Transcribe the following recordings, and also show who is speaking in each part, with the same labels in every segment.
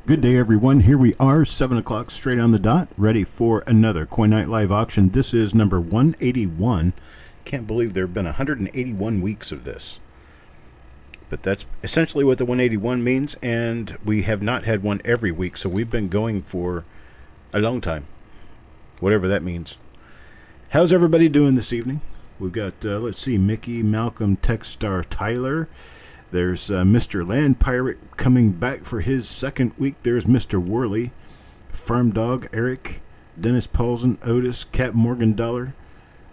Speaker 1: Good day, everyone. Here we are, 7 o'clock, straight on the dot, ready for another Coin Night Live auction. This is number 181. Can't believe there have been 181 weeks of this. But that's essentially what the 181 means, and we have not had one every week, so we've been going for a long time, whatever that means. How's everybody doing this evening? We've got, let's see, Mickey, Malcolm, Techstar, Tyler. There's Mr. Land Pirate coming back for his second week. There's Mr. Worley, Farm Dog, Eric, Dennis Paulson, Otis, Cap Morgan Dollar.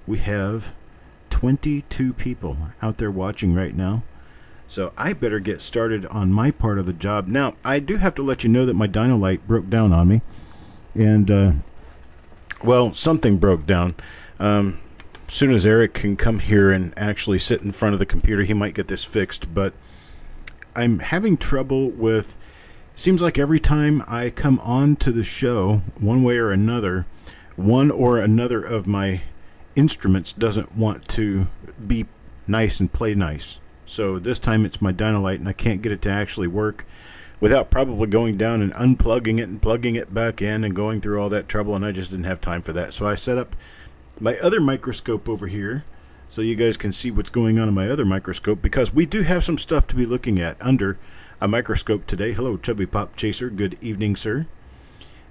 Speaker 1: We have 22 people out there watching right now. So I better get started on my part of the job. Now, I do have to let you know that my Dynolite broke down on me. And, well, something broke down. As soon as Eric can come here and actually sit in front of the computer, he might get this fixed. But I'm having trouble with, seems like every time I come on to the show, one way or another, one or another of my instruments doesn't want to be nice and play nice. So this time it's my Dynolite, and I can't get it to actually work without probably going down and unplugging it and plugging it back in and going through all that trouble, and I just didn't have time for that. So I set up my other microscope over here so you guys can see what's going on in my other microscope, because we do have some stuff to be looking at under a microscope today. Hello, Chubby Pop Chaser. Good evening, sir.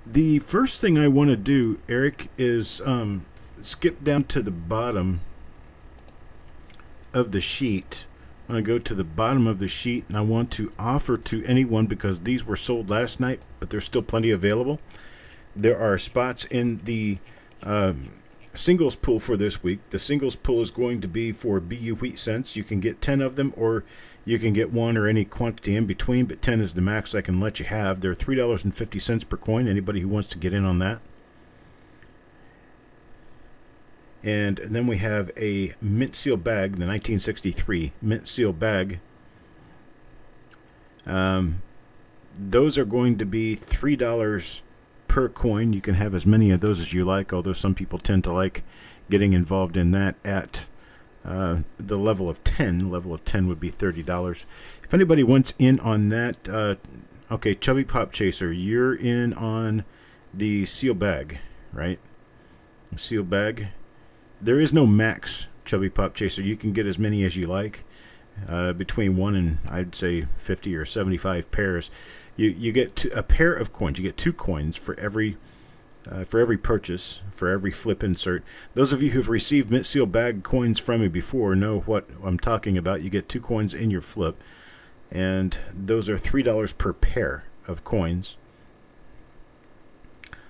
Speaker 1: The first thing I want to do, Eric, is skip down to the bottom of the sheet. I want to go to the bottom of the sheet, and I want to offer to anyone, because these were sold last night, but there's still plenty available. There are spots in the singles pool for this week. The singles pool is going to be for BU wheat cents. You can get 10 of them, or you can get one or any quantity in between, but 10 is the max I can let you have. They're $3.50 per coin. Anybody who wants to get in on that. And then we have a mint seal bag, the 1963 mint seal bag. Those are going to be $3 per coin. You can have as many of those as you like, although some people tend to like getting involved in that at the level of 10. Level of 10 would be $30. If anybody wants in on that, okay, Chubby Pop Chaser, you're in on the seal bag, right? Seal bag. There is no max, Chubby Pop Chaser. You can get as many as you like, between 1 and, I'd say, 50 or 75 pairs. You get a pair of coins. You get 2 coins for every purchase, for every flip insert. Those of you who've received mint seal bag coins from me before know what I'm talking about. You get 2 coins in your flip, and those are $3 per pair of coins.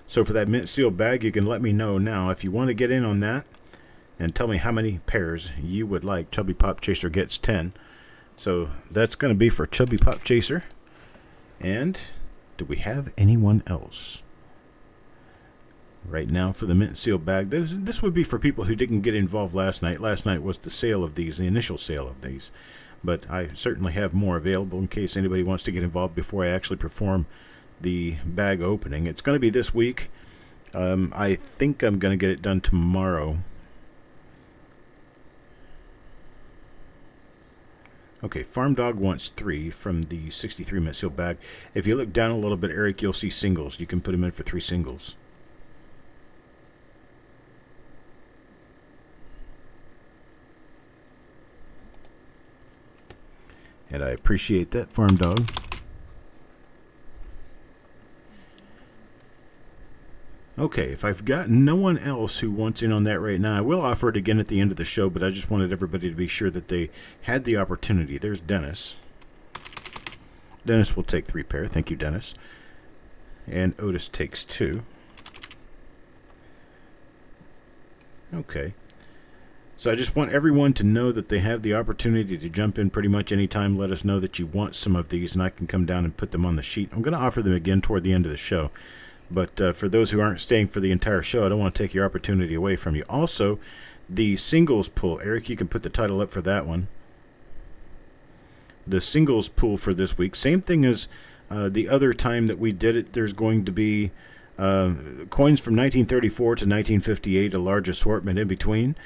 Speaker 1: So for that mint seal bag, you can let me know now if you want to get in on that, and tell me how many pairs you would like. Chubby Pop Chaser gets 10. So that's going to be for Chubby Pop Chaser. And do we have anyone else? Right now for the mint seal bag, this would be for people who didn't get involved last night. Last night was the sale of these, the initial sale of these. But I certainly have more available in case anybody wants to get involved before I actually perform the bag opening. It's going to be this week. I think I'm going to get it done tomorrow. Okay, Farm Dog wants 3 from the 63 mint seal bag. If you look down a little bit, Eric, you'll see singles. You can put them in for 3 singles. And I appreciate that, Farm Dog. Okay, if I've got no one else who wants in on that right now, I will offer it again at the end of the show, but I just wanted everybody to be sure that they had the opportunity. There's Dennis. Dennis will take 3 pair. Thank you, Dennis. And Otis takes 2. Okay. So I just want everyone to know that they have the opportunity to jump in pretty much any time. Let us know that you want some of these, and I can come down and put them on the sheet. I'm going to offer them again toward the end of the show. But for those who aren't staying for the entire show, I don't want to take your opportunity away from you. Also, the singles pool. Eric, you can put the title up for that one. The singles pool for this week. Same thing as the other time that we did it. There's going to be coins from 1934 to 1958, a large assortment in between.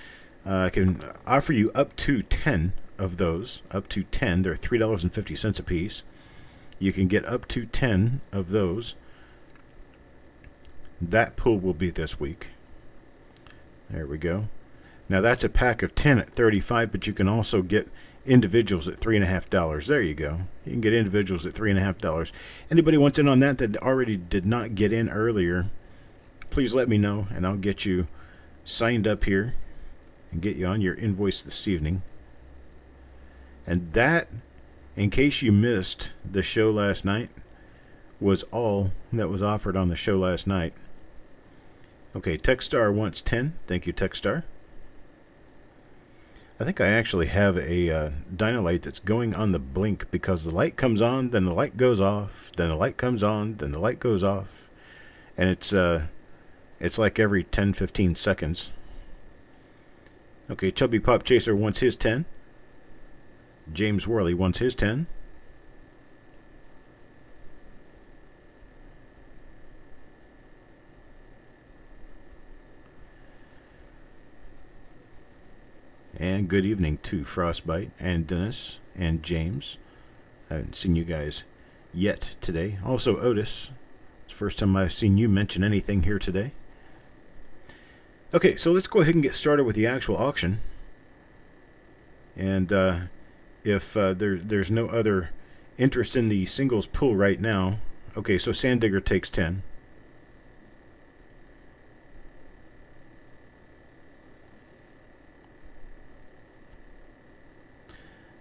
Speaker 1: I can offer you up to 10 of those. Up to 10. They're $3.50 a piece. You can get up to 10 of those. That pull will be this week. There we go. Now that's a pack of 10 at 35, but you can also get individuals at $3.50. There you go. You can get individuals at $3.50. Anybody wants in on that already did not get in earlier, please let me know, and I'll get you signed up here and get you on your invoice this evening. And that, in case you missed the show last night, was all that was offered on the show last night. Okay, Techstar wants 10. Thank you, Techstar. I think I actually have a Dynalite that's going on the blink because the light comes on, then the light goes off, then the light comes on, then the light goes off. And it's like every 10-15 seconds. Okay, Chubby Pop Chaser wants his 10. James Worley wants his 10. And good evening to Frostbite and Dennis and James. I haven't seen you guys yet today. Also Otis. It's the first time I've seen you mention anything here today. Okay, so let's go ahead and get started with the actual auction. And if there's no other interest in the singles pull right now. Okay, so Sand Digger takes 10.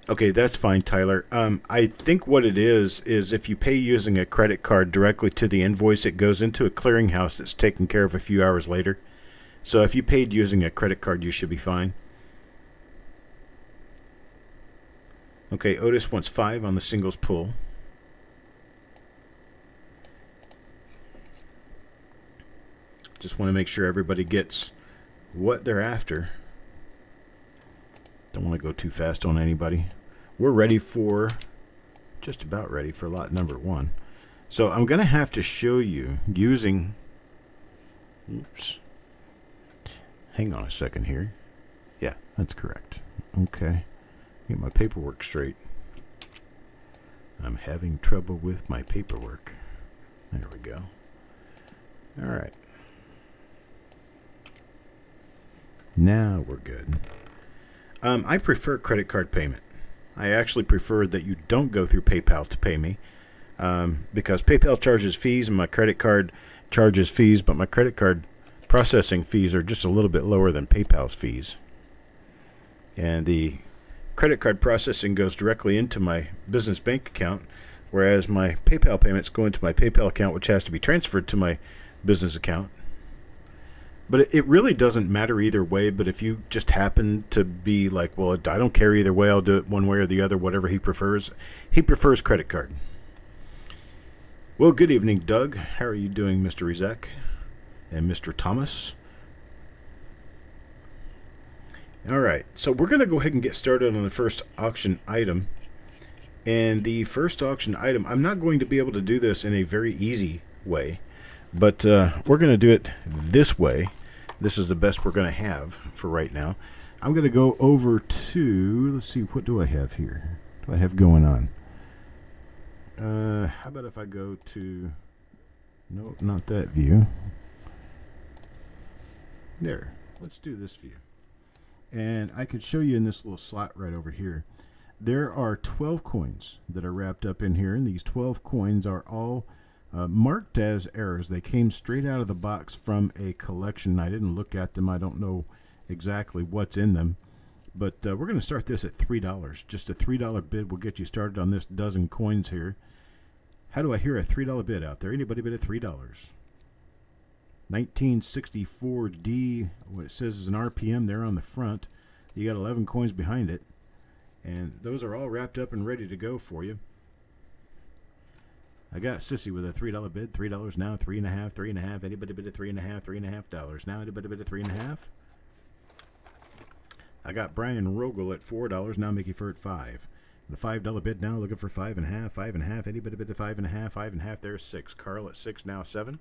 Speaker 1: Okay, that's fine, Tyler. I think what it is if you pay using a credit card directly to the invoice, it goes into a clearinghouse that's taken care of a few hours later. So if you paid using a credit card, you should be fine. Okay, Otis wants 5 on the singles pull. Just want to make sure everybody gets what they're after. Don't want to go too fast on anybody. We're ready for, just about ready for lot number 1. So I'm going to have to show you using, oops, hang on a second here. Yeah, that's correct. Okay, get my paperwork straight. I'm having trouble with my paperwork. There we go. All right. Now we're good. I prefer credit card payment. I actually prefer that you don't go through PayPal to pay me because PayPal charges fees and my credit card charges fees, but my credit card processing fees are just a little bit lower than PayPal's fees. And the credit card processing goes directly into my business bank account, whereas my PayPal payments go into my PayPal account, which has to be transferred to my business account. But it really doesn't matter either way. But if you just happen to be like, well, I don't care either way, I'll do it one way or the other, whatever he prefers. He prefers credit card. Well, good evening, Doug. How are you doing, Mr. Rizek and Mr. Thomas? All right, so we're going to go ahead and get started on the first auction item. And the first auction item, I'm not going to be able to do this in a very easy way, but we're going to do it this way. This is the best we're going to have for right now. I'm going to go over to, let's see, what do I have here? What do I have going on? How about if I go to, no, not that view. There, let's do this view. And I could show you in this little slot right over here. There are 12 coins that are wrapped up in here, and these 12 coins are all marked as errors. They came straight out of the box from a collection. I didn't look at them. I don't know exactly what's in them. But we're going to start this at $3. Just a $3 bid will get you started on this dozen coins here. How do I hear a $3 bid out there? Anybody bid at $3? 1964D, what it says is an RPM there on the front. You got 11 coins behind it. And those are all wrapped up and ready to go for you. I got Sissy with a $3 bid. $3 now, $3.50, $3.50. Anybody bid at $3.50, $3.50 now? Anybody bid at $3.50? I got Brian Rogel at $4. Now Mickey Fur at $5. The $5 bid now, looking for $5.50, $5.50. Anybody bid at $5.50, $5.50? There's $6. Carl at $6, now $7.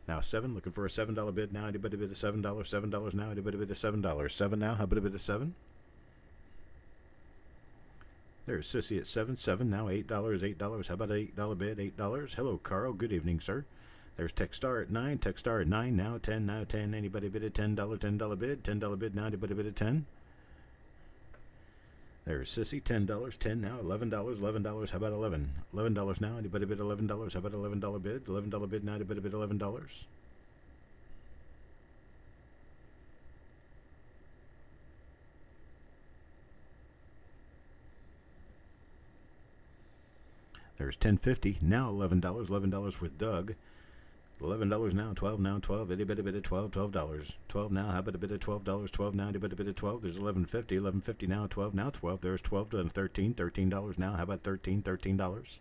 Speaker 1: Now $7, looking for a $7 bid now. Anybody bid at $7? $7 now. Anybody bid at $7? $7 now. How about a bid at $7? There's Sissy at 7, now $8, $8. How about an $8 bid? $8. Hello, Carl. Good evening, sir. There's Techstar at 9, Techstar at 9, now 10, now 10. Anybody bid a $10, $10 bid? $10 bid now. Anybody bid a 10? There's Sissy, $10, 10 now, $11, $11. How about 11? $11 now. Anybody bid $11? How about $11 bid? $11 bid now. Anybody bid $11? There's $10.50 now, $11 with Doug. $11 now, 12 now, 12. Anybody bid at 12, $12. 12 now. How about a bid at $12? 12 now. Anybody bid at 12? There's $11.50, $11.50 now, 12 now, 12. There's 12 and 13, $13 now. How about 13? $13.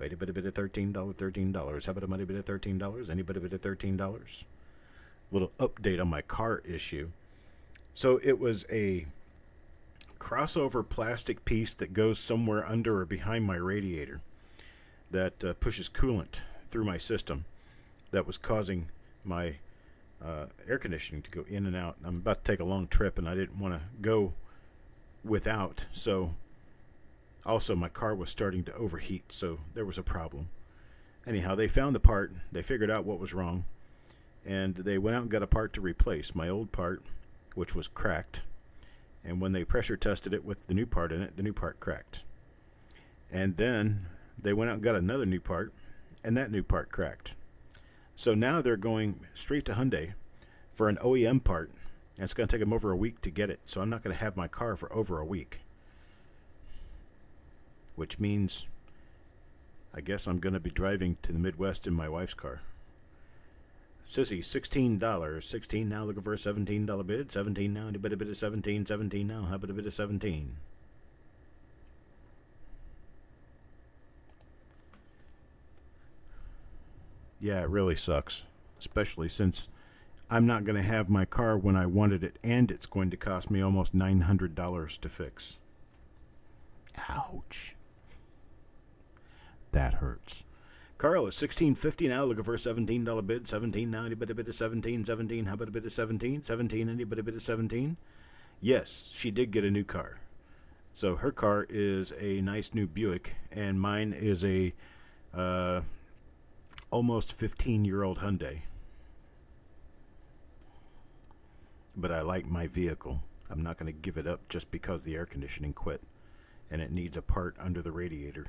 Speaker 1: Anybody bid at $13? $13. How about a money bid at $13? Anybody bid at $13? Little update on my car issue. So it was a crossover plastic piece that goes somewhere under or behind my radiator that pushes coolant through my system that was causing my air conditioning to go in and out. I'm about to take a long trip and I didn't want to go without, so also my car was starting to overheat, so there was a problem. Anyhow, they found the part, they figured out what was wrong, and they went out and got a part to replace my old part, which was cracked. And when they pressure tested it with the new part in it, the new part cracked. And then they went out and got another new part, and that new part cracked. So now they're going straight to Hyundai for an OEM part, and it's going to take them over a week to get it. So I'm not going to have my car for over a week. Which means I guess I'm going to be driving to the Midwest in my wife's car. Sissy, $16. 16 now, looking for a $17 bid. 17 now, anybody bid a 17? 17 now, how about a bid of 17? Yeah, it really sucks. Especially since I'm not going to have my car when I wanted it, and it's going to cost me almost $900 to fix. Ouch. That hurts. Carl is $16.50 now, looking for a $17 bid. 17 now, anybody bid a 17? 17, how about a bid of 17? 17, anybody bid a 17? Yes, she did get a new car. So her car is a nice new Buick, and mine is a almost 15-year-old Hyundai. But I like my vehicle. I'm not going to give it up just because the air conditioning quit, and it needs a part under the radiator.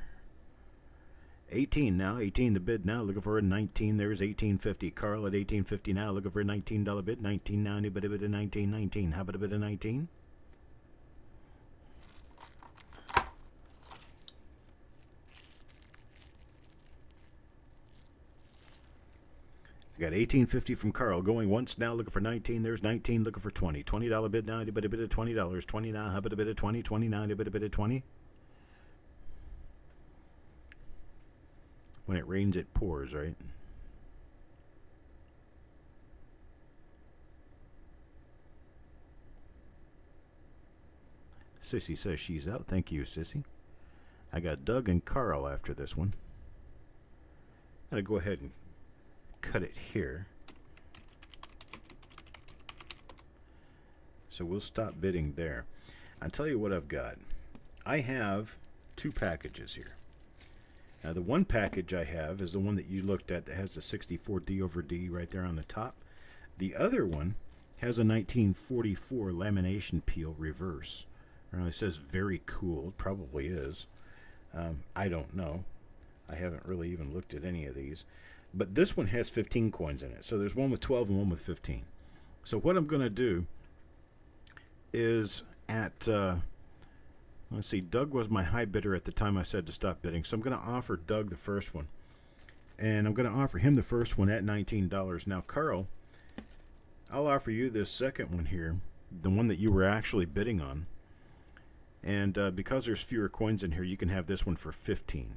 Speaker 1: 18 now, 18 the bid now, looking for a 19. There's $18.50. Carl at $18.50 now, looking for a $19 bid. 19 now, anybody bid a 19? 19. How about a bid of 19? I got $18.50 from Carl. Going once now, looking for 19. There's 19, looking for 20. $20 bid now, anybody bid a $20? 20 now, how about a bid of 20? 20 now, anybody bid a 20? When it rains, it pours, right? Sissy says she's out. Thank you, Sissy. I got Doug and Carl after this one. I'm going to go ahead and cut it here. So we'll stop bidding there. I'll tell you what I've got. I have two packages here. Now, the one package I have is the one that you looked at that has the 64D over D right there on the top. The other one has a 1944 lamination peel reverse. It says very cool. It probably is. I don't know. I haven't really even looked at any of these. But this one has 15 coins in it. So there's one with 12 and one with 15. So what I'm going to do is at... let's see, Doug was my high bidder at the time I said to stop bidding. So I'm going to offer Doug the first one. And I'm going to offer him the first one at $19. Now, Carl, I'll offer you this second one here, the one that you were actually bidding on. And because there's fewer coins in here, you can have this one for 15.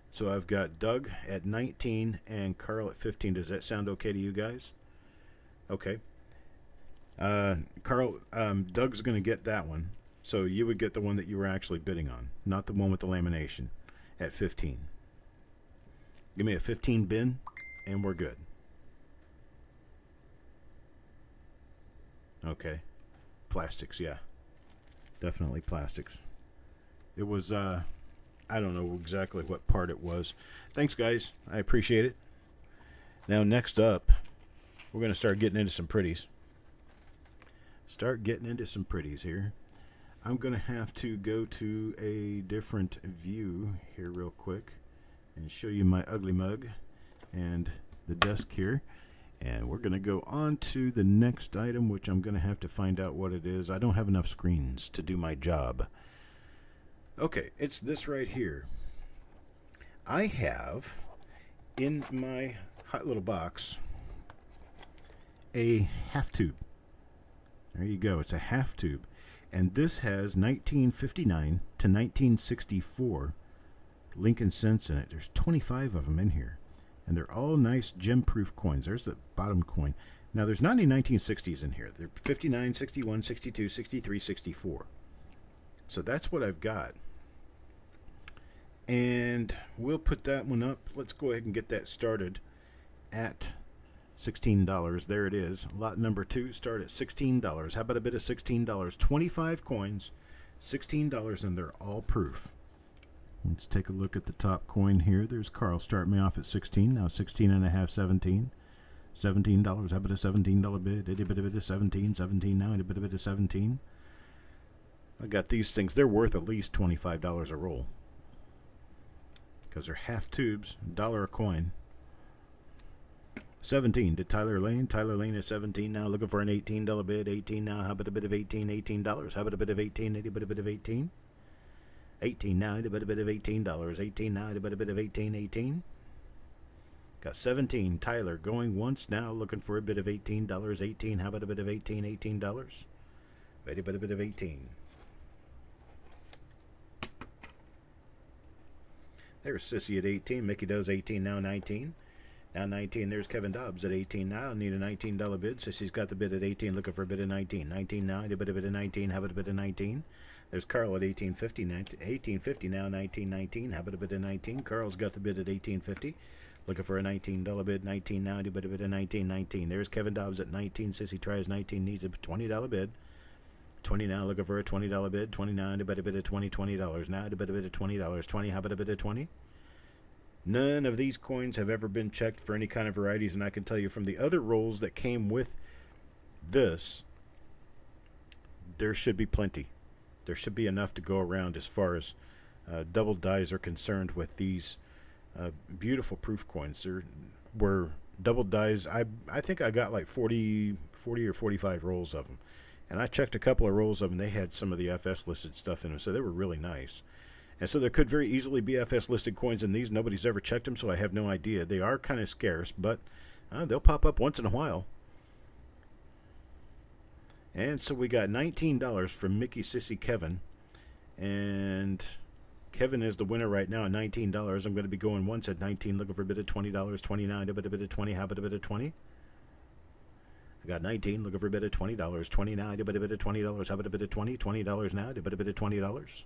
Speaker 1: So I've got Doug at 19 and Carl at 15. Does that sound okay to you guys? Okay. Carl, Doug's going to get that one. So you would get the one that you were actually bidding on, not the one with the lamination, at 15. Give me a 15 bin, and we're good. Okay. Plastics, yeah. Definitely plastics. It was, I don't know exactly what part it was. Thanks, guys. I appreciate it. Now, next up, we're going to start getting into some pretties. Here. I'm going to have to go to a different view here real quick and show you my ugly mug and the desk here. And we're going to go on to the next item, which I'm going to have to find out what it is. I don't have enough screens to do my job. Okay, it's this right here. I have in my hot little box a half tube. There you go. It's a half tube. And this has 1959 to 1964 Lincoln cents in it. There's 25 of them in here. And they're all nice gem-proof coins. There's the bottom coin. Now, there's not any 1960s in here. They're 59, 61, 62, 63, 64. So that's what I've got. And we'll put that one up. Let's go ahead and get that started at $16. There it is. Lot number 2 start at $16. How about a bit of $16? 25 coins, $16, and they're all proof. Let's take a look at the top coin here. There's Carl starting me off at 16. Now 16 and a half, 17. $17. How about a $17 bid? A bit of 17. 17 now. A bit of 17. I got these things. They're worth at least $25 a roll because they're half tubes, $1 a coin. 17 to Tyler Lane. Tyler Lane is 17 now, looking for an $18 bid. 18 now. How about a bit of 18? $18. How about a bit of 18? A bit of 18. 18 now. A bit of $18. 18 now. A bit of 18. 18. Got 17. Tyler going once now, looking for a bit of $18. 18. How about a bit of 18? $18. A bit of 18. There's Sissy at 18. Mickey does 18 now. 19. Now 19, there's Kevin Dobbs at 18 now. Need a $19 bid. So she's got the bid at 18, looking for a bid of 19. 19 now, a bit of 19. How about a bid of 19? There's Carl at 1850. 1850 now, 1919. How about a bid of 19? Carl's got the bid at 1850. Looking for a $19 bid. 19 now, a bit of 1919. There's Kevin Dobbs at 19. Sissy tries 19, needs a $20 bid. 20 now, looking for a $20 bid. 29, a bit of $20 now, a bit of $20. 20, how about a bid of 20? None of these coins have ever been checked for any kind of varieties, and I can tell you from the other rolls that came with this, there should be plenty. There should be enough to go around as far as double dies are concerned with these beautiful proof coins. There were double dies. I think I got like 40 or 45 rolls of them, and I checked a couple of rolls of them. They had some of the FS listed stuff in them, so they were really nice. And so there could very easily be FS listed coins in these. Nobody's ever checked them, so I have no idea. They are kind of scarce, but they'll pop up once in a while. And so we got $19 from Mickey, Sissy, Kevin. And Kevin is the winner right now at $19. I'm going to be going once at 19, looking for a bit of $20. 29, a bit of 20. How about a bit of 20? I got 19, looking for a bit of $20. 29, a bit of $20. How about a bit of 20? $20 now, a bit of $20.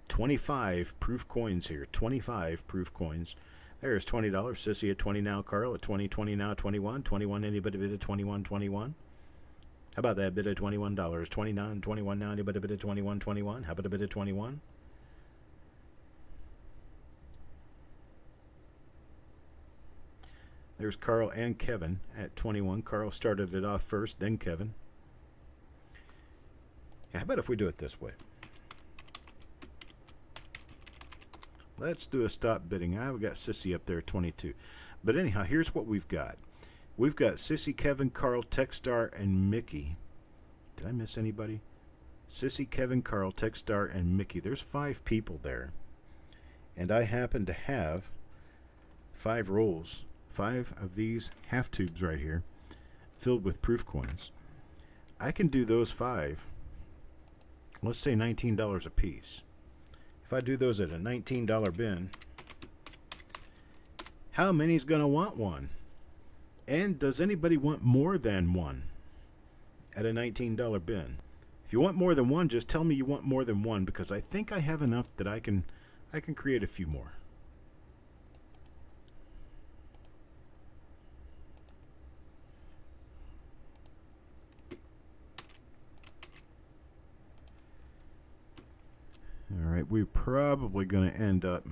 Speaker 1: 25 proof coins here. 25 proof coins. There's $20. Sissy at 20 now. Carl at 20. 20 now. 21. 21. Anybody bit of 21. 21. How about that bit of $21? 29. 21 now. Anybody bit of 21. 21. How about a bit of 21? There's Carl and Kevin at 21. Carl started it off first, then Kevin. Yeah, how about if we do it this way? Let's do a stop bidding. We've got Sissy up there at 22. But anyhow, here's what we've got. We've got Sissy, Kevin, Carl, Techstar, and Mickey. Did I miss anybody? Sissy, Kevin, Carl, Techstar, and Mickey. There's 5 people there. And I happen to have 5 rolls. 5 of these half tubes right here filled with proof coins. I can do those 5. Let's say $19 a piece. If I do those at a $19 bin, how many's going to want one? And does anybody want more than one at a $19 bin? If you want more than one, just tell me you want more than one, because I think I have enough that I can create a few more. All right, we're probably going to end up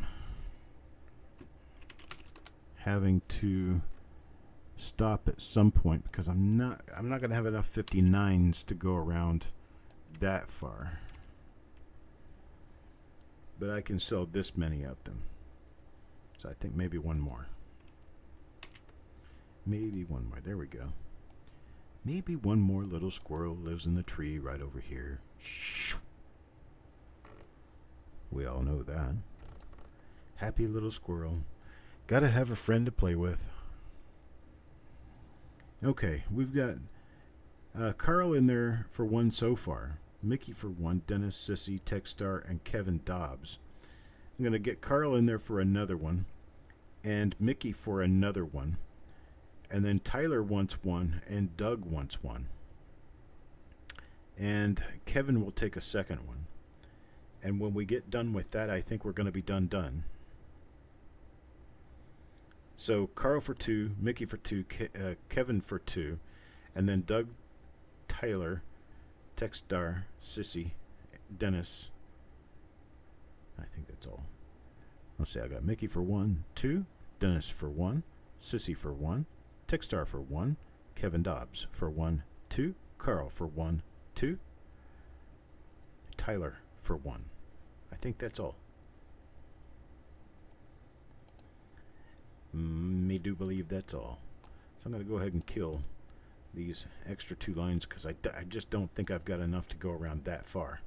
Speaker 1: having to stop at some point because I'm not going to have enough 59s to go around that far. But I can sell this many of them. So I think maybe one more. Maybe one more. There we go. Maybe one more little squirrel lives in the tree right over here. We all know that. Happy little squirrel. Gotta have a friend to play with. Okay, we've got Carl in there for one so far. Mickey for one, Dennis, Sissy, Techstar, and Kevin Dobbs. I'm going to get Carl in there for another one, and Mickey for another one. And then Tyler wants one, and Doug wants one. And Kevin will take a second one. And when we get done with that, I think we're going to be done. So Carl for 2, Mickey for 2, Kevin for 2, and then Doug, Tyler, Techstar, Sissy, Dennis. I think that's all. Let's see, I got Mickey for 1, 2, Dennis for 1, Sissy for 1, Techstar for 1, Kevin Dobbs for 1, 2, Carl for 1, 2, Tyler for 1. I think that's all. Me do believe that's all. So I'm going to go ahead and kill these extra 2 lines because I just don't think I've got enough to go around that far.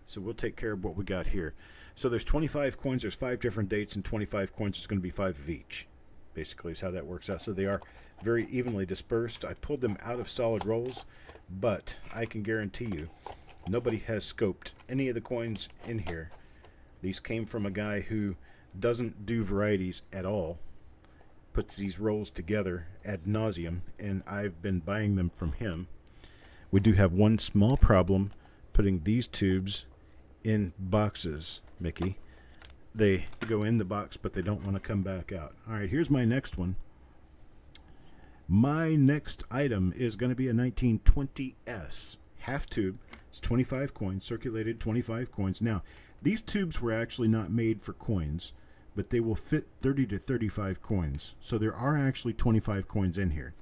Speaker 1: So we'll take care of what we got here. So there's 25 coins, there's 5 different dates, and 25 coins is going to be 5 of each. Basically is how that works out. So they are very evenly dispersed. I pulled them out of solid rolls, but I can guarantee you nobody has scoped any of the coins in here. These came from a guy who doesn't do varieties at all, puts these rolls together ad nauseum, and I've been buying them from him. We do have one small problem putting these tubes in boxes, Mickey. They go in the box, but they don't want to come back out. All right, here's my next one. My next item is going to be a 1920S half tube. It's 25 coins, circulated 25 coins. Now, these tubes were actually not made for coins, but they will fit 30 to 35 coins. So there are actually 25 coins in here.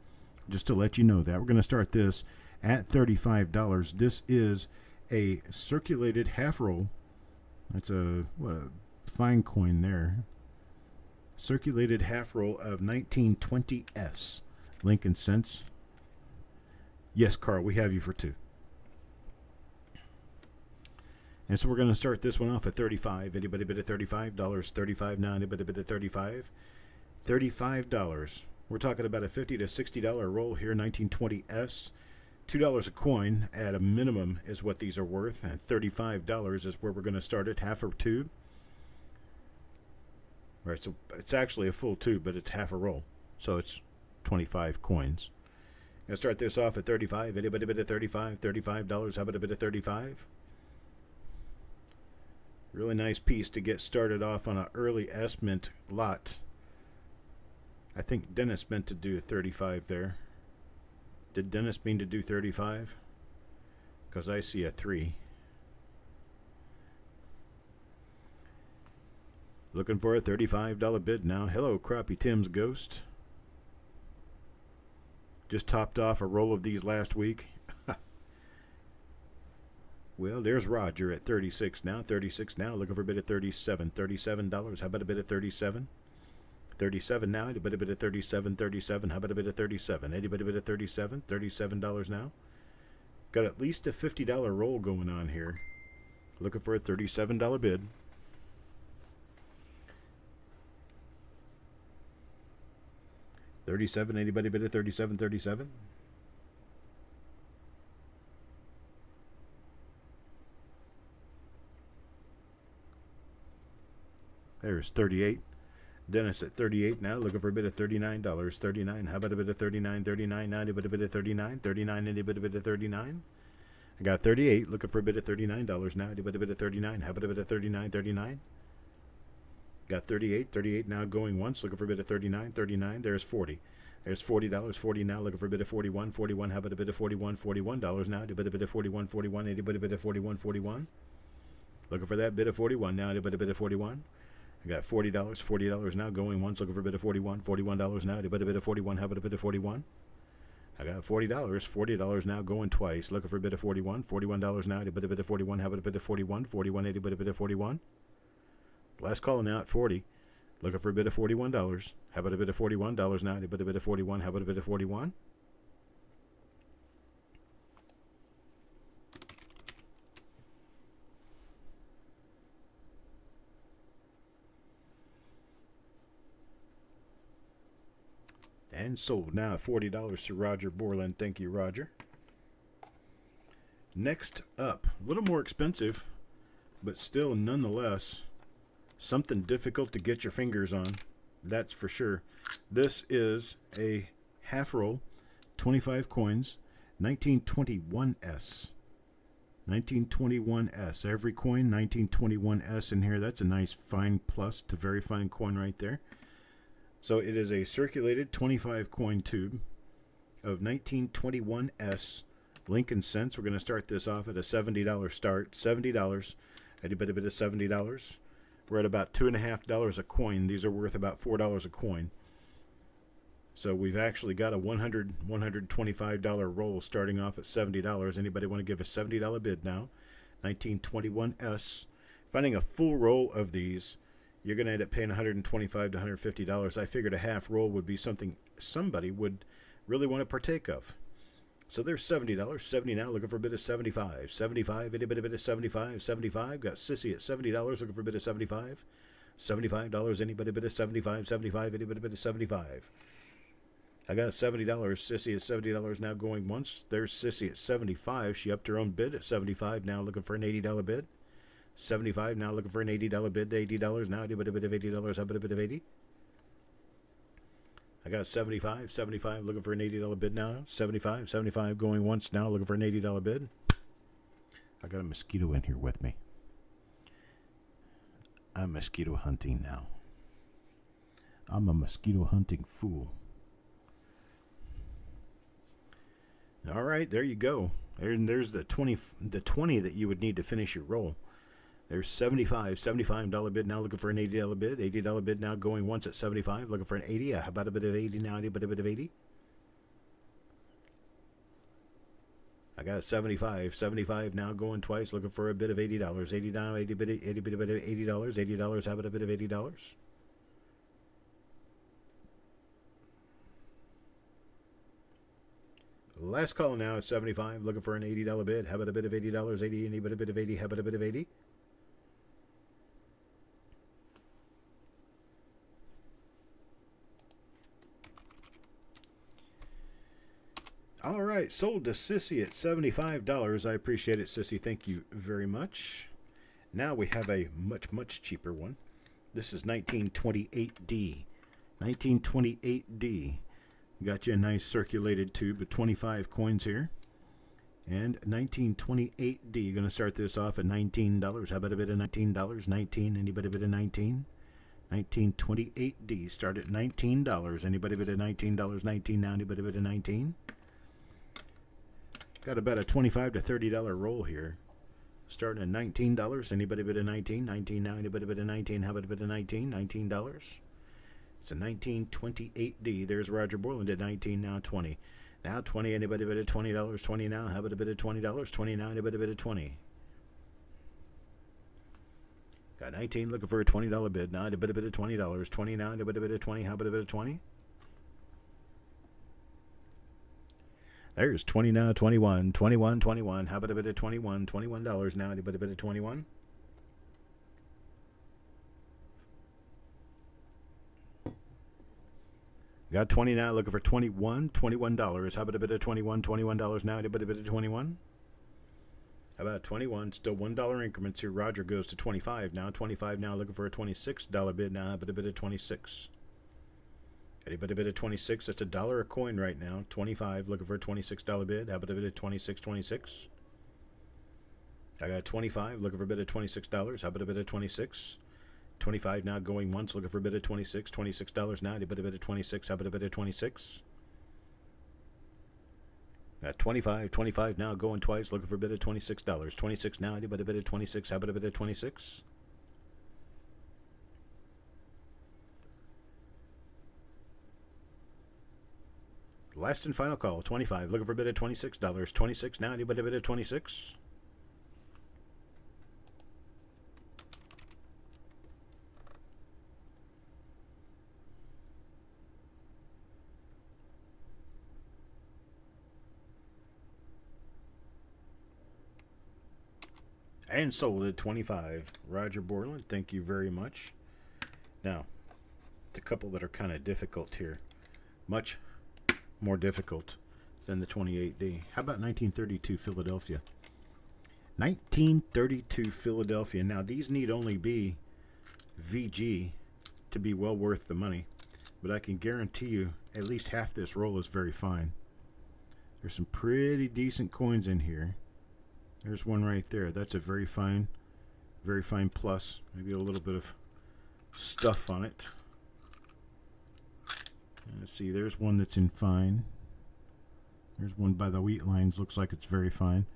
Speaker 1: Just to let you know that. We're going to start this at $35. This is a circulated half roll. That's a fine coin there. Circulated half roll of 1920S. Lincoln cents. Yes, Carl, we have you for 2. And so we're going to start this one off at 35. Anybody bid at $35? 35 now. Anybody bid at 35? $35. We're talking about a $50 to $60 roll here, 1920S. $2 a coin at a minimum is what these are worth, and $35 is where we're going to start at, half a tube. All right, so it's actually a full tube, but it's half a roll, so it's 25 coins. I'm going to start this off at 35. Anybody bid at 35? $35. How about a bid at 35? Really nice piece to get started off on an early S-mint lot. I think Dennis meant to do 35 there. Did Dennis mean to do 35? Because I see a 3. Looking for a $35 bid now. Hello, Crappie Tim's Ghost. Just topped off a roll of these last week. Well, there's Roger at 36 now. 36 now. Looking for a bid at 37. $37. How about a bid at 37? 37 now. Anybody bid at 37? 37. How about a bid at 37? Anybody bid at 37? $37 now. Got at least a $50 roll going on here. Looking for a $37 bid. $37. Anybody bid at 37? 37. There's 38. Dennis at 38 now, looking for a bid of $39. 39. How about a bid of 39? 39 now. Anybody bid of 39? 39. Anybody bid of 39? I got 38. Looking for a bid of $39 now. Anybody bid of 39? How about a bid of 39? 39. Got 38. 38 now going once. Looking for a bid of 39. 39. There's 40. There's $40. 40 now. Looking for a bid of 41. 41. How about a bid of 41? $41 now. Anybody bid of 41? 41. Anybody bid of 41? 41. Looking for that bid of 41 now. Anybody bid of 41? I got $40. $40 now going once. Looking for a bid of 41. $41 now. Anybody bid of 41? How about a bid of 41? I got $40. $40 now going twice. Looking for a bid of 41. $41 now. Anybody bid of 41? How about a bid of 41? 41. Anybody bid of 41? Last call now at 40. Looking for a bid of $41. How about a bid of $41 now? Anybody bid of 41? How about a bid of 41? And sold now at $40 to Roger Borland. Thank you, Roger. Next up, a little more expensive, but still nonetheless something difficult to get your fingers on. That's for sure. This is a half roll, 25 coins, 1921S. 1921S. Every coin, 1921S in here. That's a nice fine plus to very fine coin right there. So it is a circulated 25 coin tube of 1921S Lincoln cents. We're going to start this off at a $70 start. $70. Anybody bid of $70? We're at about $2.50 a coin. These are worth about $4 a coin. So we've actually got a $125 roll starting off at $70. Anybody want to give a $70 bid now? 1921S. Finding a full roll of these, you're going to end up paying $125 to $150. I figured a half roll would be something somebody would really want to partake of. So there's $70. 70 now, looking for a bid of 75. 75, anybody bid of 75? 75, got Sissy at $70, looking for a bid of 75. $75, anybody bid of 75? 75, anybody bid of 75? I got $70. Sissy at $70 now going once. There's Sissy at 75. She upped her own bid at 75 now, looking for an $80 bid. 75 now, looking for an $80 bid to $80 now. Anybody bid of $80? How about a bid of 80? I got 75, 75, looking for an $80 bid now. 75, 75, going once now, looking for an $80 bid. I got a mosquito in here with me. I'm mosquito hunting now. I'm a mosquito hunting fool. All right, there you go. There's the 20 that you would need to finish your roll. There's $75 bid now, looking for an $80 bid. $80 bid now going once at 75, looking for an 80. How about a bit of 80 now? A bit of 80. I got 75. 75 now going twice, looking for a bit of $80. 80 now, 80 bit of $80. $80. How about a bit of $80? Last call now is 75, looking for an $80 bid. How about a bit of $80? 80, any bit of 80. How about a bit of 80? All right, sold to Sissy at $75. I appreciate it, Sissy. Thank you very much. Now we have a much, much cheaper one. This is 1928D. 1928D. Got you a nice circulated tube of 25 coins here. And 1928D. You're going to start this off at $19. How about a bit of $19? 19. Anybody bid of 19? 1928D. Start at $19. Anybody bid of $19? 19 now. Anybody bid of 19? Got about a $25 to $30 roll here. Starting at $19. Anybody bid of 19? 19 now. Anybody bid of 19? How about a bid of 19? $19. It's a 1928D. There's Roger Borland at 19 now. 20. Now 20. Anybody bid of $20? 20 now. How about a bid of $20? 20 now. Anybody bid of 20? Got 19. Looking for a $20 bid. Now a bit of $20. 20 now. Anybody bid of 20? How about a bid of 20? There's 20 now, 21, 21, 21. How about a bit of 21? $21 now. Anybody bid of 21? Got 20 now, looking for 21, $21. How about a bit of 21, $21 now? Anybody bid of 21? How about 21? Still $1 increments here. Roger goes to 25 now. 25 now, looking for a $26 bid now. How about a bit of 26? Anybody bid of 26? That's $1 a coin right now. 25, looking for a $26 bid. How about a bid of 26, 26? I got 25, looking for a bid of $26. How about a bid of 26? 25 now going once, looking for a bid of 26. $26 now. Anybody bid of 26? How about a bid of 26? Got 25, 25 now, going twice, looking for a bid of $26. 26 now, anybody bid of 26? How about a bid of 26? Last and final call, 25, looking for a bid of $26. 26 now, anybody bid of 26? And sold at 25. Roger Borland, thank you very much. Now, the couple that are kind of difficult here. Much more difficult than the 28D. How about 1932 Philadelphia? 1932 Philadelphia. Now, these need only be VG to be well worth the money. But I can guarantee you at least half this roll is very fine. There's some pretty decent coins in here. There's one right there. That's a very fine plus. Maybe a little bit of stuff on it. Let's see, there's one that's in fine. There's one by the wheat lines. Looks like it's very fine.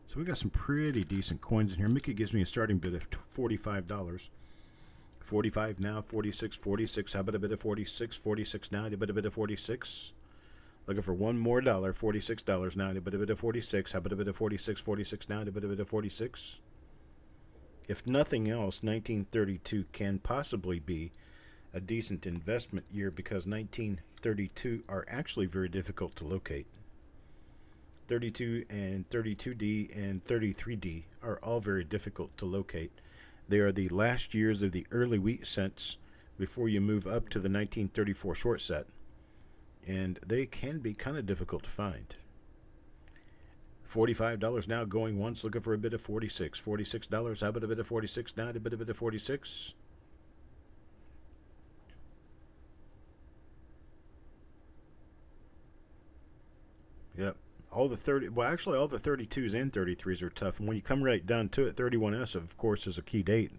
Speaker 1: So we got some pretty decent coins in here. Mickey gives me a starting bid of $45. 45 now, 46, 46. How about a bit of 46? 46 now, a bit of 46. Looking for one more dollar, $46 now, a bit of 46. How about a bit of 46? 46 now, a bit of 46. If nothing else, 1932 can possibly be a decent investment year because 1932 are actually very difficult to locate. 32 and 32D and 33D are all very difficult to locate. They are the last years of the early wheat cents before you move up to the 1934 short set. And they can be kind of difficult to find. $45 now, going once, looking for a bit of 46. $46, how about a bit of 46 now, a bit of 46? Yep. All the 32s and 33s are tough. And when you come right down to it, 31S, of course, is a key date.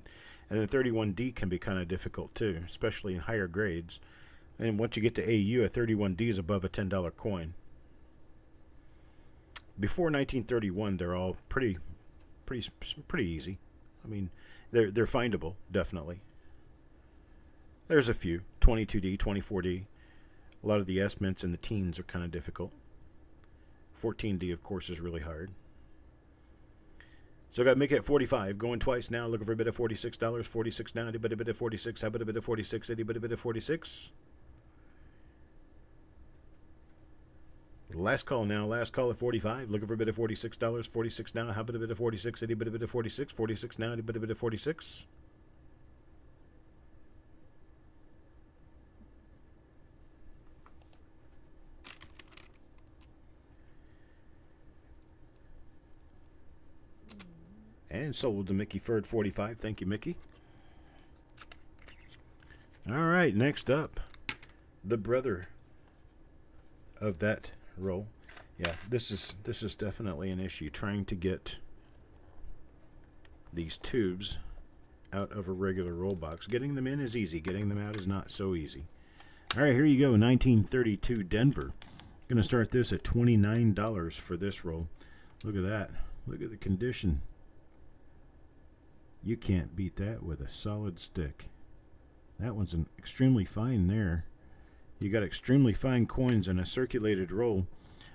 Speaker 1: And then 31D can be kind of difficult, too, especially in higher grades. And once you get to AU, a 31D is above a $10 coin. Before 1931, they're all pretty easy. I mean, they're findable, definitely. There's a few, 22D, 24D. A lot of the S mints and the teens are kind of difficult. 14D, of course, is really hard. So I got to make it 45. Going twice now, looking for a bit of $46. 46 now, a bit of 46. How about a bit of 46? A bit of 46. Last call now. Last call at 45. Looking for a bit of $46. 46 now. How about a bit of 46? A bit of 46. 46 now. A bit of 46. And sold to Mickey Ferd 45. Thank you, Mickey. All right. Next up, the brother of that roll. Yeah, this is definitely an issue, trying to get these tubes out of a regular roll box. Getting them in is easy. Getting them out is not so easy. All right, here you go. 1932 Denver. Going to start this at $29 for this roll. Look at that. Look at the condition. You can't beat that with a solid stick. That one's an extremely fine there. You got extremely fine coins in a circulated roll.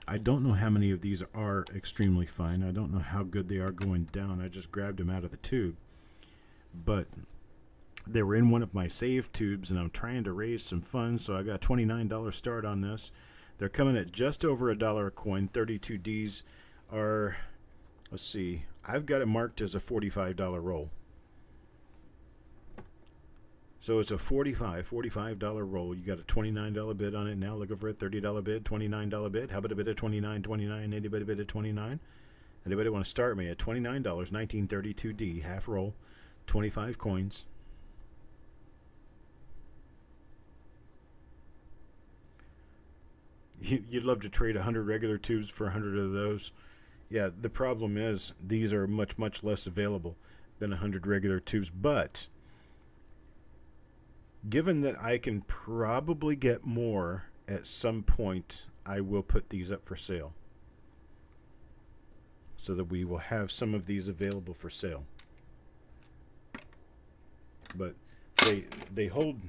Speaker 1: I don't know how many of these are extremely fine. I don't know how good they are going down. I just grabbed them out of the tube. But they were in one of my saved tubes, and I'm trying to raise some funds, so I got a $29 start on this. They're coming at just over $1 a coin. 32Ds are, let's see, I've got it marked as a $45 roll. So it's a $45 roll. You got a $29 bid on it now. Looking for a $30 bid, $29 bid. How about a bid of $29.29? Anybody bid of $29? Anybody want to start me at $29? 1932D, half roll, 25 coins. You'd love to trade 100 regular tubes for 100 of those. Yeah, the problem is these are much, much less available than 100 regular tubes. But given that I can probably get more at some point, I will put these up for sale. so that we will have some of these available for sale. But they hold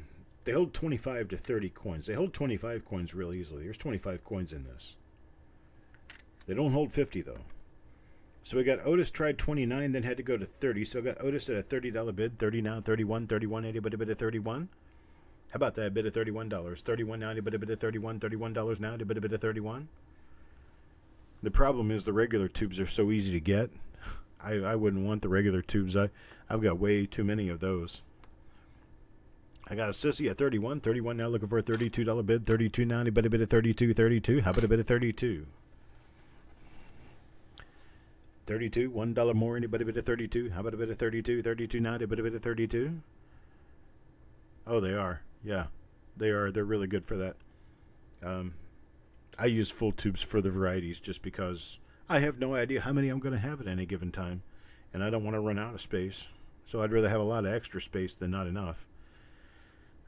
Speaker 1: 25 to 30 coins. They hold 25 coins real easily. There's 25 coins in this. They don't hold 50 though. So we got Otis tried 29, then had to go to 30. So I got Otis at a $30 bid. 30 now, 31, 31, anybody bid at 31? How about that? Bid at $31. 31 now, anybody bid at 31? $31 now, anybody bid at 31? The problem is the regular tubes are so easy to get. I wouldn't want the regular tubes. I've got way too many of those. I got a Sissy at 31. 31 now, looking for a $32 bid. 32 now, anybody bid at 32? 32. How about a bid at 32? 32, $1 more, anybody bid at 32? How about a bid at 32? 32 now, anybody bid at 32? Oh, they are. Yeah, they are. They're really good for that. I use full tubes for the varieties just because I have no idea how many I'm going to have at any given time, and I don't want to run out of space. So I'd rather have a lot of extra space than not enough.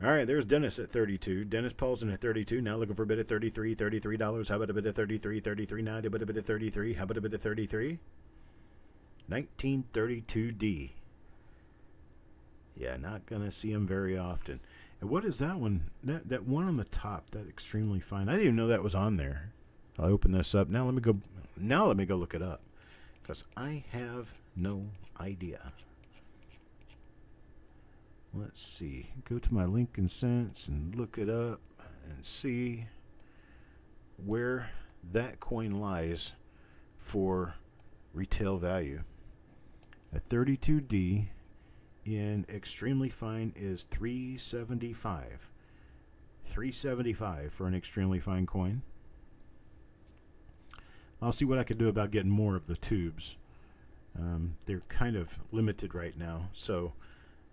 Speaker 1: All right, there's Dennis at 32. Dennis Paulson at 32. Now looking for a bid at 33. $33. How about a bid at 33? 33 now. How about a bid at 33? How about a bid at 33? 1932D. Yeah, not going to see them very often. And what is that one? That one on the top, that extremely fine. I didn't even know that was on there. I'll open this up. Now let me go look it up, because I have no idea. Let's see. Go to my Lincoln Cents and look it up and see where that coin lies for retail value. A 32D in extremely fine is $375. $375 for an extremely fine coin. I'll see what I can do about getting more of the tubes. They're kind of limited right now, so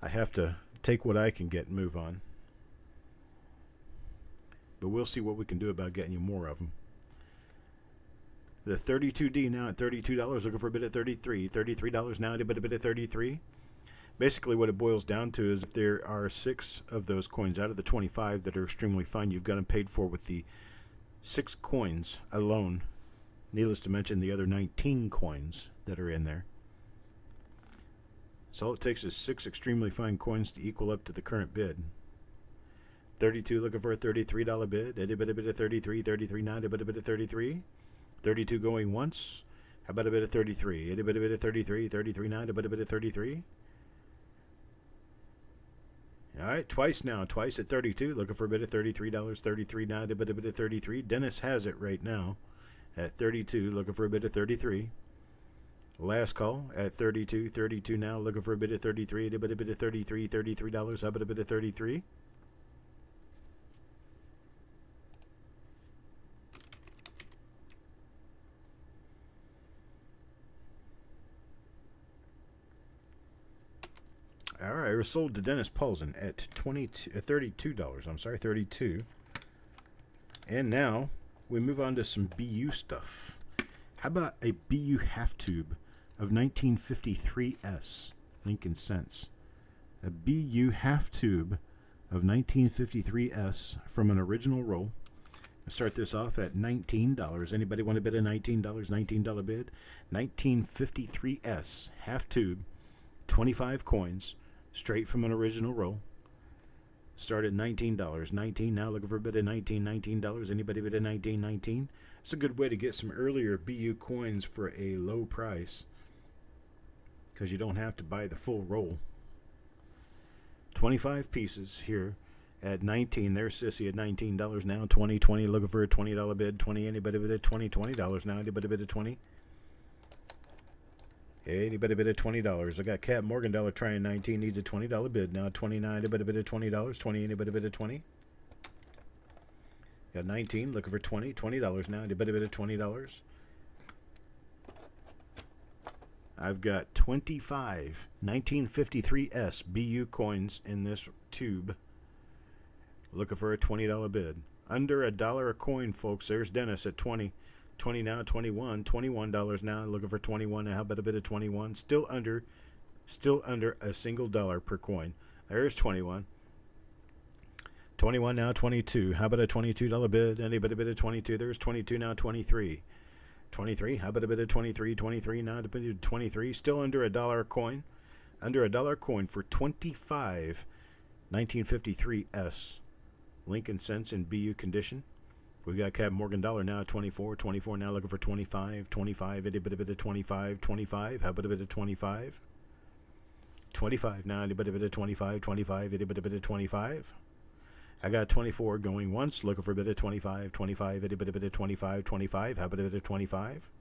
Speaker 1: I have to take what I can get and move on. But we'll see what we can do about getting you more of them. The 32D now at $32, looking for a bid at 33. $33 now, a bid at 33. Basically what it boils down to is if there are 6 of those coins out of the 25 that are extremely fine, you've got them paid for with the 6 coins alone. Needless to mention the other 19 coins that are in there. So all it takes is 6 extremely fine coins to equal up to the current bid. 32 looking for a $33 bid. Eddie bid at 33. 33 now, a bid at 33. 32 going once. How about a bid at 33? Eddie bid at 33. 33 now, a bid at 33. All right, twice now. Twice at 32. Looking for a bid at $33. 33 now, a bid at 33. Dennis has it right now at 32. Looking for a bid at 33. Last call at 32. 32 now. Looking for a bid at 33. A bid at 33. $33. How about a bid at 33? All right, it was sold to Dennis Paulson at $32. I'm sorry, 32. And now we move on to some BU stuff. How about a BU half tube of 1953S Lincoln Cents? A BU half tube of 1953S from an original roll. I'll start this off at $19. Anybody want to bid a $19? $19 bid. 1953S half tube, 25 coins. Straight from an original roll. Started $19. 19 now, looking for a bid of $19. Anybody bid at $19? It's a good way to get some earlier BU coins for a low price, because you don't have to buy the full roll. 25 pieces here at 19. There's Sissy at $19 now. 20 looking for a $20 bid. 20. Anybody bid at $20 now? Anybody bid at 20? Anybody bid at $20? I got Cat Morgandollar trying 19, needs a $20 bid. Now 29, anybody bid at $20? 20, anybody bid at 20? Got 19, looking for 20. $20 now, anybody bid at $20? I've got 25 1953S BU coins in this tube. Looking for a $20 bid. Under $1 a coin, folks. There's Dennis at 20. 20 now, 21. $21 now. Looking for 21. How about a bit of 21? Still under a single dollar per coin. There's 21. 21 now, 22. How about a $22 bid? Anybody bid at 22? There's 22 now, 23. 23. How about a bit of 23? 23 now to bid 23. Still under a dollar a coin. Under a dollar coin for 25. 1953 S. Lincoln cents in BU condition. We got Cap Morgan dollar now at 24. 24 now looking for 25. 25. Itty bit of 25. 25. How about a bit of 25? 25 now. Itty bit of 25. 25. Itty bit of 25. I got 24 going once, looking for a bit of 25, 25, itty bit of 25, 25, how about a bit of 25?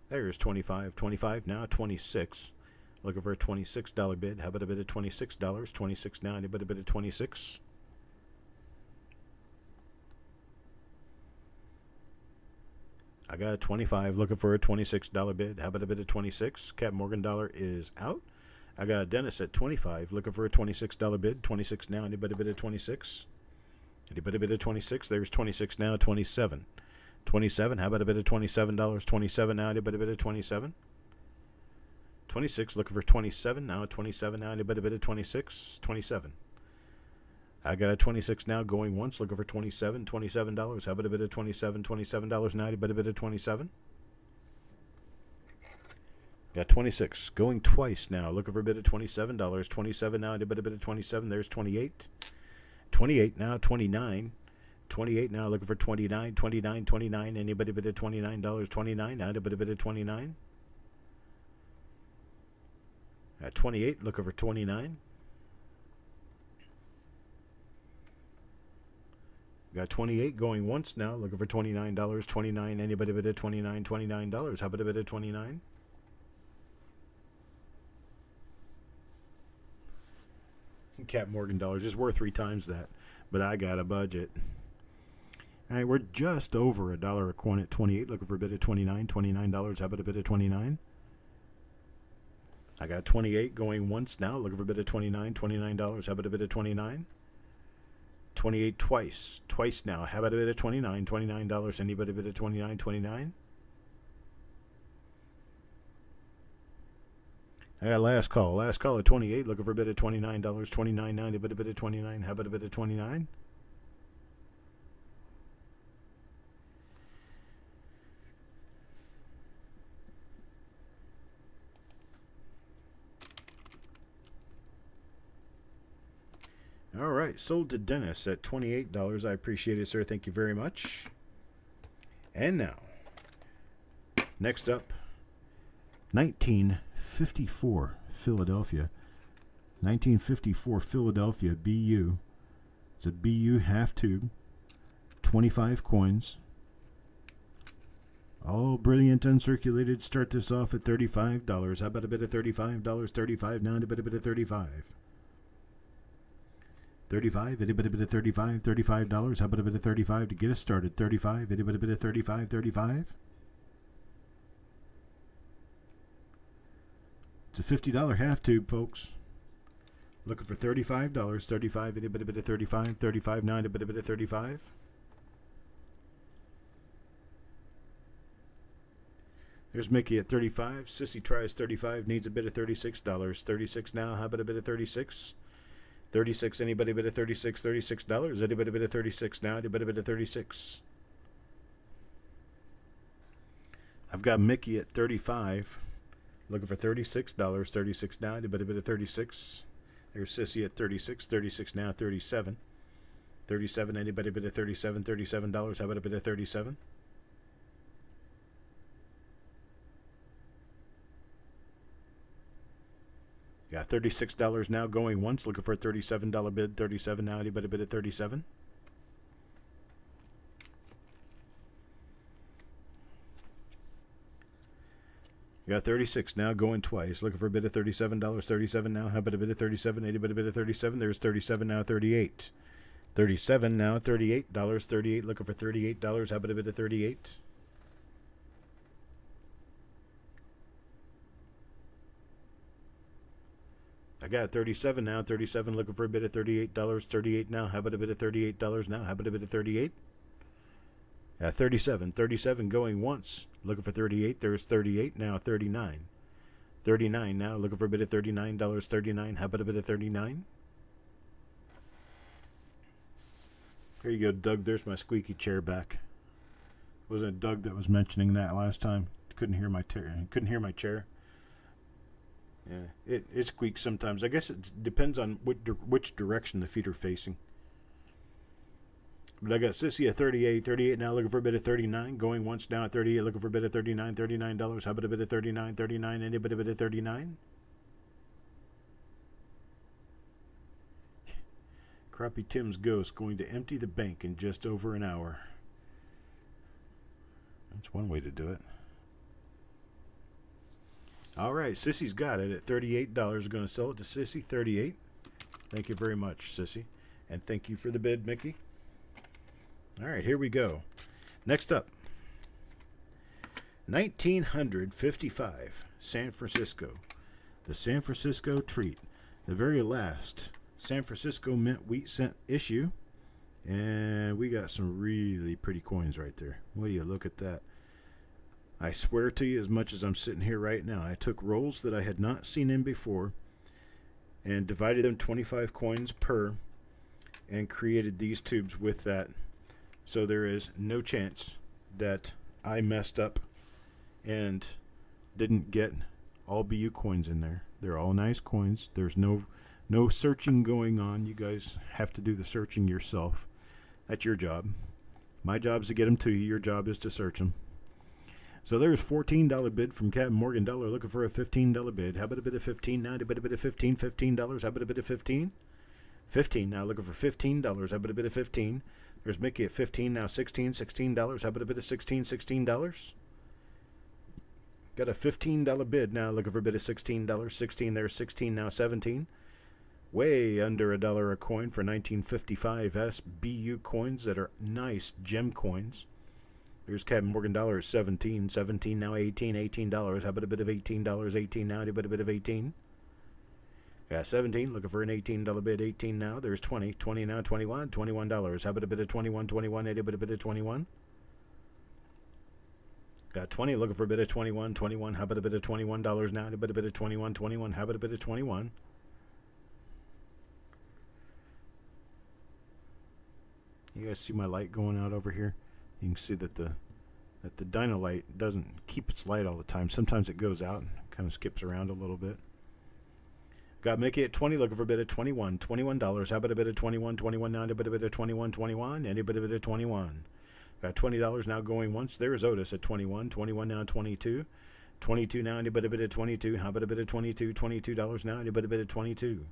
Speaker 1: There's 25, 25, now 26. Looking for a $26 bid, how about a bit of $26, 26 now, itty bit of 26. I got a 25, looking for a $26 bid, how about a bit of 26? Cap Morgan dollar is out. I got a Dennis at 25, looking for a $26 bid. 26 now, anybody bid at 26? Anybody bid at 26? There's 26 now, 27. 27, how about a bid of $27? 27 now, anybody bid at 27? 26, looking for 27 now, 27 now, anybody bid at 26? 27. I got a 26 now, going once, looking for 27. $27, how about a bid of 27? $27 now, anybody bid at 27? Got 26. Going twice now. Looking for a bid of $27. 27 now. A bit of 27. There's 28. 28 now. 29. 28 now. Looking for 29. 29. 29. Anybody bid of $29. 29 now. A bit of 29. At 28. Looking for 29. Got 28 going once now. Looking for $29. 29. Anybody bid of $29. $29. How about a bid of 29? Cap Morgan dollars is worth 3 times that, but I got a budget. All right, we're just over a dollar a coin at 28, looking for a bid of $29. How about a bid of 29? I got 28 going once now, looking for a bid of $29. How about a bid of 29? 28 twice now. How about a bid of $29? Anybody bid of 29? 29? I got last call at 28, looking for a bid of $29, $29.90, a bit of $29. How about a bit of 29? All right, sold to Dennis at $28. I appreciate it, sir. Thank you very much. And now, next up, 1954 Philadelphia. 1954 Philadelphia BU. It's a BU half tube. 25 coins. All brilliant uncirculated. Start this off at $35. How about a bit of $35? 35 now, a bit of 35. 35, a bit of 35, $35. How about a bit of 35 to get us started? 35, a bit of 35, 35. It's a $50 half tube, folks. Looking for $35. 35, a bit of 35, 35 now, a bit of 35. There's Mickey at 35. Sissy tries 35, needs a bit of $36. 36 now, how about a bit of 36? 36, anybody bid of 36, $36. Anybody bid of 36 now, anybody bid of 36. I've got Mickey at 35, looking for $36. 36 now, anybody bid of 36. There's Sissy at 36, 36 now, 37. 37, anybody bid of 37, $37. How about a bid of 37? Got $36 now going once, looking for a $37 bid. 37 now, anybody bid at 37? Got 36 now going twice, looking for a bid of $37. 37 now, how about a bid of 37? Anybody bid at 37? There's 37 now, 38. 37 now, $38. 38, looking for $38. How about a bid of 38? I got 37 now, 37 looking for a bid of $38, 38 now. How about a bid of $38 now? How about a bid of 38? 37, 37 going once, looking for 38. There's 38 now, 39. 39 now, looking for a bid of $39, 39. How about a bid of 39? Here you go, Doug. There's my squeaky chair back. Wasn't it Doug that was mentioning that last time? Couldn't hear my chair. Yeah, it squeaks sometimes. I guess it depends on which direction the feet are facing. But I got Sissy at 38 now, looking for a bit of 39. Going once now at 38, looking for a bit of $39. How about a bit of 39? Anybody a bit of 39? Crappy Tim's ghost going to empty the bank in just over an hour. That's one way to do it. All right, Sissy's got it at $38. We're going to sell it to Sissy, 38. Thank you very much, Sissy. And thank you for the bid, Mickey. All right, here we go. Next up, 1955, San Francisco. The San Francisco Treat. The very last San Francisco Mint Wheat Cent issue. And we got some really pretty coins right there. Will you look at that? I swear to you, as much as I'm sitting here right now, I took rolls that I had not seen in before and divided them 25 coins per and created these tubes with that. So there is no chance that I messed up and didn't get all BU coins in there. They're all nice coins. There's no searching going on. You guys have to do the searching yourself. That's your job. My job is to get them to you. Your job is to search them. So there's $14 bid from Captain Morgan Dollar looking for a $15 bid. How about a bit of 15 now? How about a bit of 15? $15. How about a bit of 15? 15 now, looking for $15. How about a bit of 15? There's Mickey at 15 now, $16. How about a bit of 16? $16. Got a $15 bid now, looking for a bit of $16. 16 there, 16 now, 17. Way under $1 a coin for 1955 SBU coins that are nice gem coins. Here's Captain Morgan Dollar at 17. 17 now, 18. $18. How about a bit of $18? 18 now, how about a bit of 18? Got 17, looking for an $18 bid. 18 now. There's 20. 20 now, 21. $21. How about a bit of 21? 21. How about a bit of 21? Got 20, looking for a bit of 21. 21. How about a bit of $21 now? How about a bit of 21? 21. How about a bit of 21? You guys see my light going out over here? You can see that the Dino light doesn't keep its light all the time. Sometimes it goes out and kind of skips around a little bit. Got Mickey at 20, looking for a bit of 21. $21. How about a bit of 21? 21 now, a bit of 21. 21. Any bit of 21. Got $20 now going once. There's Otis at 21. 21 now, 22. 22 now, any bit of 22. How about a bit of 22? $22 now, any bit of 22.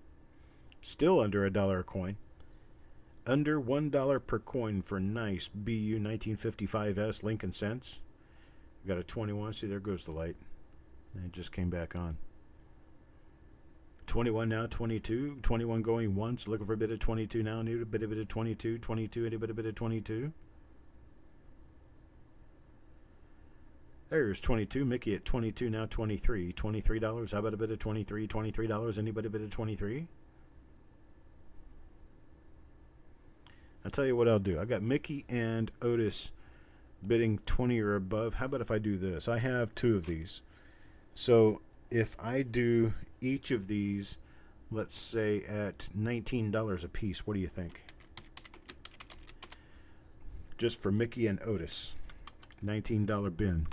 Speaker 1: Still under $1 a coin. Under $1 per coin for nice BU 1955S Lincoln cents. We got a 21. See, there goes the light. It just came back on. 21 now, 22. 21 going once. Looking for a bit of 22 now. Need a bit of 22. 22. Any bit of 22. There's 22. Mickey at 22 now. 23. $23. How about a bit of 23? $23. Anybody a bit of 23? I'll tell you what I'll do. I got Mickey and Otis bidding 20 or above. How about if I do this? I have two of these. So if I do each of these, let's say at $19 a piece, what do you think? Just for Mickey and Otis. $19 bin.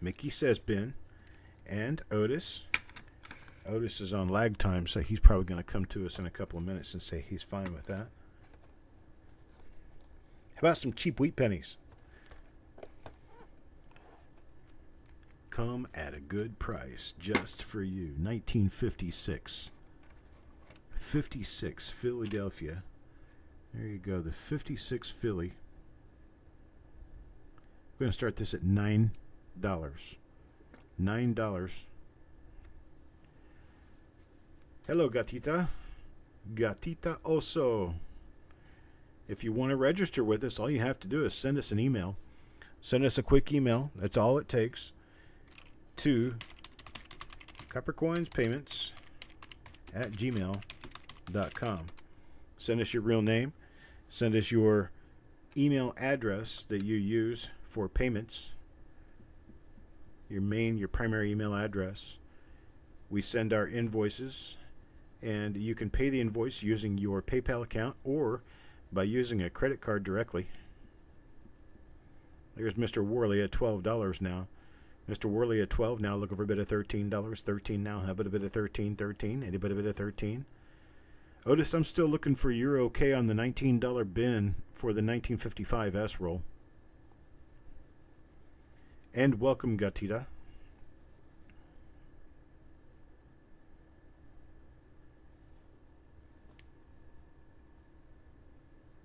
Speaker 1: Mickey says bin. And Otis is on lag time, so he's probably going to come to us in a couple of minutes and say he's fine with that. How about some cheap wheat pennies? Come at a good price just for you. 1956. 56 Philadelphia. There you go. The 56 Philly. We're going to start this at $9. $9. Hello, Gatita. Gatita Oso. If you want to register with us, all you have to do is send us an email. Send us a quick email. That's all it takes. To coppercoinspayments@gmail.com. Send us your real name. Send us your email address that you use for payments. Your primary email address. We send our invoices, and you can pay the invoice using your PayPal account or by using a credit card directly. There's Mr. Worley at $12 now. Mr. Worley at 12 now, looking for a bit of $13. 13 now, how about a bit of 13, 13? Anybody a bit of 13? Otis, I'm still looking for Euro OK on the $19 bin for the 1955 S roll. And welcome, Gatita.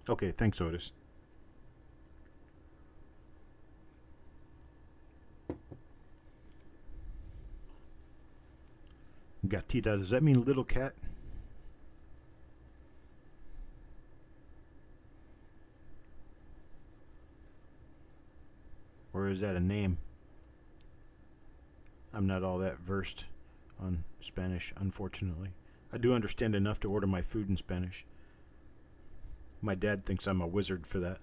Speaker 1: Okay, thanks, Otis. Gatita, does that mean little cat? Or is that a name? I'm not all that versed on Spanish, unfortunately. I do understand enough to order my food in Spanish. My dad thinks I'm a wizard for that.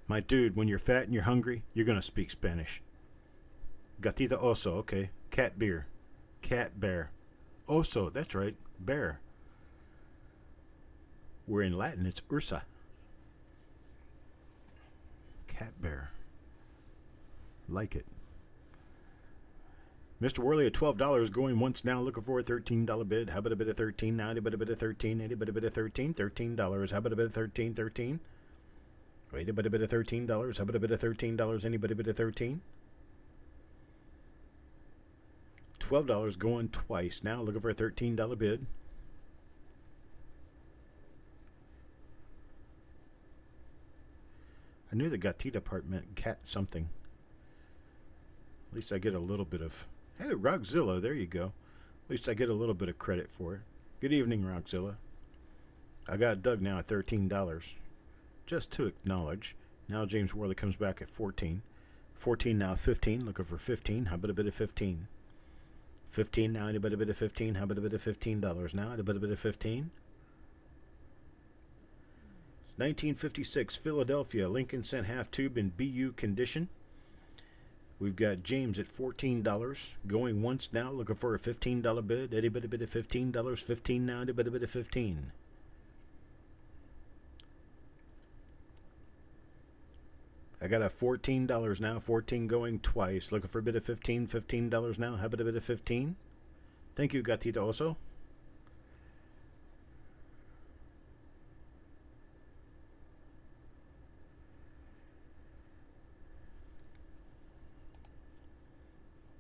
Speaker 1: My dude, when you're fat and you're hungry, you're going to speak Spanish. Gatita oso, okay. Cat beer. Cat bear. Oso, that's right. Bear. Where in Latin it's ursa. Cat bear. Like it. Mr. Worley at $12 going once now, looking for a $13 bid. How about a bit of 13 now? Anybody a bit of 13? Anybody a bit of 13? $13. How about a bit of 13? 13? Wait, about a bit of $13. How about a bit of $13? Anybody a bit of 13? $12 going twice now, looking for a $13 bid. I knew the Gatita part meant cat something. At least I get a little bit of... Hey, Rockzilla, there you go. At least I get a little bit of credit for it. Good evening, Rockzilla. I got Doug now at $13. Just to acknowledge. Now James Worley comes back at 14. 14 now, 15. Looking for 15. How about a bit of 15? 15 now, anybody a bit of 15? How about a bit of $15 now? Anybody a bit of 15? It's 1956, Philadelphia. Lincoln Cent half tube in BU condition. We've got James at $14. Going once now, looking for a $15 bid. Anybody a bit of $15? 15 now, anybody a bit of 15? I got a $14 now, 14 going twice. Looking for a bit of 15, $15 now. How about a bit of 15? Thank you, Gatita Oso.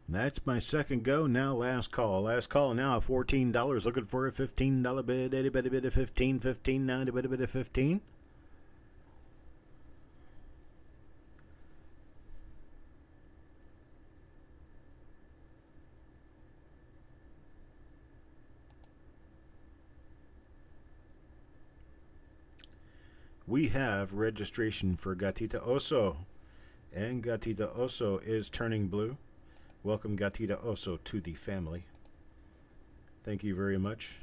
Speaker 1: That's my second go. Now last call. Last call now, $14. Looking for a $15 bid. Anybody a bit of 15, 15 now. Anybody a bit of 15? We have registration for Gatita Oso. And Gatita Oso is turning blue. Welcome, Gatita Oso, to the family. Thank you very much,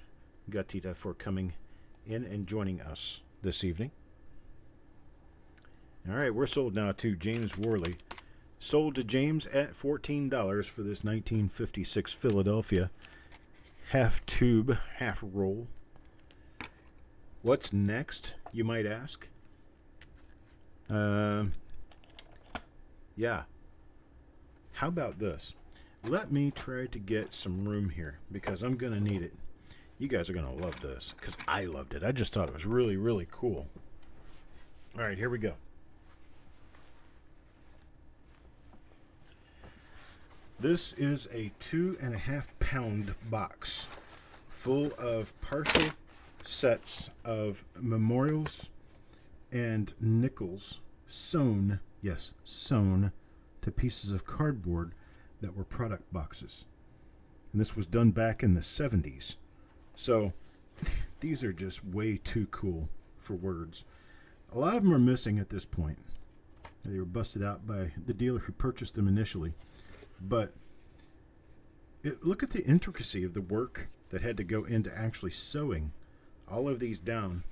Speaker 1: Gatita, for coming in and joining us this evening. All right, we're sold now to James Worley. Sold to James at $14 for this 1956 Philadelphia half tube, half roll. What's next, you might ask? Yeah. How about this? Let me try to get some room here because I'm going to need it. You guys are going to love this because I loved it. I just thought it was really, really cool. All right, here we go. This is a 2.5 pound box full of partial sets of memorials and nickels sewn, yes, sewn to pieces of cardboard that were product boxes. And this was done back in the 70s. So these are just way too cool for words. A lot of them are missing at this point. They were busted out by the dealer who purchased them initially. But look at the intricacy of the work that had to go into actually sewing all of these down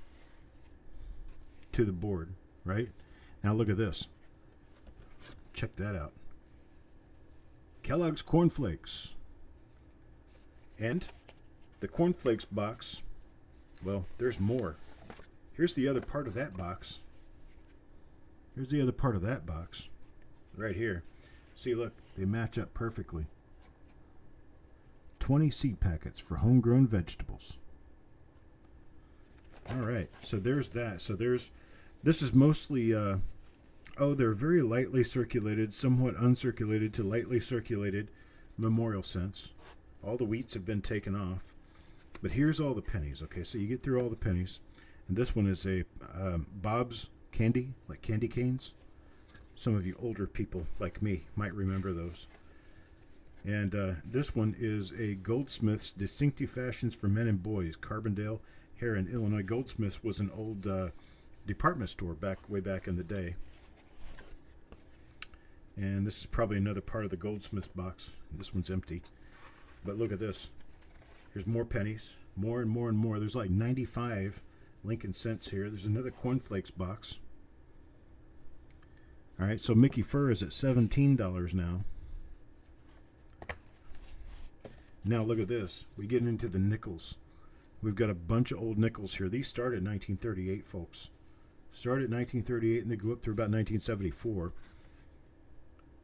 Speaker 1: to the board, right? Now look at this. Check that out. Kellogg's Corn Flakes. And the Corn Flakes box, well, there's more. Here's the other part of that box. Here's the other part of that box. Right here. See, look, they match up perfectly. 20 seed packets for homegrown vegetables. All right, so there's that. So this is mostly, they're very lightly circulated, somewhat uncirculated to lightly circulated memorial cents. All the wheats have been taken off. But here's all the pennies, okay? So you get through all the pennies. And this one is a Bob's candy, like candy canes. Some of you older people like me might remember those. And this one is a Goldsmith's Distinctive Fashions for Men and Boys, Carbondale, here in Illinois. Goldsmith's was an old department store way back in the day. And this is probably another part of the Goldsmith's box. This one's empty. But look at this. Here's more pennies. More and more and more. There's like 95 Lincoln cents here. There's another cornflakes box. All right, so Mickey Fur is at $17 now. Now look at this. We get into the nickels. We've got a bunch of old nickels here. These started in 1938, folks. Started in 1938 and they go up through about 1974.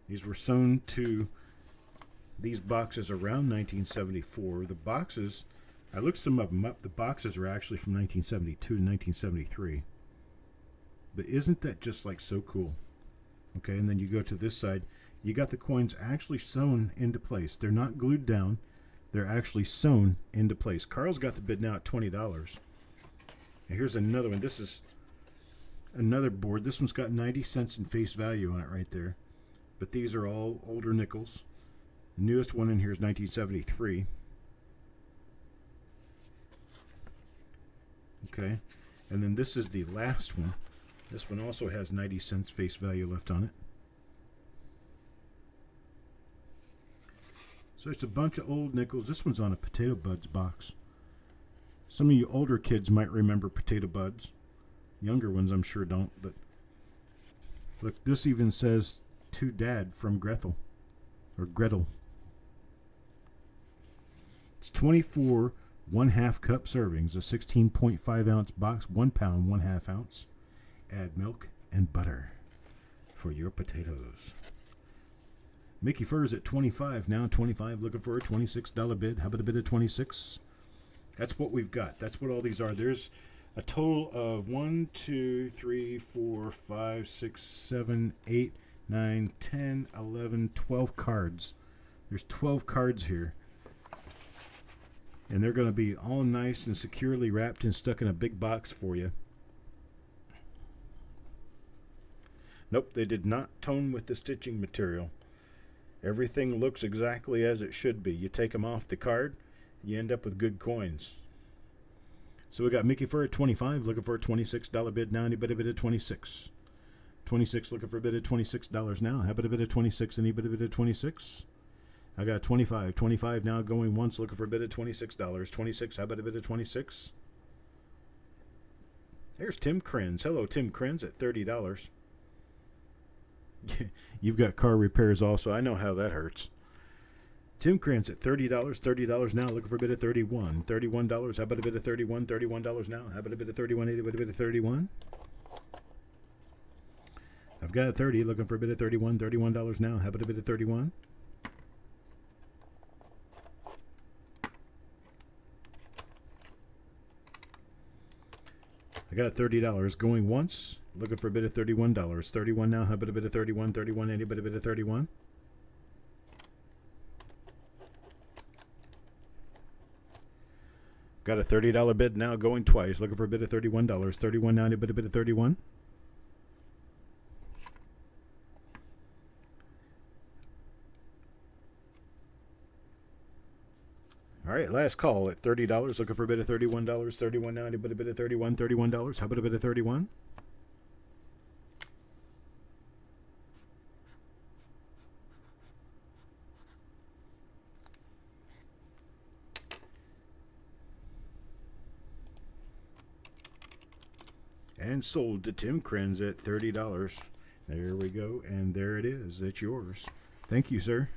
Speaker 1: These were sewn to these boxes around 1974. The boxes, I looked some of them up. The boxes are actually from 1972 to 1973. But isn't that just like so cool? Okay, and then you go to this side. You got the coins actually sewn into place. They're not glued down. They're actually sewn into place. Carl's got the bid now at $20. And here's another one. This is another board. This one's got 90 cents in face value on it right there. But these are all older nickels. The newest one in here is 1973. Okay. And then this is the last one. This one also has 90 cents face value left on it. So it's a bunch of old nickels. This one's on a Potato Buds box. Some of you older kids might remember Potato Buds. Younger ones I'm sure don't. But look, this even says to Dad from Gretel. Or Gretel. It's 24 1/2 cup servings. A 16.5 ounce box. 1 pound, 1/2 ounce. Add milk and butter for your potatoes. Mickey Fur's at 25 now. 25 looking for a $26 bid. How about a bid of 26? That's what we've got. That's what all these are. There's a total of 1, 2, 3, 4, 5, 6, 7, 8, 9, 10, 11, 12 cards. There's 12 cards here. And they're going to be all nice and securely wrapped and stuck in a big box for you. Nope, they did not tone with the stitching material. Everything looks exactly as it should be. You take them off the card, you end up with good coins. So we got Mickey Fur at 25, looking for a $26 bid now. Anybody bid at 26? 26 looking for a bid at $26 now. How about a bid at 26? Anybody bid at 26? I got 25. 25 now going once, looking for a bid at $26. 26, how about a bid at 26? There's Tim Krenz. Hello, Tim Krenz at $30. You've got car repairs also. I know how that hurts. Tim Krenz at $30. $30 now, looking for a bid of $31. $31. How about a bid of $31? $31 now. How about a bid of $31? How about a bid of $31? I've got a 30, looking for a bid of $31. $31 now. How about a bid of $31? I got $30 going once, looking for a bid of $31. $31 now. How about a bid of $31? $31. Anybody bid of $31? Got a $30 bid now going twice, looking for a bid of $31. $31 now. Anybody bid of $31? All right, last call at $30, looking for a bid of $31. $31 now. Anybody bid of $31? $31. How about a bid of $31? And sold to Tim Krenz at $30. There we go, and there it is. It's yours. Thank you, sir.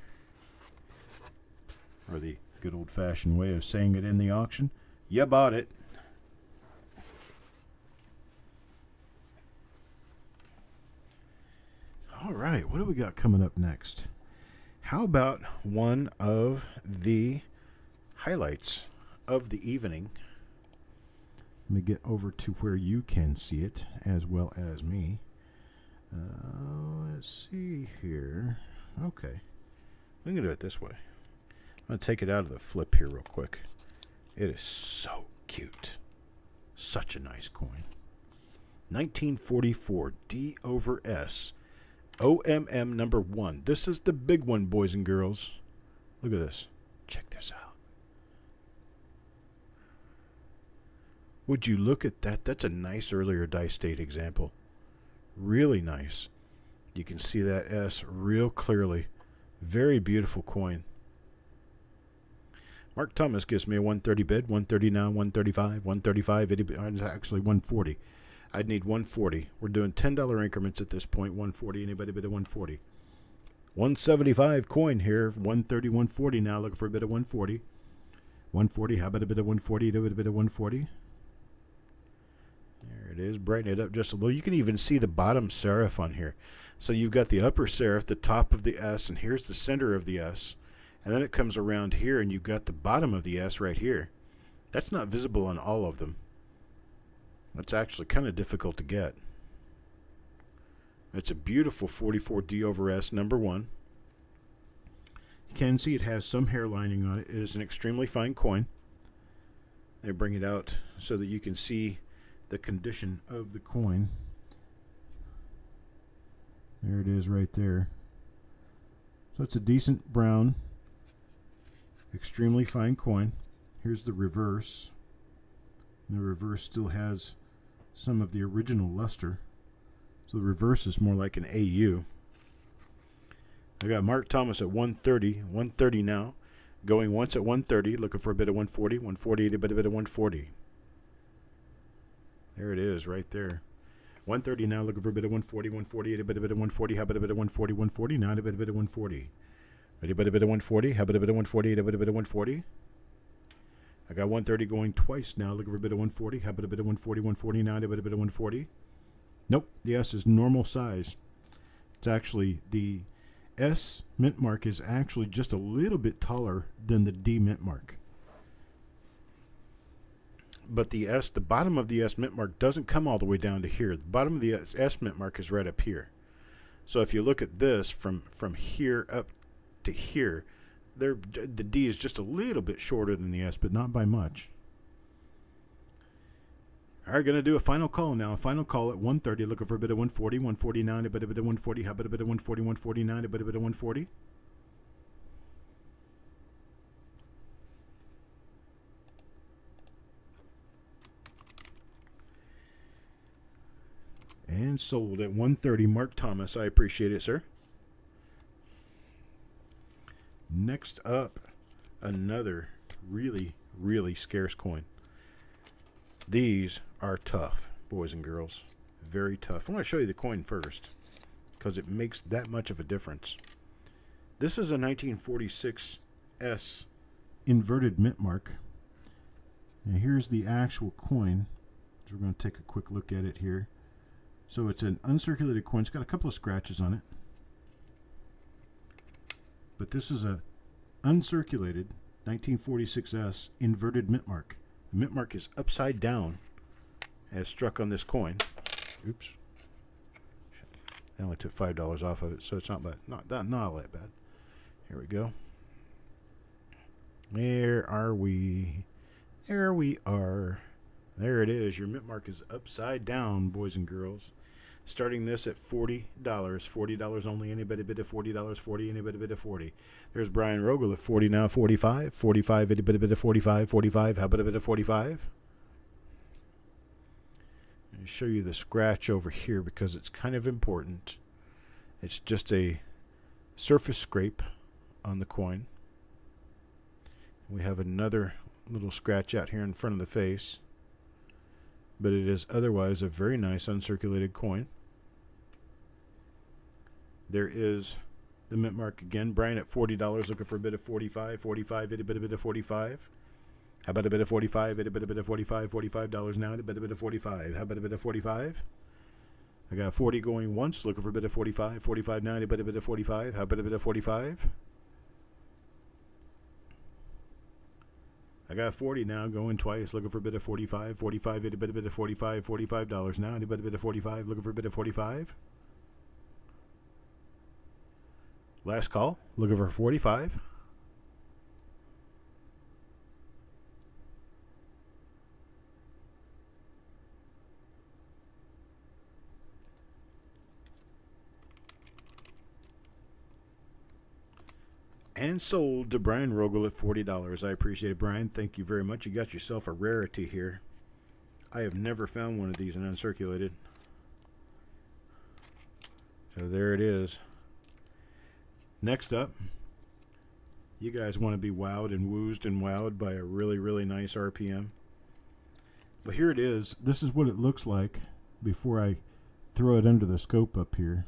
Speaker 1: Or the good old-fashioned way of saying it in the auction, you bought it. right, what do we got coming up next? How about one of the highlights of the evening? Let me get over to where you can see it as well as me. Let's see here. Okay. We can do it this way. I'm going to take it out of the flip here real quick. It is so cute. Such a nice coin. 1944 D over S. OMM number 1. This is the big one, boys and girls. Look at this. Check this out. Would you look at that? That's a nice earlier dice date example. Really nice. You can see that S real clearly. Very beautiful coin. Mark Thomas gives me a 130 bid, 130 now, 135, 135, actually 140. I'd need 140. We're doing $10 increments at this point. 140. Anybody bid a 140? 175 coin here. 130, 140 now. Looking for a bid of 140. 140. How about a bit of 140? Do a bit of 140. There it is. Brighten it up just a little. You can even see the bottom serif on here. So you've got the upper serif, the top of the S, and here's the center of the S. And then it comes around here, and you've got the bottom of the S right here. That's not visible on all of them. That's actually kind of difficult to get. It's a beautiful 44 D over S number 1. You can see it has some hair lining on it. It is an extremely fine coin. They bring it out so that you can see the condition of the coin. There it is right there. So it's a decent brown, extremely fine coin. Here's the reverse. And the reverse still has some of the original luster. So the reverse is more like an AU. I got Mark Thomas at 130. 130 now. Going once at 130. Looking for a bit of 140. 140, a bit of 140. There it is right there. 130 now. Looking for a bit of 140. 140, a bit of 140. How about a bit of 140? 140 now. A bit of 140. Ready, but a bit of 140. How about a bit of 140? A bit of 140. I got 130 going twice now. Looking for a bit of 140. How about a bit of 140? 140 now. A bit of 140. Nope. The S is normal size. It's actually the S mint mark is actually just a little bit taller than the D mint mark. But the S, the bottom of the S mint mark doesn't come all the way down to here. The bottom of the S mint mark is right up here. So if you look at this from here up to here, the D is just a little bit shorter than the S, but not by much. All right, going to do a final call now. A final call at 130. Looking for a bit of 140, 149, a bit of 140. How about a bit of 140, 149, a bit of 140? And sold at 130. Mark Thomas. I appreciate it, sir. Next up, another really, really scarce coin. These are tough, boys and girls. Very tough. I want to show you the coin first because it makes that much of a difference. This is a 1946 S inverted mint mark. And here's the actual coin. So we're going to take a quick look at it here. So it's an uncirculated coin. It's got a couple of scratches on it. But this is a uncirculated 1946S inverted mint mark. The mint mark is upside down as struck on this coin. Oops. I only took $5 off of it, so it's not bad. Not all that bad. Here we go. Where are we? There we are. There it is. Your mint mark is upside down, boys and girls. Starting this at $40. $40 only. Anybody bid at $40? 40. Anybody bid at 40? There's Brian Rogel at 40 now. 45. 45. Anybody bid at 45? 45. How about a bit of 45? Let me show you the scratch over here because it's kind of important. It's just a surface scrape on the coin. We have another little scratch out here in front of the face. But it is otherwise a very nice uncirculated coin. There is the mint mark again. Brian at $40, looking for a bit of 45. 45, a bit of 45. How about a bit of 45? A bit of 45. $45 now, a bit of 45. How about a bit of 45? I got 40 going once, looking for a bid of 45. 45 now, anybody bid of 45? How about a bid of 45? I got 40 now, going twice, looking for a bid of 45. 45, anybody bid of 45? $45 now, anybody bid of 45? Looking for a bid of 45? Last call, looking for 45. And sold to Brian Rogel at $40. I appreciate it, Brian. Thank you very much. You got yourself a rarity here. I have never found one of these in uncirculated. So there it is. Next up, you guys want to be wowed and woozed and wowed by a really, really nice RPM. But here it is. This is what it looks like before I throw it under the scope up here.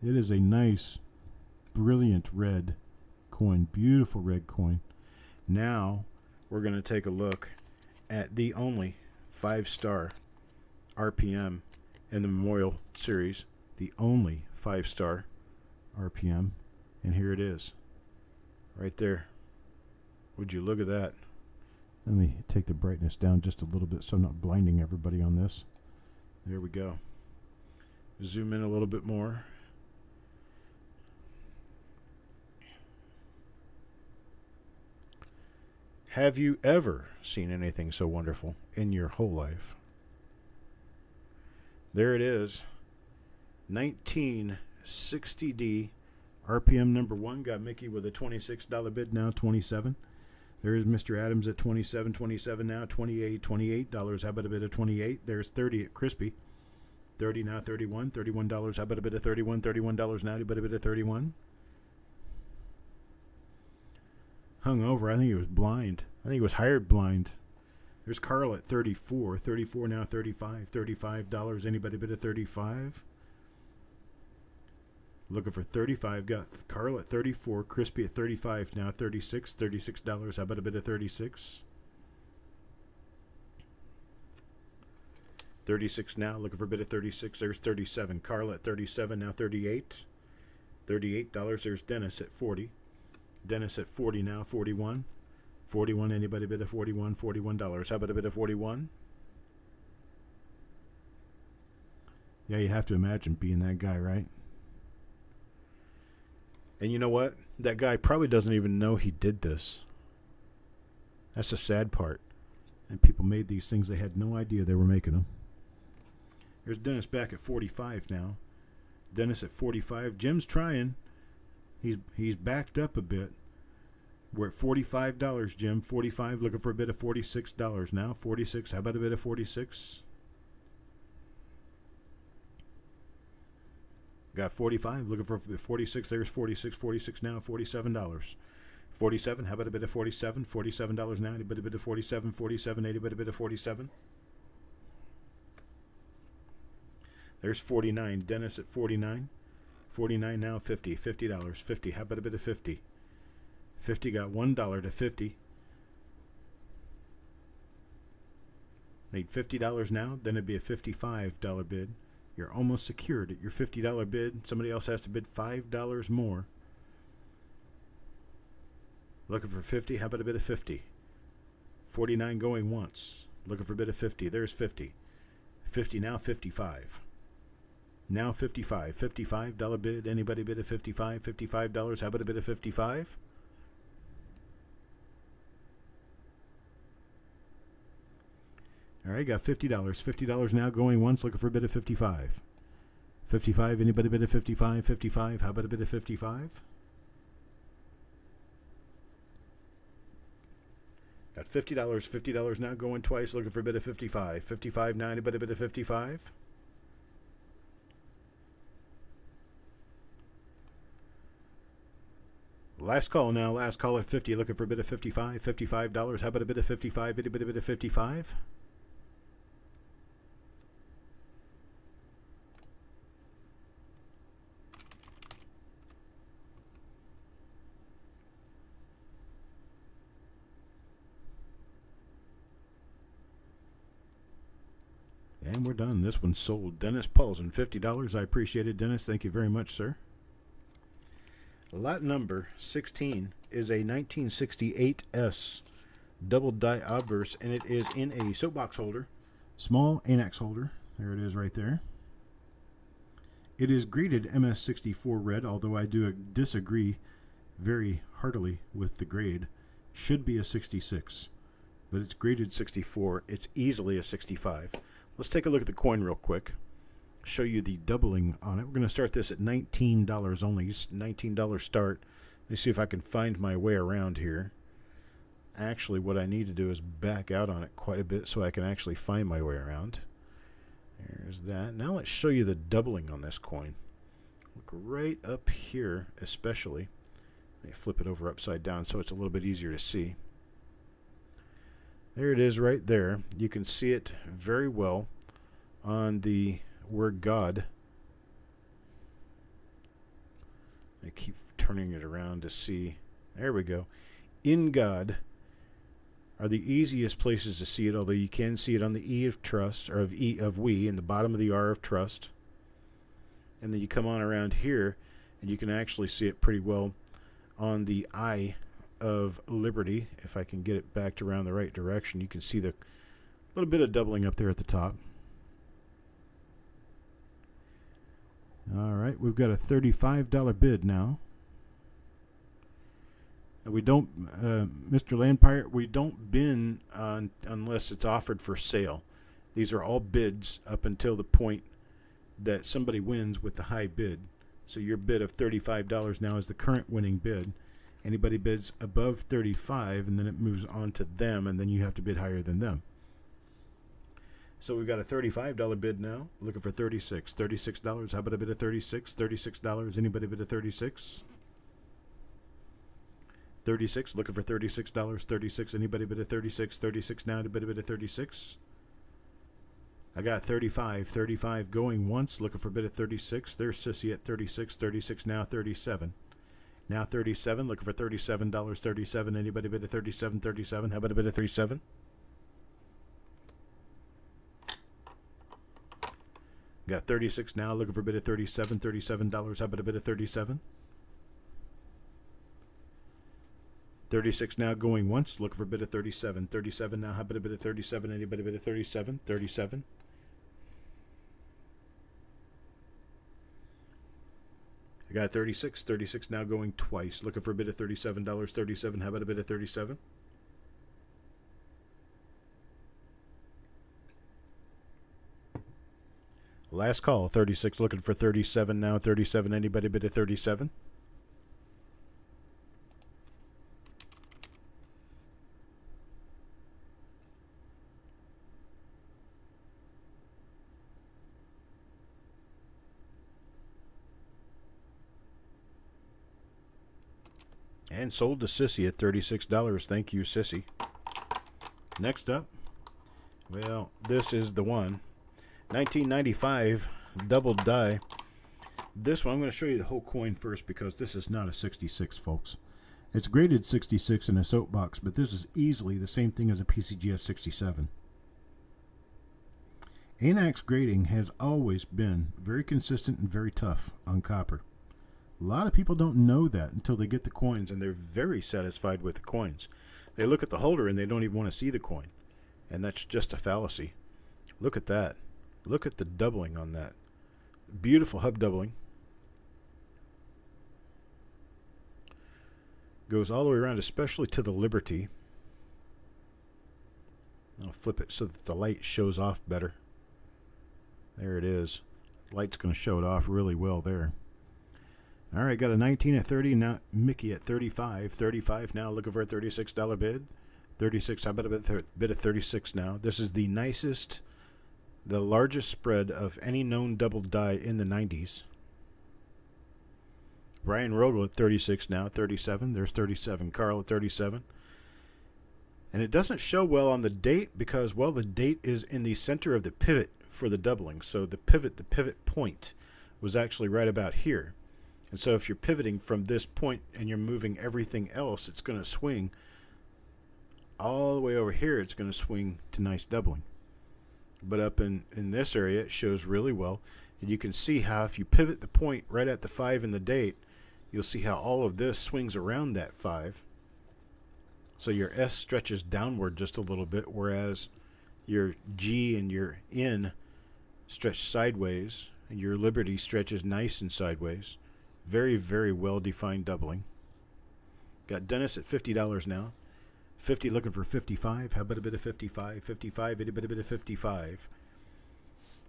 Speaker 1: It is a nice, brilliant red coin. Beautiful red coin. Now we're going to take a look at the only 5-star RPM in the Memorial Series. The only 5-star RPM. And here it is. Right there. Would you look at that? Let me take the brightness down just a little bit so I'm not blinding everybody on this. There we go. Zoom in a little bit more. Have you ever seen anything so wonderful in your whole life? There it is. 1960D RPM number 1. Got Mickey with a $26 bid, now 27. There is Mr. Adams at 27, 27 now, 28, $28. How about a bid of 28? There's 30 at Crispy. 30 now, 31, $31. How about a bid of 31? $31 now, how about a bid of 31? Hung over. I think he was blind. I think he was hired blind. There's Carl at 34. 34 now, 35. $35. Anybody bid of 35? Looking for 35. Got Carl at 34. Crispy at 35 now, 36. $36. How about a bid of 36? 36 now. Looking for a bid of 36. There's 37. Carl at 37 now, 38. $38. There's Dennis at 40. Dennis at 40 now, 41. 41, anybody bid of 41? $41. How about a bid of 41? Yeah, you have to imagine being that guy, right? And you know what? That guy probably doesn't even know he did this. That's the sad part. And people made these things, they had no idea they were making them. There's Dennis back at 45 now. Dennis at 45. Jim's trying. He's backed up a bit. We're at $45, Jim. 45, looking for a bid of $46 now. 46, how about a bid of 46? Got 45, looking for 46. There's 46, 46 now, $47. 47, how about a bid of 47? $47 now, anybody bid of 47? 47, anybody bid of 47? There's 49, Dennis at 49. 49 now, 50. $50. 50. How about a bit of 50? 50 got $1 to 50. Made $50 now, then it'd be a $55 bid. You're almost secured at your $50 bid. Somebody else has to bid $5 more. Looking for 50. How about a bit of 50? 49 going once. Looking for a bit of 50. There's 50. 50 now, 55. Now 55. $55 bid. Anybody bid a 55? $55. How about a bid of 55? All right, got $50. $50 now going once. Looking for a bid of 55. 55. Anybody bid a 55? 55. How about a bid of 55? Got $50. $50 now going twice. Looking for a bid of 55. 55 now. Anybody bid a 55? Last call now. Last call at 50. Looking for a bid of 55. $55. How about a bid of 55? Anybody bid a 55? And we're done. This one sold. Dennis Paulson, $50. I appreciate it, Dennis. Thank you very much, sir. Lot number 16 is a 1968S double die obverse, and it is in a soapbox holder, small Anax holder. There it is right there. It is graded MS64 red, although I do disagree very heartily with the grade. Should be a 66, but it's graded 64. It's easily a 65. Let's take a look at the coin real quick. Show you the doubling on it. We're going to start this at $19 only. $19 start. Let me see if I can find my way around here. Actually, what I need to do is back out on it quite a bit so I can actually find my way around. There's that. Now let's show you the doubling on this coin. Look right up here especially. Let me flip it over upside down so it's a little bit easier to see. There it is right there. You can see it very well on the word God. I keep turning it around to see. There we go. In God are the easiest places to see it, although you can see it on the E of trust, or of E of we, in the bottom of the R of trust. And then you come on around here, and you can actually see it pretty well on the I of liberty. If I can get it backed around the right direction, you can see the little bit of doubling up there at the top. All right, we've got a $35 bid now. We don't, Mr. Landpire, we don't bin unless it's offered for sale. These are all bids up until the point that somebody wins with the high bid. So your bid of $35 now is the current winning bid. Anybody bids above $35, and then it moves on to them, and then you have to bid higher than them. So we've got a $35 bid now, looking for $36. $36. How about a bid of $36? $36. Anybody bid of $36? $36, looking for $36. $36. Anybody bid of $36? $36 now. Anybody bid of $36? I got 35. 35 going once, looking for a bid of 36. There's Sissy at 36. 36 now. 37. Now 37, looking for $37. 37. Anybody bid of 37? 37. How about a bid of 37? Got 36 now, looking for a bid of 37. $37. How about a bid of 37? 36 now going once, looking for a bid of 37. 37 now, how about a bid of 37? Anybody bid of 37? 37. I got 36. 36 now going twice, looking for a bid of $37. 37, how about a bid of 37? Last call, 36, looking for 37 now. 37, anybody bid of 37? And sold to Sissy at $36. Thank you, Sissy. Next up, well, this is the one. 1995 double die. This one, I'm going to show you the whole coin first because this is not a 66, folks. It's graded 66 in a soapbox, but this is easily the same thing as a PCGS 67. Anax grading has always been very consistent and very tough on copper. A lot of people don't know that until they get the coins, and they're very satisfied with the coins. They look at the holder and they don't even want to see the coin, and that's just a fallacy. Look at that. Look at the doubling on that. Beautiful hub doubling. Goes all the way around, especially to the Liberty. I'll flip it so that the light shows off better. There it is. Light's going to show it off really well there. All right, got a 19 at 30, now Mickey at 35. 35 now, looking for a $36 bid. 36, how about a bid of 36 now? This is the nicest, the largest spread of any known double die in the 90s. Brian Rogel at 36 now. 37, there's 37. Carl at 37. And it doesn't show well on the date because, well, the date is in the center of the pivot for the doubling. So the pivot point was actually right about here. And so if you're pivoting from this point and you're moving everything else, it's going to swing all the way over here. It's going to swing to nice doubling. but up in this area it shows really well. And you can see how if you pivot the point right at the 5 in the date, you'll see how all of this swings around that 5. So your S stretches downward just a little bit, whereas your G and your N stretch sideways, and your Liberty stretches nice and sideways. Very, very well-defined doubling. Got Dennis at $50 now. 50 looking for 55. How about a bit of 55? 55, a bit of 55.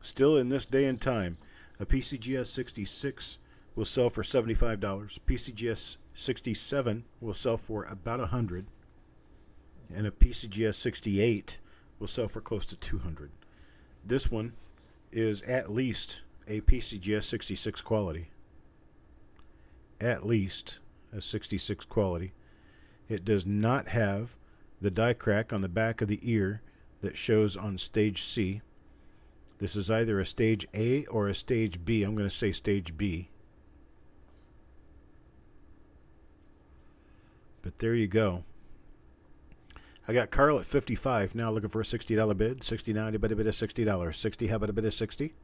Speaker 1: Still in this day and time, a PCGS 66 will sell for $75. PCGS 67 will sell for about $100. And a PCGS 68 will sell for close to $200. This one is at least a PCGS 66 quality. At least a 66 quality. It does not have the die crack on the back of the ear that shows on stage C. This is either a stage A or a stage B. I'm going to say stage B. But there you go. I got Carl at 55 now, looking for a $60 bid. 69, a bit of $60. 60, how about a bit of 60?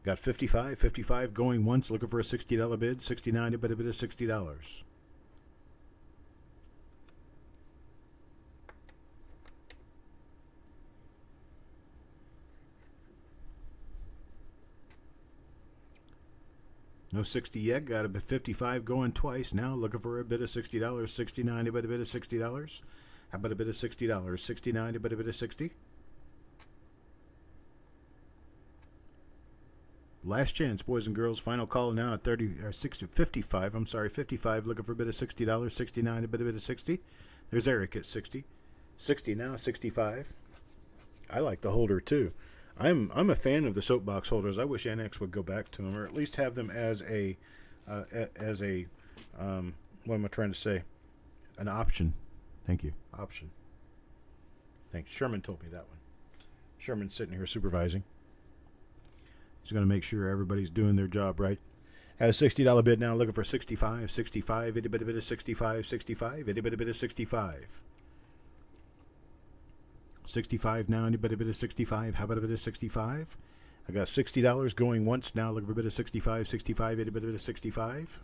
Speaker 1: Got 55, 55 going once, looking for a $60 bid. 69, a bit of $60. No 60 yet. Got a bit 55 going twice now. Looking for a bit of $60. 69, a bit of $60. How about a bit of $60? 69, a bit of 60. Last chance, boys and girls. Final call now at 55. I'm sorry, 55. Looking for a bit of $60. 69, a bit of 60. There's Eric at 60. 60 now. 65. I like the holder too. I'm a fan of the soapbox holders. I wish NX would go back to them, or at least have them as a what am I trying to say? An option. Thank you. Option. Thanks. Sherman told me that one. Sherman's sitting here supervising. He's going to make sure everybody's doing their job right. At a $60 bid now, looking for 65, 65, itty bit of 65, 65, itty bit of 65. 65 now, anybody bit of 65? How about a bit of 65? I got $60 going once now, looking for a bit of 65, 65, itty bit of 65.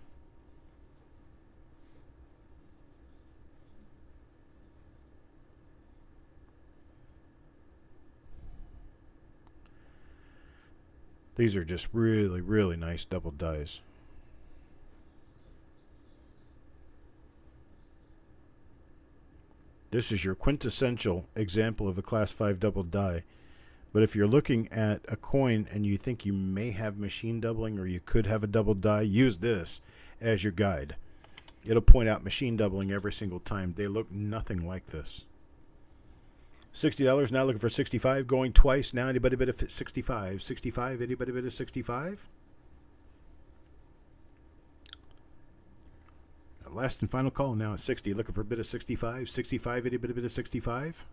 Speaker 1: These are just really, really nice double dies. This is your quintessential example of a Class 5 double die. But if you're looking at a coin and you think you may have machine doubling or you could have a double die, use this as your guide. It'll point out machine doubling every single time. They look nothing like this. $60 now, looking for 65, going twice now. Anybody bit of 65? 65, anybody bit of 65? Last and final call now at 60, looking for a bit of 65. 65, anybody bit of 65?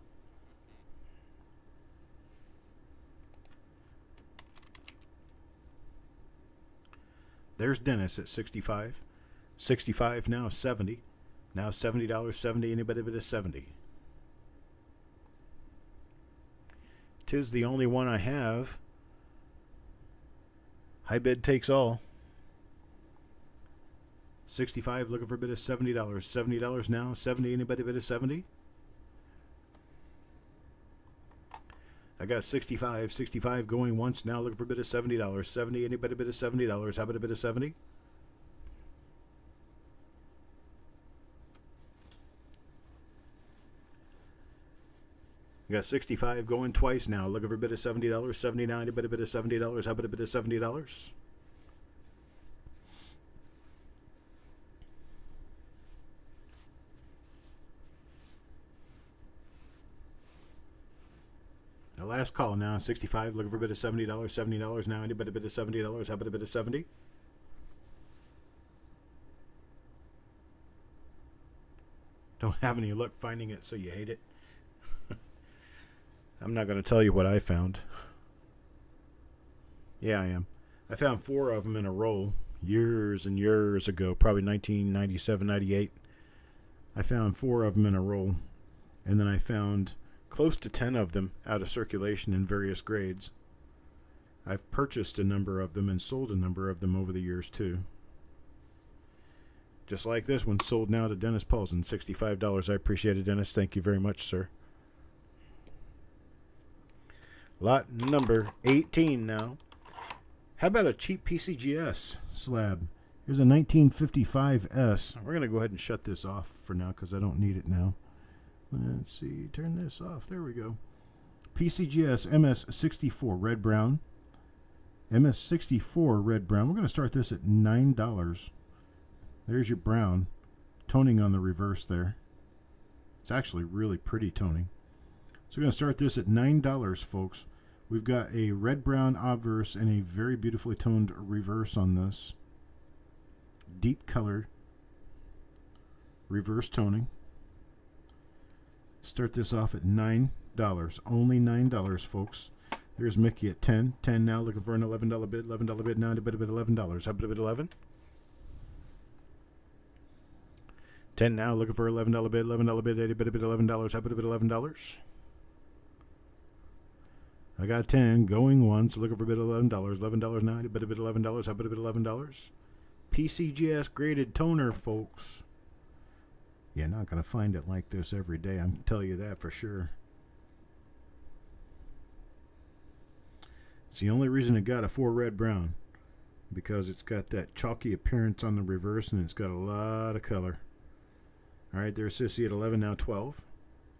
Speaker 1: There's Dennis at 65. 65 now, 70. Now $70, 70, anybody bit of 70? Tis the only one I have. High bid takes all. 65, looking for a bit of $70. $70 now. 70, anybody bit of 70? I got 65. 65 going once now, looking for a bit of $70. 70, anybody bit of $70? How about a bit of 70? I got 65 going twice now, looking for a bit of $70. 79, a bit of $70. How about a bit of $70? The last call now, 65, looking for a bit of $70. $70 now, anybody bit of $70? How about a bit of 70? Don't have any luck finding it, so you hate it. I'm not going to tell you what I found. Yeah, I am. I found 4 of them in a row years and years ago, probably 1997, 98. I found 4 of them in a roll, and then I found close to 10 of them out of circulation in various grades. I've purchased a number of them and sold a number of them over the years too. Just like this one, sold now to Dennis Paulson, $65. I appreciate it, Dennis. Thank you very much, sir. Lot number 18 now. How about a cheap PCGS slab? Here's a 1955S. We're going to go ahead and shut this off for now because I don't need it now. Let's see. Turn this off. There we go. PCGS MS64 red brown. MS64 red brown. We're going to start this at $9. There's your brown. Toning on the reverse there. It's actually really pretty toning. So we're going to start this at $9, folks. We've got a red-brown obverse and a very beautifully toned reverse on this. Deep colored reverse toning. Start this off at $9. Only $9, folks. There's Mickey at 10. 10 now, looking for an $11 bid. $11 bid now, a bit of $11. How about a bit 11? 10 now, looking for $11 bid. $11 bid, a bit of $11. How about a bit $11? I got 10 going once, looking for a bit of $11. $11 now, a bit of $11. How about a bit $11? PCGS graded toner, folks. You're not going to find it like this every day, I can tell you that for sure. It's the only reason it got a 4 red brown, because it's got that chalky appearance on the reverse and it's got a lot of color. Alright, there's Sissy at 11, now 12.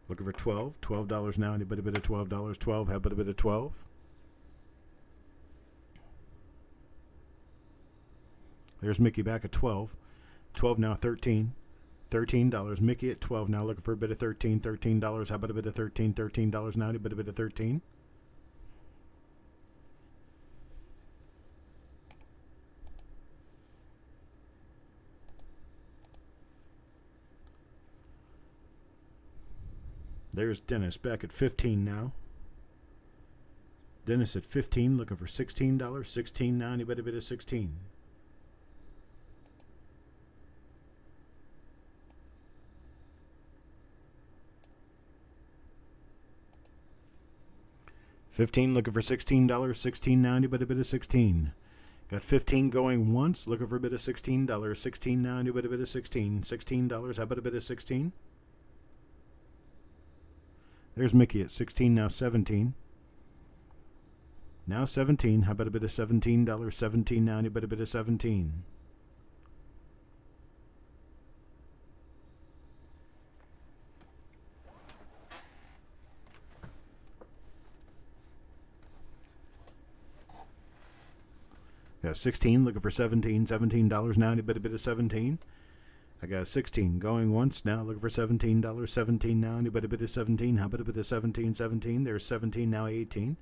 Speaker 1: Looking for 12. $12 now, and a bit of $12. 12, how about a bit of 12? There's Mickey back at 12. 12 now, 13. $13. Mickey at 12 now, looking for a bit of 13. $13. How about a bit of 13? $13 now, and a bit of 13. There's Dennis back at 15 now. Dennis at 15, looking for $16. 16 now, anybody bid of 16. $15 looking for $16. 16 now, anybody bid of 16. Got 15 going once, looking for a bit of $16. 16 now, anybody bid of 16. $16, how about a bit of 16? There's Mickey at 16, now 17. Now 17. How about a bit of $17? 17 now. Anybody a bit of 17? Got 16. Looking for 17. $17 now. Anybody a bit of 17? I got 16 going once now, looking for $17. 17 now, anybody bid of 17? How about a bit of 17? 17. There's 17 now, 18.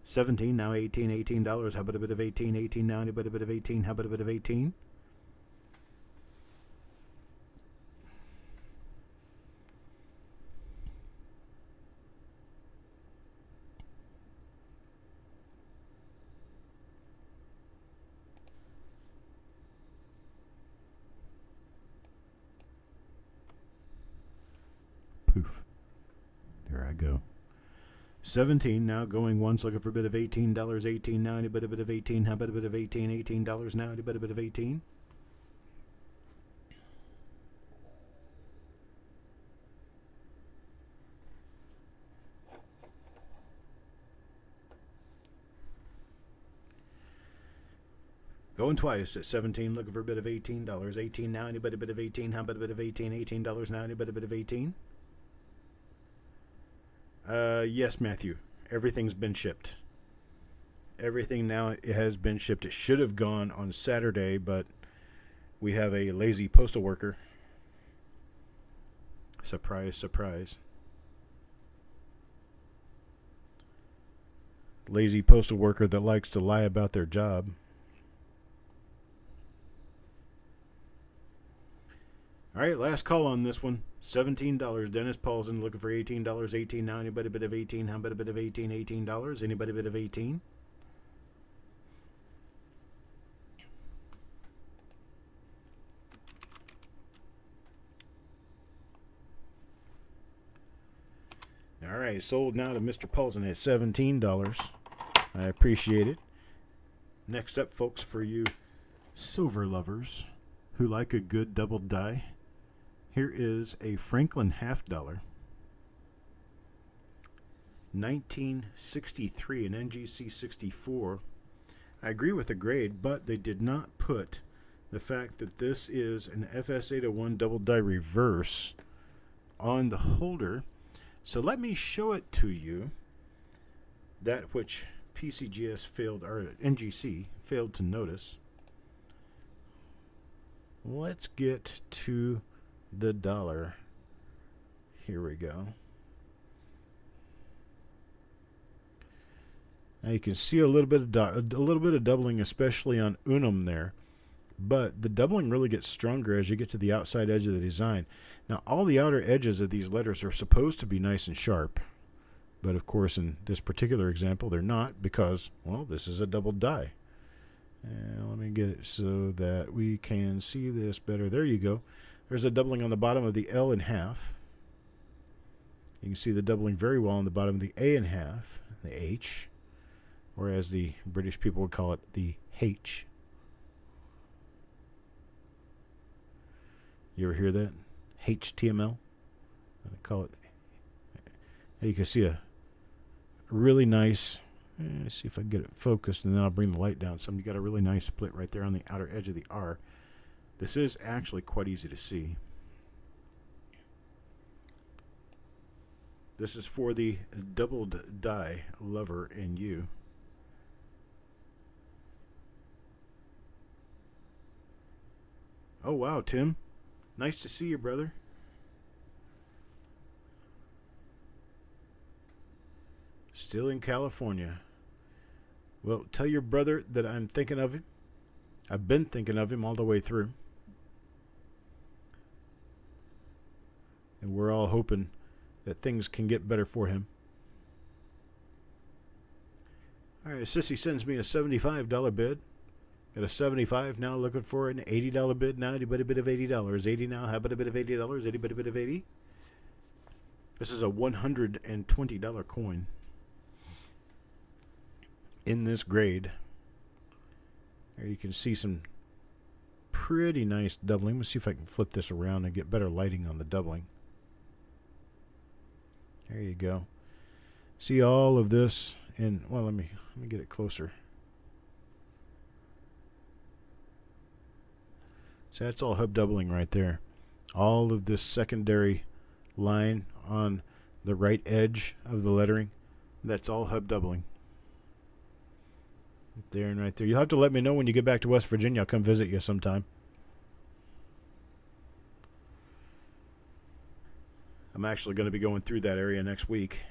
Speaker 1: 17 now, 18. $18. How about a bit of 18? 18 now, anybody bid of 18? How about a bit of 18? Poof. There I go. 17 now, going once, looking for a bit of $18. 18 now, anybody a bit of 18? How about a bit of 18? $18 now, anybody a bit of 18? Going twice at 17, looking for a bit of $18. 18 now, anybody a bit of 18? How about a bit of 18? $18 now, anybody a bit of 18? Yes, Matthew. Everything's been shipped. Everything now has been shipped. It should have gone on Saturday, but we have a lazy postal worker. Surprise, surprise. Lazy postal worker that likes to lie about their job. All right, last call on this one. $17. Dennis Paulson looking for $18. 18 now. Anybody a bit of 18? How about a bit of 18? $18. Anybody a bit of 18? right, sold now to Mr. Paulson at $17. I appreciate it. Next up, folks, for you silver lovers who like a good double die, here is a Franklin half dollar. 1963, an NGC 64. I agree with the grade, but they did not put the fact that this is an FS801 double die reverse on the holder. So let me show it to you, that which PCGS failed, or NGC failed to notice. Let's get to the dollar. Here we go. Now you can see a little bit of doubling, especially on Unum there. But the doubling really gets stronger as you get to the outside edge of the design. Now, all the outer edges of these letters are supposed to be nice and sharp. But, of course, in this particular example, they're not because, well, this is a double die. And let me get it so that we can see this better. There you go. There's a doubling on the bottom of the L in half. You can see the doubling very well on the bottom of the A in half, the H, or as the British people would call it, the H. You ever hear that? HTML? I call it. You can see a really nice, let's see if I can get it focused, and then I'll bring the light down some. You got a really nice split right there on the outer edge of the R. This is actually quite easy to see. This is for the doubled die lover in you. Oh, wow, Tim. Nice to see you, brother. Still in California. Well, tell your brother that I'm thinking of him. I've been thinking of him all the way through. And we're all hoping that things can get better for him. All right, Sissy sends me a $75 bid. Got a $75 now, looking for an $80 bid now. Anybody bid of $80? 80 now. How about a bit of $80? Anybody bid of 80? This is a $120 coin in this grade. There you can see some pretty nice doubling. Let's see if I can flip this around and get better lighting on the doubling. There you go. See all of this in, well, let me get it closer. So that's all hub doubling right there. All of this secondary line on the right edge of the lettering, that's all hub doubling. Right there and right there. You'll have to let me know when you get back to West Virginia. I'll come visit you sometime. I'm actually going to be going through that area next week.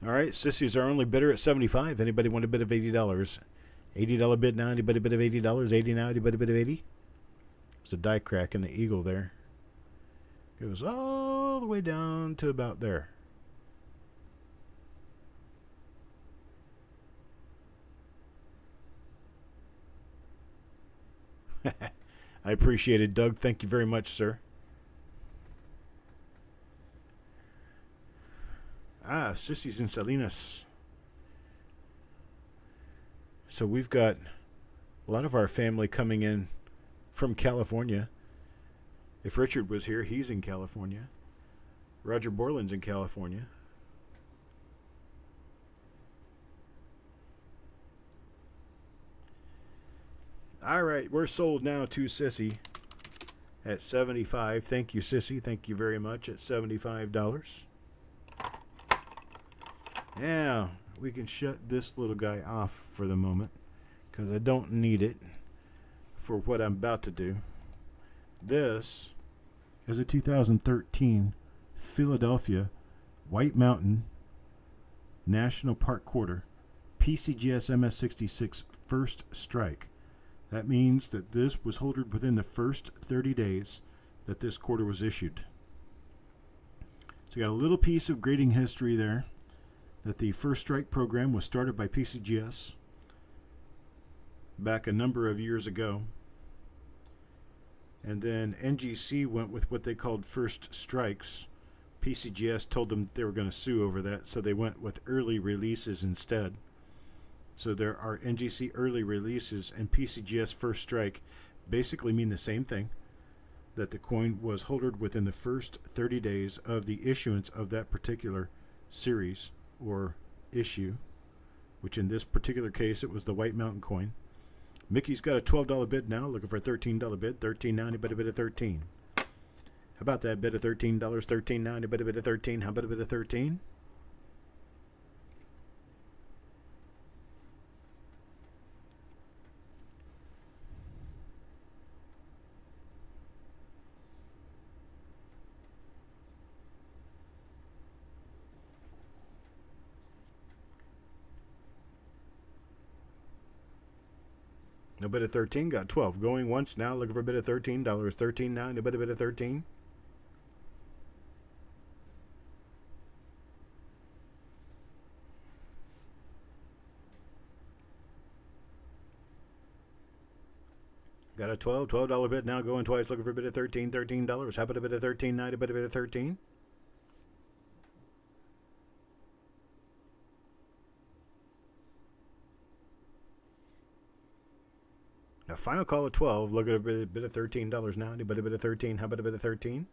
Speaker 1: All right, Sissy's our only bidder at $75. Anybody want a bid of $80? $80 bid now. Anybody bid of $80? 80 now. Anybody bid of 80? There's a die crack in the eagle there. Goes all the way down to about there. I appreciate it, Doug. Thank you very much, sir. Ah, Sissy's in Salinas. So we've got a lot of our family coming in from California. If Richard was here, he's in California. Roger Borland's in California. All right, we're sold now to Sissy at $75. Thank you, Sissy. Thank you very much at $75. Now, we can shut this little guy off for the moment because I don't need it for what I'm about to do. This is a 2013 Philadelphia White Mountain National Park Quarter PCGS MS66 First Strike. That means that this was holdered within the first 30 days that this quarter was issued. So you got a little piece of grading history there, that the First Strike program was started by PCGS back a number of years ago. And then NGC went with what they called first strikes. PCGS told them that they were going to sue over that, so they went with early releases instead. So there are NGC early releases and PCGS first strike basically mean the same thing, that the coin was holdered within the first 30 days of the issuance of that particular series or issue, which in this particular case it was the White Mountain coin. Mickey's got a $12 bid now, looking for a $13 bid. $13.90, but a bid of $13. How about that bid of $13? $13.90, but a bid of $13. How about a bid of $13? A bid of 13, got 12. Going once now, looking for a bid of $13. $13.90, but a bid of 13. Got a $12 bid now, going twice, looking for a bid of $13. How about a bid of $13.90, but a bid of 13? A final call at 12. Look at a bit of $13 now. But a bit of 13. How about a bit of 13?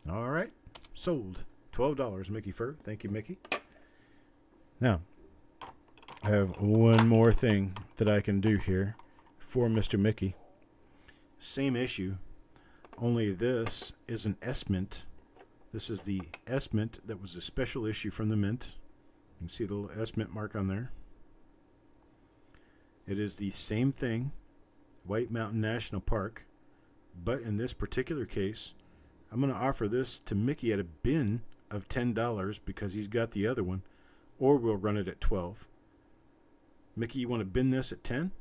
Speaker 1: All right. Sold. $12, Mickey Fur. Thank you, Mickey. Now, I have one more thing that I can do here for Mr. Mickey. Same issue, only this is an S-Mint. This is the S-Mint that was a special issue from the Mint. You can see the little S-Mint mark on there. It is the same thing, White Mountain National Park, but in this particular case, I'm going to offer this to Mickey at a bin of $10 because he's got the other one, or we'll run it at 12. Mickey, you want to bin this at 10?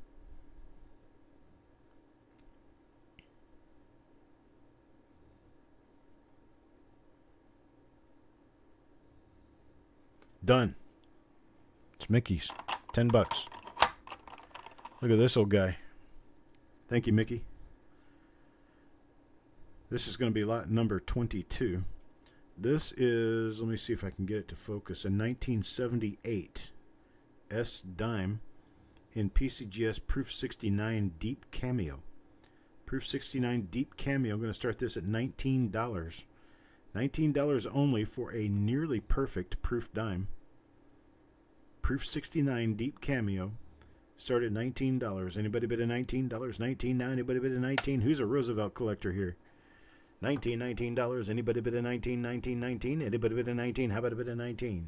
Speaker 1: Done. It's Mickey's. $10. Look at this old guy. Thank you, Mickey. This is going to be lot number 22. This is, let me see if I can get it to focus, a 1978 S dime in PCGS Proof 69 Deep Cameo. Proof 69 Deep Cameo. I'm going to start this at $19. $19 only for a nearly perfect proof dime. Proof 69 Deep Cameo. Start at $19. Anybody bid of $19? $19 now. Anybody bid of $19? Who's a Roosevelt collector here? $19. Anybody bid of $19? $19. Anybody bid of $19? How about a bid of $19?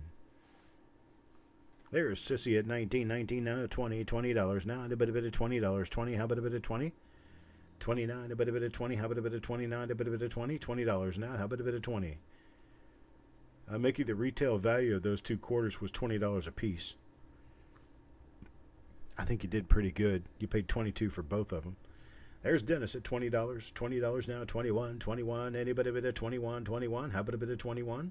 Speaker 1: There's Sissy at $19 now. $20 now. Anybody bid of $20? $20. How about a bid of $20? $29. A bit of $20. How about a bit of $29? A bit of $20? $20 now. How about a bit of $20? Mickey, the retail value of those two quarters was $20 a piece. I think you did pretty good. You paid $22 for both of them. There's Dennis at $20. $20 now. $21. Anybody bid of $21? How about a bit of $21?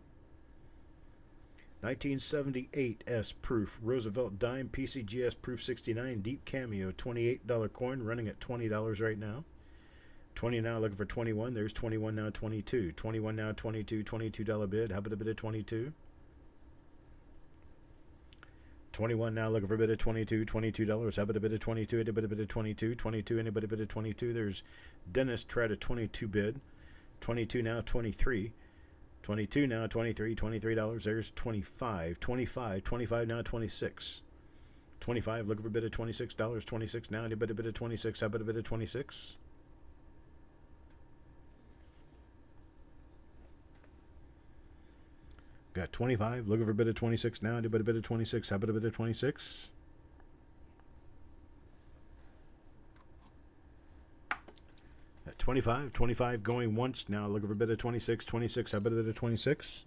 Speaker 1: 1978 S Proof Roosevelt Dime PCGS Proof 69 Deep Cameo $28 coin running at $20 right now. 20 now, looking for 21. There's 21 now, 22. 21 now, 22. $22 bid. How about a bit of 22? 21 now, looking for a bit of 22. $22. How about a bit of 22? A bit of 22. 22. Anybody bid of 22? There's Dennis tried a 22 bid. 22 now, 23. 22 now, 23. $23. There's 25. 25 now, 26. 25, looking for a bit of $26. 26 now, anybody bid of 26? How about a bit of 26? Got 25, looking for a bit of 26 now, anybody bid of 26? How about a bit of 26? At 25 going once now, looking for a bit of 26. 26, how about a bit of 26?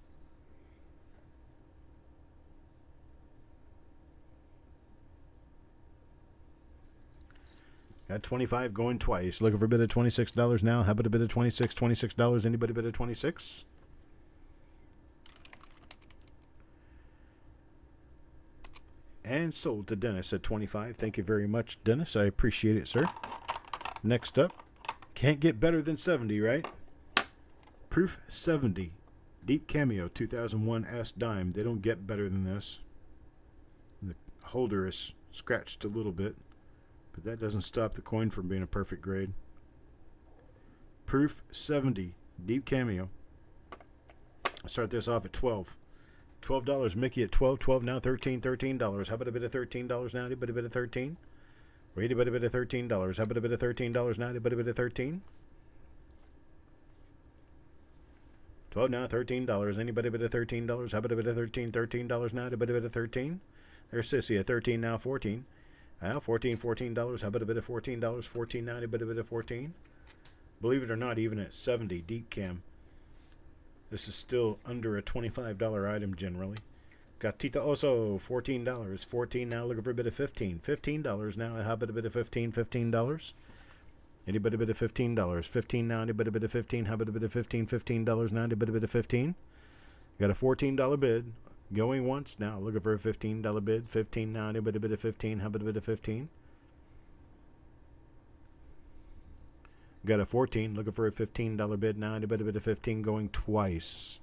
Speaker 1: Got 25 going twice, looking for a bit of $26 now. How about a bit of 26? $26, anybody bid of 26? And sold to Dennis at 25. Thank you very much, Dennis. I appreciate it, sir. Next up, can't get better than 70, right? Proof 70. Deep Cameo 2001 S Dime. They don't get better than this. The holder is scratched a little bit, but that doesn't stop the coin from being a perfect grade. Proof 70. Deep Cameo. I'll start this off at 12. $12. Mickey at 12. 12 now. 13. $13. How about a bit of $13 now? A bit of 13. Wait a bit of $13. How about a bit of $13 now? A bit of 13. 12 now. $13. Anybody bit of $13? How about a bit of 13? $13 now? A bit of 13. There's Sissy at 13 now. 14. Now $14. How about a bit of $14? 14 now. A bit of 14. Believe it or not, even at 70 deep cam, this is still under a $25 item generally. Gatita Oso, $14. 14 now, looking for a bit of 15. $15 now, how about a bit of 15? $15. Anybody bit of $15? 15 now, anybody bit of 15? How about a bit of 15? $15 now, anybody bit of 15? Got a $14 bid. Going once now, looking for a $15 bid. 15 now, anybody bit of 15? How about a bit of 15? Got a 14, looking for a $15 bid now. Anybody bid a 15 going twice.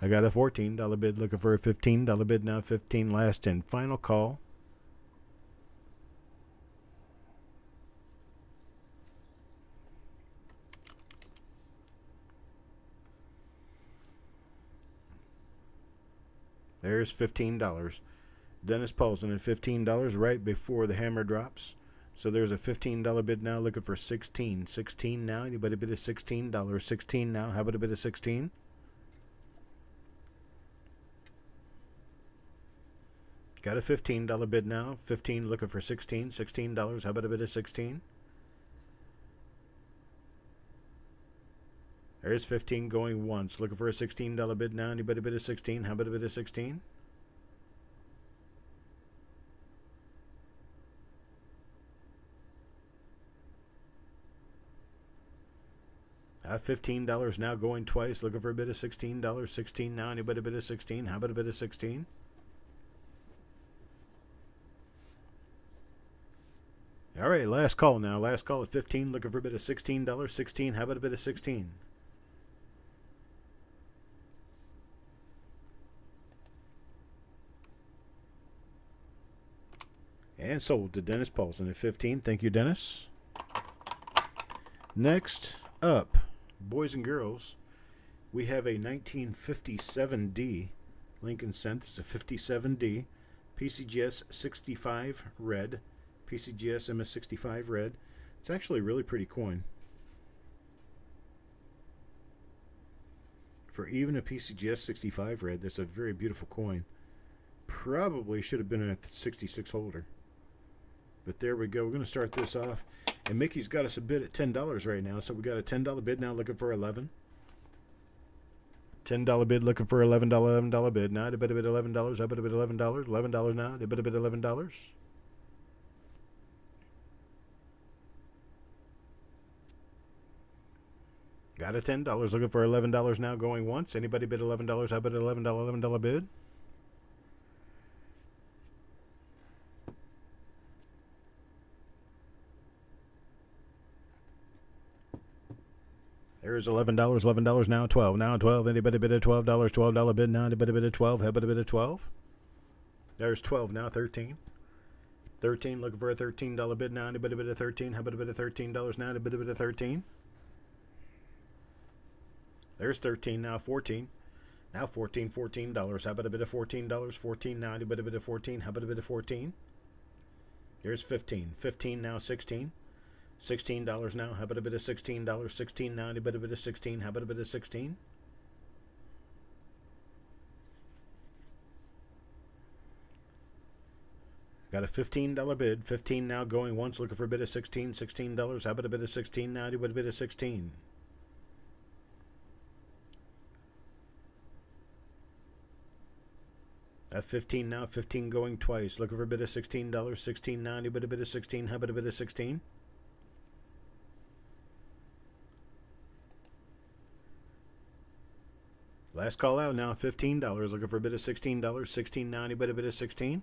Speaker 1: I got a $14 bid, looking for a $15 bid now. 15 last and final call. There's $15. Dennis Paulson at $15 right before the hammer drops. So there's a $15 bid now, looking for 16. 16 now. Anybody bid a $16? 16 now. How about a bid of 16? Got a $15 bid now. 15 looking for 16. $16. How about a bid of 16? There's 15 going once. Looking for a $16 bid now. Anybody bid a 16? How about a bid of 16? $15 now going twice. Looking for a bit of $16. 16 now. Anybody bid of 16? How about a bit of 16? All right, last call now. Last call at 15. Looking for a bit of $16. 16. How about a bit of 16? And sold to Dennis Paulson at 15. Thank you, Dennis. Next up, boys and girls, we have a 1957D Lincoln Cent. It's a 57D PCGS 65 red. PCGS MS65 red. It's actually a really pretty coin. For even a PCGS 65 red, that's a very beautiful coin. Probably should have been a 66 holder. But there we go. We're going to start this off. And Mickey's got us a bid at $10 right now. So we got a $10 bid now looking for 11. $10 bid looking for $11 bid. Now a bit of $11. I bet a bit $11. $11 now. A bit of $11. Got a $10 looking for $11 now going once. Anybody bid $11? I bet $11 bid. There's $11, $11 now, 12 now, 12. Anybody bid a $12, $12 bid now? Anybody bid a 12? How about a bid of 12? There's 12 now, 13. 13 looking for a $13 bid now. Anybody bid a 13? How about a bid of $13 now? Anybody bid a 13? There's 13 now, 14. Now $14. How about a bit of $14? 14 now. Anybody bid a 14? How about a bit of 14? Here's 15. 15 now, 16. $16 now. How about a bit of $16? 16 now. Anybody bid a bit of 16? How about a bit of 16? Got a $15 bid. 15 now going once. Looking for a bit of 16. $16. How about a bit of 16 now? Anybody bid a 16? At 15 now. 15 going twice. Looking for a bit of $16. 16 now. Anybody bid a 16? How about a bit of 16? Last call out now, $15. Looking for a bid of $16. $16.90, anybody bid of 16?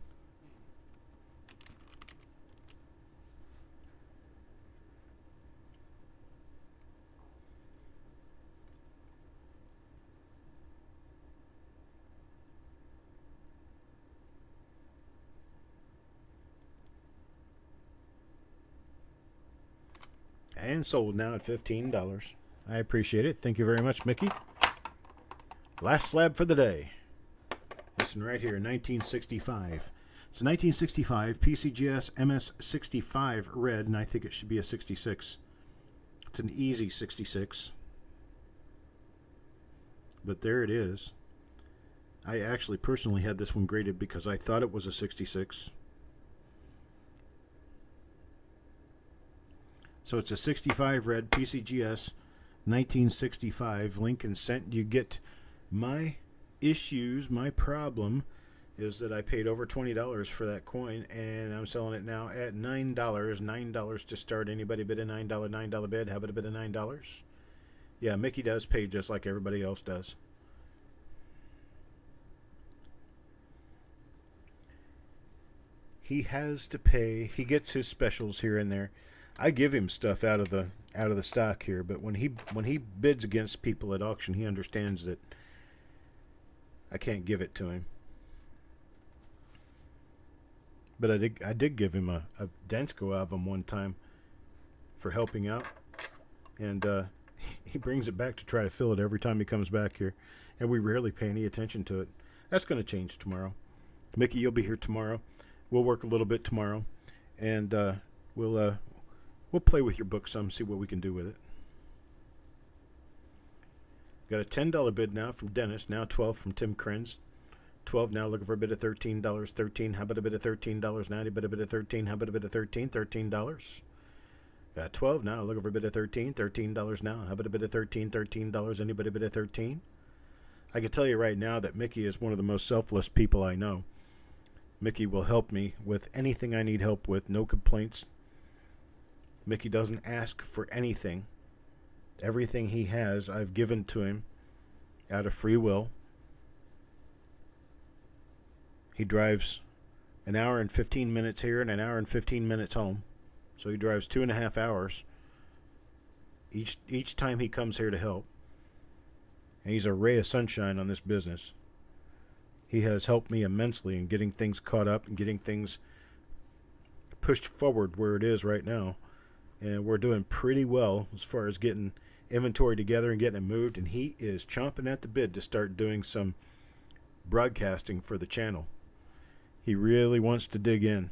Speaker 1: And sold now at $15. I appreciate it. Thank you very much, Mickey. Last slab for the day. Listen right here, 1965. It's a 1965 PCGS MS65 red, and I think it should be a 66. It's an easy 66. But there it is. I actually personally had this one graded because I thought it was a 66. So it's a 65 red PCGS 1965 Lincoln cent. You get my issues, my problem is that I paid over $20 for that coin, and I'm selling it now at $9. $9 to start. Anybody bid a $9 bid? How about a bid of $9? Yeah, Mickey does pay just like everybody else does. He has to pay. He gets his specials here and there. I give him stuff out of the stock here, but when he bids against people at auction, he understands that I can't give it to him. But I did give him a Dansko album one time for helping out, and he brings it back to try to fill it every time he comes back here, and we rarely pay any attention to it. That's going to change tomorrow. Mickey, you'll be here tomorrow. We'll work a little bit tomorrow, and we'll play with your book some, see what we can do with it. Got a $10 bid now from Dennis, now $12 from Tim Krenz. 12 now, looking for a bid of $13. 13, how about a bid of $13? 90, but a bid of 13, how about a bid of 13? $13. Got 12 now, looking for a bid of 13. $13 now, how about a bid of 13? $13. Anybody bid of 13? I can tell you right now that Mickey is one of the most selfless people I know. Mickey will help me with anything I need help with, no complaints. Mickey doesn't ask for anything. Everything he has, I've given to him out of free will. He drives an hour and 15 minutes here and an hour and 15 minutes home. So he drives 2.5 hours each time he comes here to help. And he's a ray of sunshine on this business. He has helped me immensely in getting things caught up and getting things pushed forward where it is right now. And we're doing pretty well as far as getting inventory together and getting it moved. And he is chomping at the bit to start doing some broadcasting for the channel. He really wants to dig in.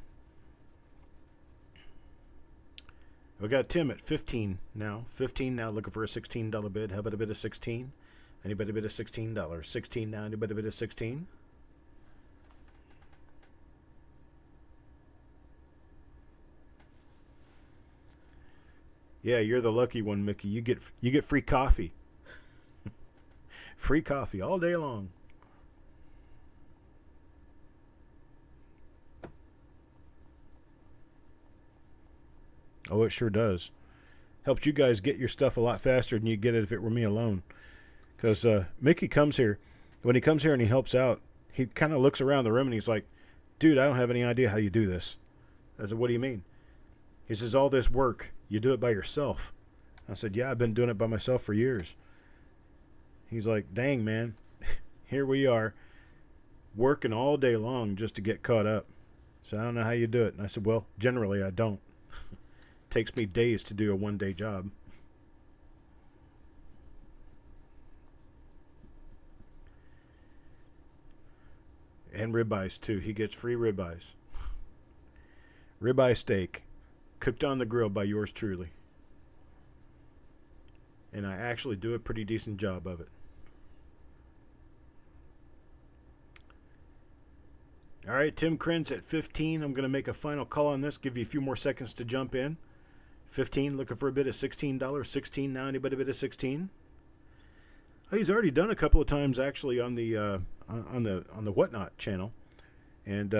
Speaker 1: We got Tim at 15 now. 15 now, looking for a $16 bid. How about a bid of 16? Anybody bid of $16? 16 now, anybody bid of 16? Yeah, you're the lucky one, Mickey. You get free coffee. Free coffee all day long. Oh, it sure does. Helps you guys get your stuff a lot faster than you get it if it were me alone. Because Mickey comes here. When he comes here and he helps out, he kind of looks around the room and he's like, dude, I don't have any idea how you do this. I said, what do you mean? He says, all this work, you do it by yourself. I said, yeah, I've been doing it by myself for years. He's like, dang, man, here we are, working all day long just to get caught up. So I don't know how you do it. And I said, well, generally I don't. It takes me days to do a one-day job. And ribeyes, too. He gets free ribeyes. Ribeye steak, cooked on the grill by yours truly. And I actually do a pretty decent job of it. All right, Tim Krenz at 15. I'm going to make a final call on this, give you a few more seconds to jump in. 15, looking for a bid of $16. 16 now, anybody bid of 16? Oh, he's already done a couple of times actually on the Whatnot channel, and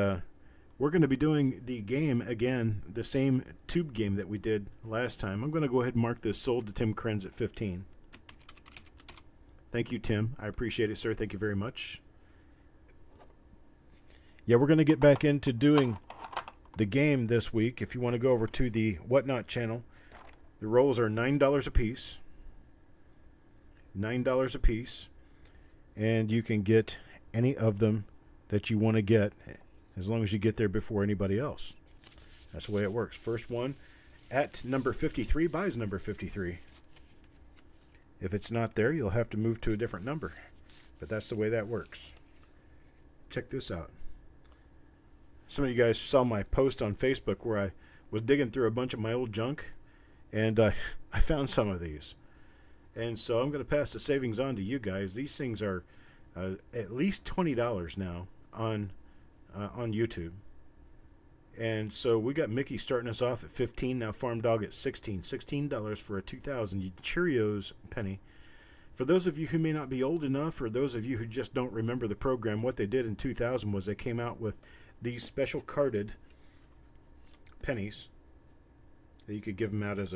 Speaker 1: we're going to be doing the game again, the same tube game that we did last time. I'm going to go ahead and mark this sold to Tim Krenz at 15. Thank you, Tim. I appreciate it, sir. Thank you very much. Yeah, we're going to get back into doing the game this week. If you want to go over to the Whatnot channel, the rolls are $9 a piece. $9 a piece. And you can get any of them that you want to get as long as you get there before anybody else. That's the way it works. First one at number 53 buys number 53. If it's not there, you'll have to move to a different number. But that's the way that works. Check this out. Some of you guys saw my post on Facebook where I was digging through a bunch of my old junk, and I found some of these. And so I'm going to pass the savings on to you guys. These things are at least $20 now on YouTube. And so we got Mickey starting us off at 15, now Farm Dog at 16. $16 for a 2000 Cheerios penny. For those of you who may not be old enough, or those of you who just don't remember the program, what they did in 2000 was they came out with these special carded pennies that you could give them out as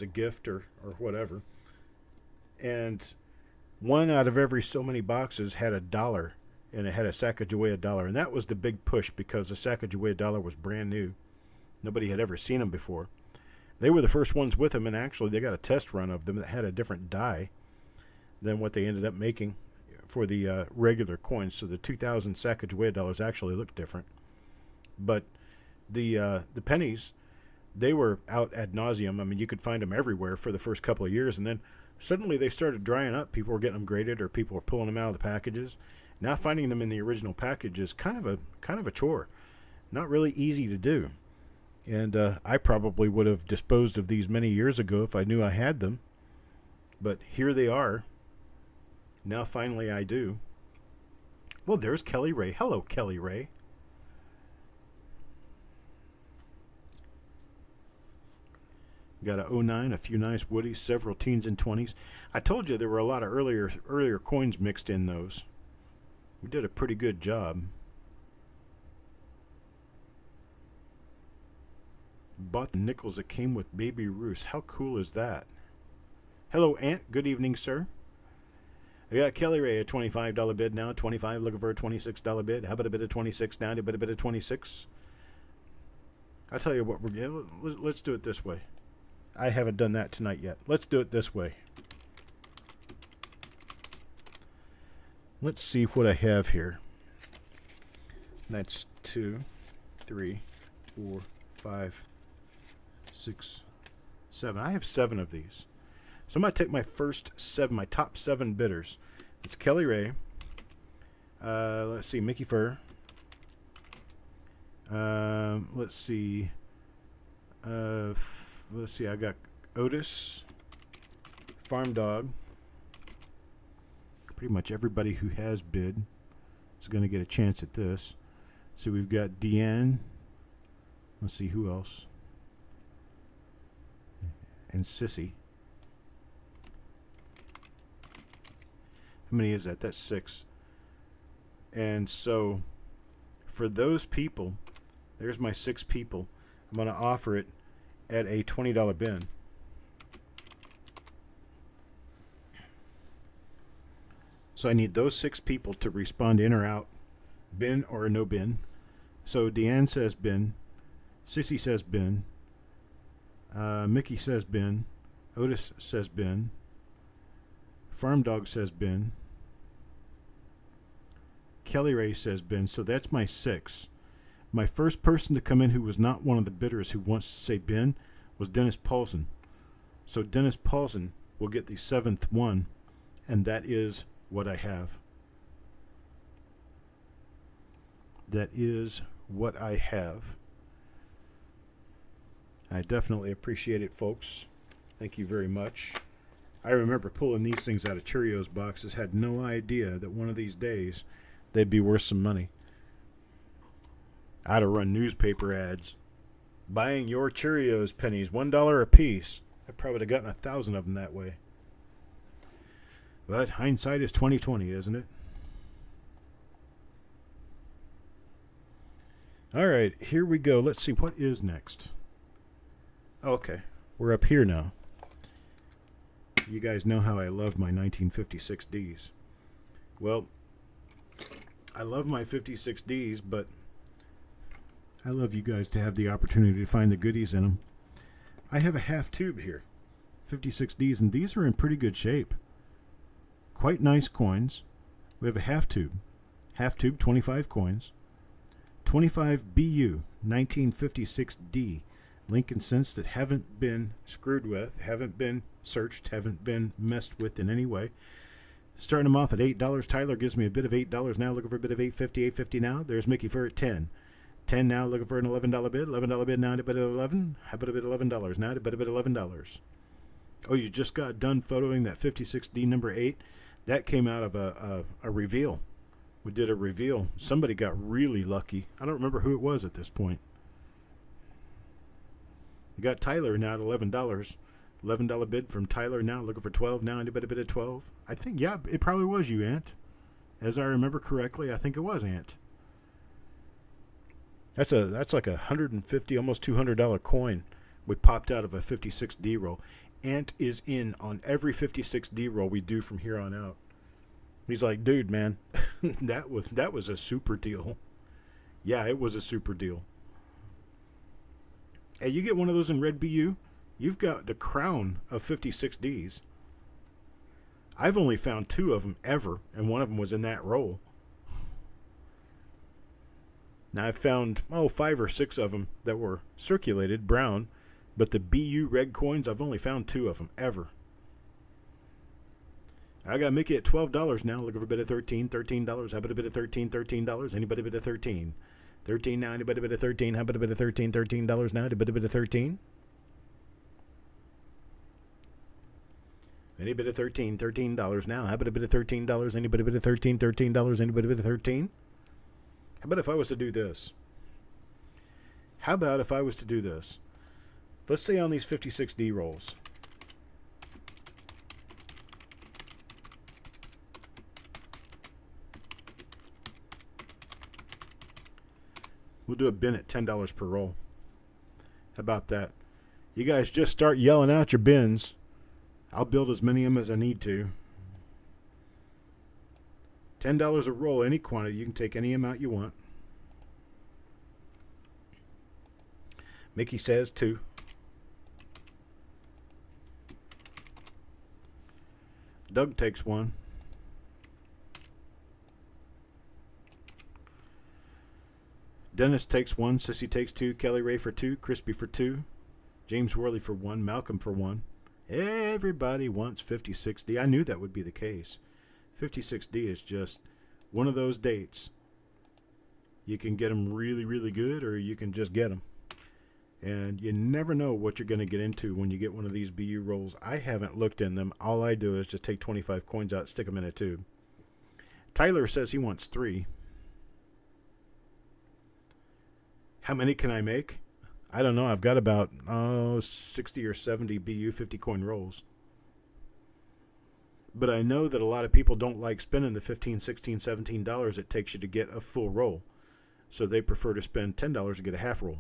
Speaker 1: a gift or whatever. And one out of every so many boxes had $1, and it had a Sacagawea $1. And that was the big push because the Sacagawea $1 was brand new. Nobody had ever seen them before. They were the first ones with them, and actually they got a test run of them that had a different die than what they ended up making for the regular coins. So the 2000 Sacagawea $1 actually looked different. But the pennies, they were out ad nauseum. I mean, you could find them everywhere for the first couple of years, and then suddenly they started drying up. People were getting them graded, or people were pulling them out of the packages. Now finding them in the original package is kind of a chore. Not really easy to do. And I probably would have disposed of these many years ago if I knew I had them. But here they are. Now finally I do. Well, there's Kelly Ray. Hello, Kelly Ray. Got a 09, a few nice Woodies, several teens and 20s. I told you there were a lot of earlier coins mixed in those. We did a pretty good job. Bought the nickels that came with Baby Ruth. How cool is that? Hello, Aunt. Good evening, sir. I got Kelly Ray, a $25 bid now. 25, looking for a $26 bid. How about a bit of 26 now? A bit of 26. I'll tell you what, let's do it this way. I haven't done that tonight yet. Let's do it this way. Let's see what I have here. That's 2, 3, 4, 5, 6, 7. I have 7 of these. So I'm going to take my first 7, my top 7 bidders. It's Kelly Ray. Let's see, Mickey Fur. Let's see. I got Otis, Farm Dog. Pretty much everybody who has bid is going to get a chance at this. So we've got Deanne. Let's see who else. And Sissy. How many is that? That's 6. And so for those people, there's my 6 people. I'm going to offer it at a $20 bin. So I need those 6 people to respond in or out, bin or no bin. So Deanne says bin, Sissy says bin, Mickey says bin, Otis says bin, Farm Dog says bin, Kelly Ray says bin. So that's my 6. My first person to come in who was not one of the bidders who wants to say bin was Dennis Paulson. So Dennis Paulson will get the 7th one, and that is what I have. That is what I have. I definitely appreciate it, folks. Thank you very much. I remember pulling these things out of Cheerios boxes, had no idea that one of these days they'd be worth some money. I'd have run newspaper ads. Buying your Cheerios pennies, $1 a piece. I probably would have gotten 1,000 of them that way. But hindsight is 20/20, isn't it? All right, here we go. Let's see what is next. Okay, we're up here now. You guys know how I love my 1956 Ds. Well, I love my 56 Ds, but I love you guys to have the opportunity to find the goodies in them. I have a half tube here, 56 Ds, and these are in pretty good shape. Quite nice coins. We have a half tube, 25 coins, 25 BU 1956D Lincoln cents that haven't been screwed with, haven't been searched, haven't been messed with in any way. Starting them off at $8. Tyler gives me a bid of $8 now, looking for a bid of $8.50 now. There's Mickey for at 10. 10 now, looking for an $11 bid. $11 bid now to bid at 11. How about a bid $11 now to bid a bid $11? Oh, you just got done photoing that 56D number 8. That came out of a reveal. We did a reveal. Somebody got really lucky. I don't remember who it was at this point. We got Tyler now at $11. $11 bid from Tyler now, looking for 12 now, and a bid of 12. I think, yeah, it probably was you, Ant. As I remember correctly, I think it was Ant. That's like a $150, almost $200 coin we popped out of a 56D roll. Ant is in on every 56D roll we do from here on out. He's like, dude, man, that was a super deal. Yeah, it was a super deal. Hey, you get one of those in red BU, you've got the crown of 56Ds. I've only found 2 of them ever, and one of them was in that roll. Now, I've found, 5 or 6 of them that were circulated, brown, but the BU red coins, I've only found 2 of them ever. I got Mickey at $12 now, looking for a bid of $13. $13. How about a bid of $13? Anybody bid of 13? 13 now, anybody bid of 13? How about a bid of 13? $13 now, anybody bid of 13? Any bid of $13 now. How about a bid of $13? Anybody bid of $13? Anybody bid of 13? How about if I was to do this? Let's say on these 56D rolls. We'll do a bin at $10 per roll. How about that? You guys just start yelling out your bins. I'll build as many of them as I need to. $10 a roll, any quantity. You can take any amount you want. Mickey says 2. Doug takes 1. Dennis takes 1. Sissy takes 2. Kelly Ray for 2. Crispy for 2. James Worley for 1. Malcolm for 1. Everybody wants 56D. I knew that would be the case. 56D is just one of those dates. You can get them really, really good, or you can just get them. And you never know what you're going to get into when you get one of these BU rolls. I haven't looked in them. All I do is just take 25 coins out, stick them in a tube. Tyler says he wants 3. How many can I make? I don't know. I've got about 60 or 70 BU 50 coin rolls. But I know that a lot of people don't like spending the $15, $16, $17 it takes you to get a full roll. So they prefer to spend $10 to get a half roll.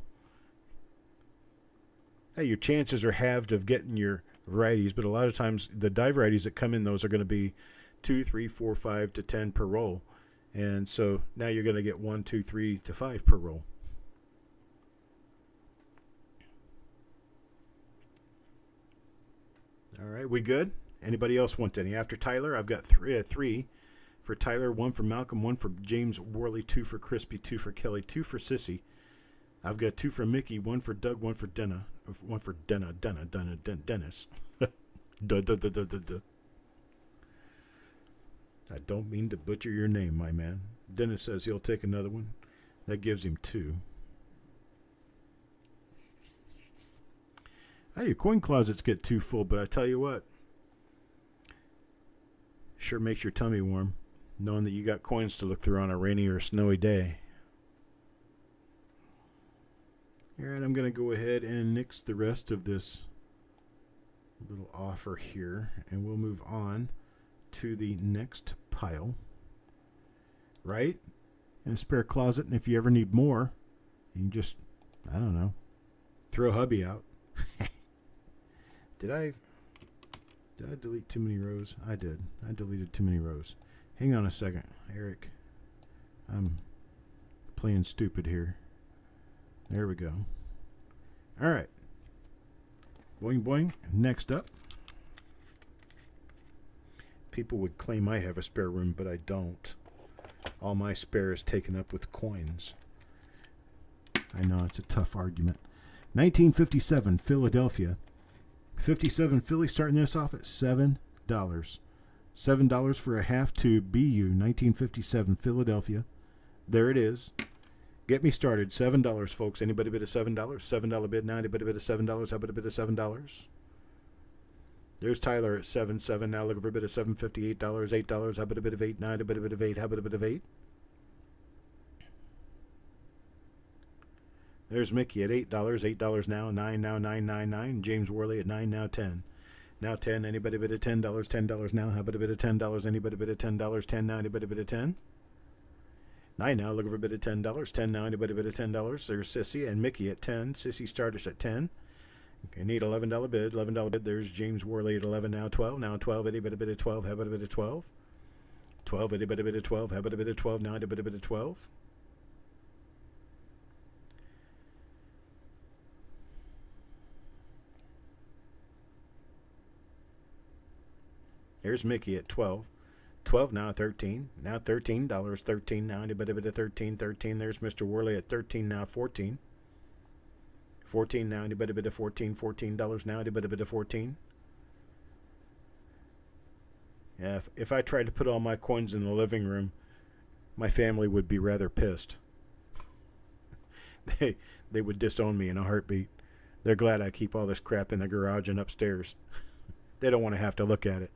Speaker 1: Hey, your chances are halved of getting your varieties, but a lot of times the die varieties that come in those are going to be 2, 3, 4, 5 to 10 per roll. And so now you're going to get 1, 2, 3 to 5 per roll. All right, we good? Anybody else want any? After Tyler, I've got 3 for Tyler, 1 for Malcolm, 1 for James Worley, 2 for Crispy, 2 for Kelly, 2 for Sissy. I've got 2 for Mickey, 1 for Doug, 1 for Dennis. I don't mean to butcher your name, my man. Dennis says he'll take another one. That gives him 2. Hey, your coin closets get too full, but I tell you what, sure makes your tummy warm, knowing that you got coins to look through on a rainy or snowy day. All right, I'm going to go ahead and nix the rest of this little offer here, and we'll move on to the next pile. Right? In a spare closet, and if you ever need more, you can just, I don't know, throw hubby out. Did Did I delete too many rows? I did. I deleted too many rows. Hang on a second, Eric. I'm playing stupid here. There we go. All right. Boing, boing. Next up. People would claim I have a spare room, but I don't. All my spare is taken up with coins. I know, it's a tough argument. 1957, Philadelphia. 57 Philly starting this off at $7. $7 for a half to BU, 1957 Philadelphia. There it is. Get me started. $7, folks. Anybody bid a $7? $7 bid now. Anybody bid a $7? How about a bid of $7? There's Tyler at 7 now. Looking for a bid of $7.50. $8. How about a bid of 8? 9. A bid of 8. How about a bid of 8? There's Mickey at $8. $8 now. 9 now. 9.99. James Worley at 9 now. 10. Now 10. Anybody bid of $10? $10 now. How about a bid of $10? Anybody bid of $10? 10 now. Anybody bid of 10? 9 now. Looking for a bid of $10. 10 now. Anybody bid of $10? There's Sissy and Mickey at 10. Sissy starters at 10. Okay, need $11 bid. $11 bid. There's James Worley at 11 now. 12 now. 12. Anybody bid of 12? How about a bid of 12? 12. Anybody bid of 12? How about a bid of 12 now? Anybody bid of 12? Here's Mickey at 12. 12 now. 13. Now $13. 13 now. Anybody bid of 13? 13. There's Mr. Worley at 13 now. 14. 14 now. Anybody bid of 14? $14 now. Anybody bid of 14? Yeah, if I tried to put all my coins in the living room, my family would be rather pissed. They would disown me in a heartbeat. They're glad I keep all this crap in the garage and upstairs. They don't want to have to look at it.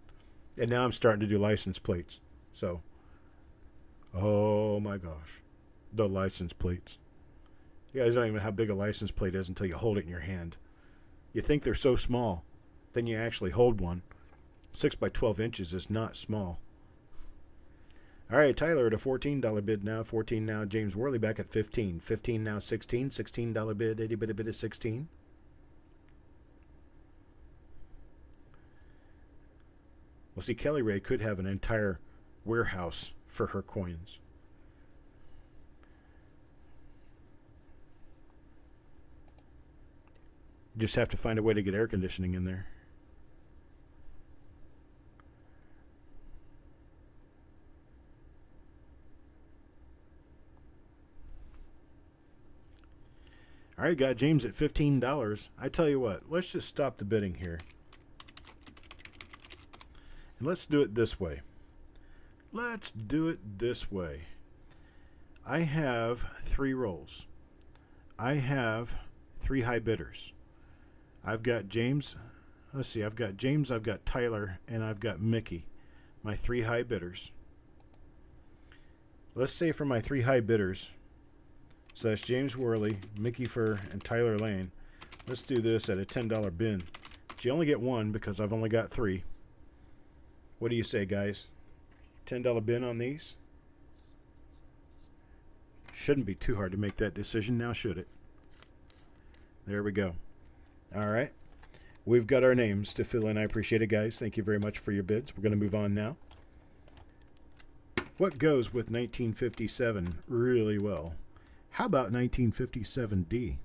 Speaker 1: And now I'm starting to do license plates. So, oh my gosh, the license plates. You guys don't even know how big a license plate is until you hold it in your hand. You think they're so small, then you actually hold one. 6 by 12 inches is not small. All right, Tyler at a $14 bid now. 14 now. James Worley back at 15. 15 now. 16. $16 bid. Anybody bid of 16? Well, see, Kelly Ray could have an entire warehouse for her coins. Just have to find a way to get air conditioning in there. All right, got James at $15. I tell you what, let's just stop the bidding here. And let's do it this way. Let's do it this way. I have 3 rolls. I have 3 high bidders. I've got James. Let's see. I've got James, I've got Tyler, and I've got Mickey. My 3 high bidders. Let's say for my 3 high bidders, so that's James Worley, Mickey Fur, and Tyler Lane. Let's do this at a $10 bin. But you only get 1 because I've only got 3. What do you say, guys? $10 bin on these? Shouldn't be too hard to make that decision now, should it? There we go. All right. We've got our names to fill in. I appreciate it, guys. Thank you very much for your bids. We're going to move on now. What goes with 1957 really well? How about 1957D?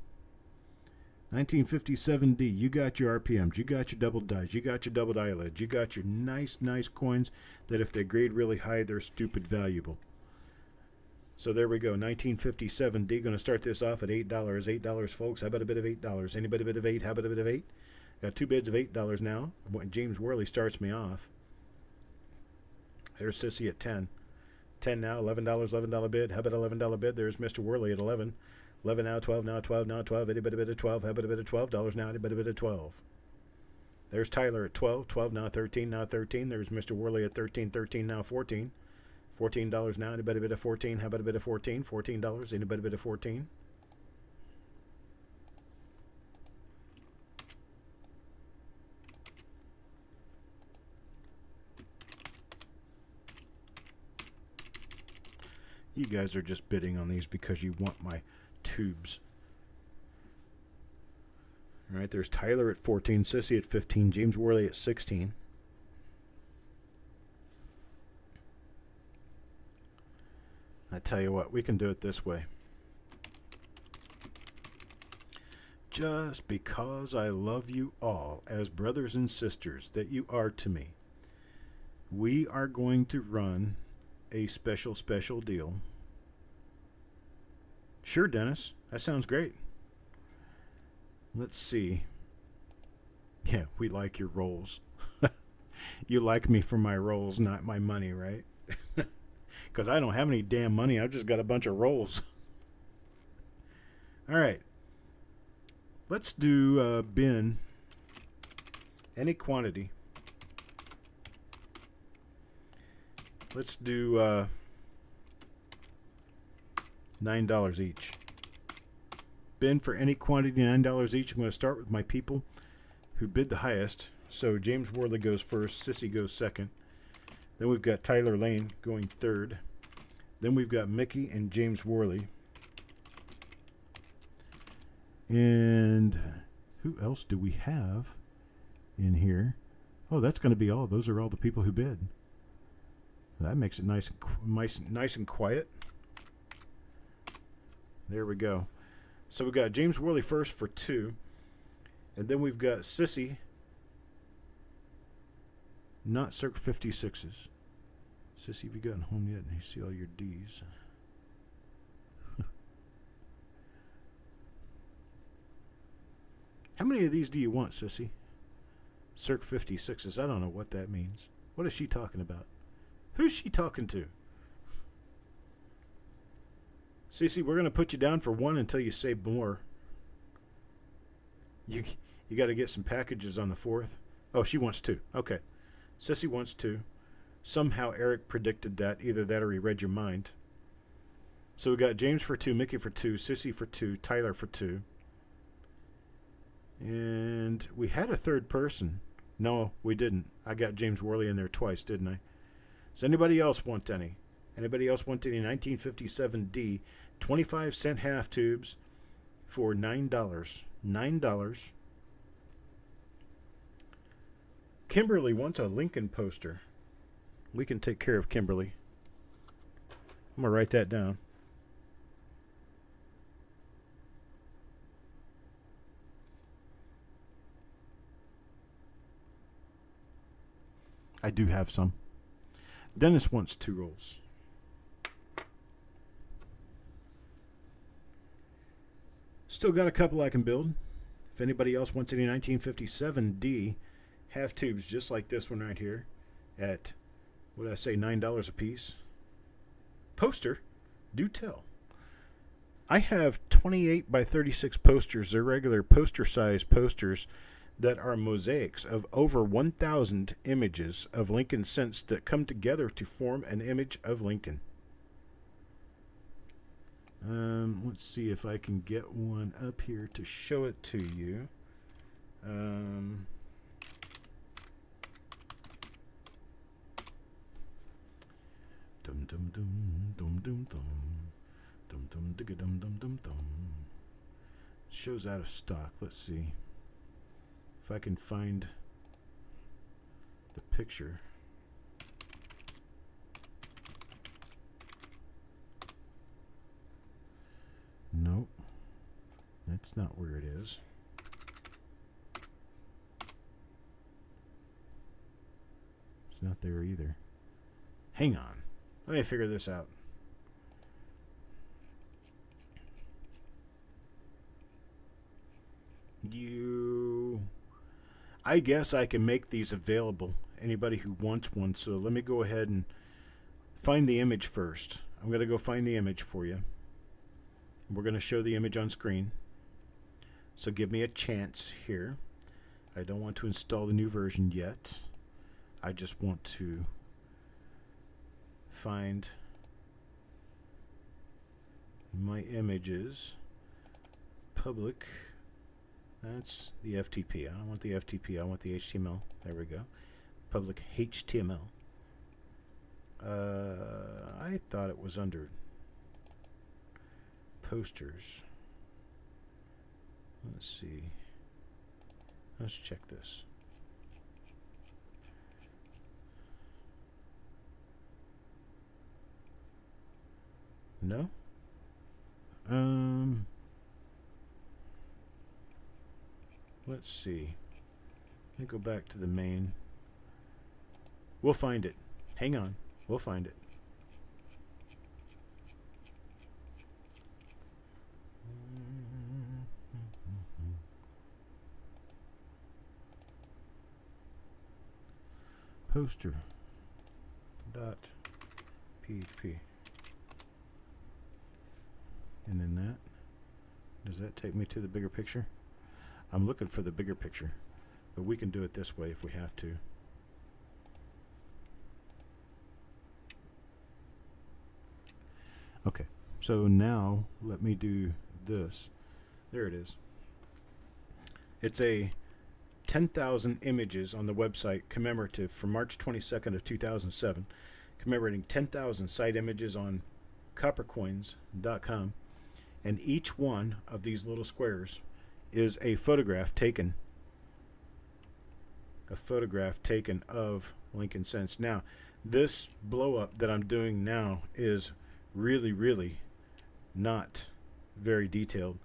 Speaker 1: 1957D, you got your RPMs, you got your double dies, you got your double eyelids, you got your nice coins that if they grade really high, they're stupid valuable. So there we go, 1957D, going to start this off at $8. $8, folks. How about a bid of $8? Anybody bid of 8? How about a bid of 8? Got 2 bids of $8 now. When James Worley starts me off. There's Sissy at 10. 10 now, $11, $11 bid. How about $11 bid? There's Mr. Worley at 11. 11 now, 12 now, 12 now, 12. Anybody bid of 12? How about a bid of $12 now? Anybody bid of 12? There's Tyler at 12. 12 now, 13 now, 13. There's Mr. Worley at 13. 13 now, 14. $14 now. Anybody bid of 14? How about a bid of 14? $14. Anybody bid of 14? You guys are just bidding on these because you want my tubes. All right, there's Tyler at 14, Sissy at 15, James Worley at 16. I tell you what, we can do it this way. Just because I love you all as brothers and sisters that you are to me, we are going to run a special deal. Sure, Dennis. That sounds great. Let's see. Yeah, we like your rolls. You like me for my rolls, not my money, right? Because I don't have any damn money. I've just got a bunch of rolls. All right. Let's do bin any quantity. Let's do $9 each. Bin for any quantity, $9 each. I'm going to start with my people who bid the highest. So James Worley goes first. Sissy goes second. Then we've got Tyler Lane going third. Then we've got Mickey and James Worley. And who else do we have in here? Oh, that's going to be all. Those are all the people who bid. That makes it nice and quiet. There we go. So we've got James Worley first for 2. And then we've got Sissy, not Circ 56s. Sissy, have you gotten home yet? And you see all your D's. How many of these do you want, Sissy? Circ 56s. I don't know what that means. What is she talking about? Who's she talking to? Sissy, we're going to put you down for 1 until you say more. You got to get some packages on the 4th. Oh, she wants 2. Okay. Sissy wants 2. Somehow Eric predicted that. Either that or he read your mind. So we got James for 2, Mickey for 2, Sissy for 2, Tyler for 2. And we had a third person. No, we didn't. I got James Worley in there twice, didn't I? Does anybody else want any? Anybody else want any 1957D 25-cent half tubes for $9? $9. Kimberly wants a Lincoln poster. We can take care of Kimberly. I'm going to write that down. I do have some. Dennis wants 2 rolls. Still got a couple I can build. If anybody else wants any 1957D half tubes just like this one right here at, what did I say, $9 a piece. Poster, do tell. I have 28 by 36 posters. They're regular poster size posters that are mosaics of over 1,000 images of Lincoln cents that come together to form an image of Lincoln. Let's see if I can get one up here to show it to you. Dum dum dum dum dum dum dum dum digga dum dum dum dum. Shows out of stock. Let's see if I can find the picture. Nope, that's not where it is. It's not there either. Hang on, let me figure this out. I guess I can make these available. Anybody who wants one. So let me go ahead and find the image first. I'm going to go find the image for you. We're going to show the image on screen. So give me a chance here. I don't want to install the new version yet. I just want to find my images. Public. That's the FTP. I don't want the FTP. I want the HTML. There we go. Public HTML. I thought it was under posters. Let's see. Let's check this. No? Let's see. Let me go back to the main. We'll find it. Hang on. We'll find it. Poster dot pp, and then that, does that take me to the bigger picture? I'm looking for the bigger picture, but we can do it this way if we have to. Okay, so now let me do this. There it is. It's a 10,000 images on the website commemorative for March 22nd of 2007, commemorating 10,000 site images on Coppercoins.com, and each one of these little squares is a photograph taken of Lincoln Cents. Now, this blow up that I'm doing now is really not very detailed,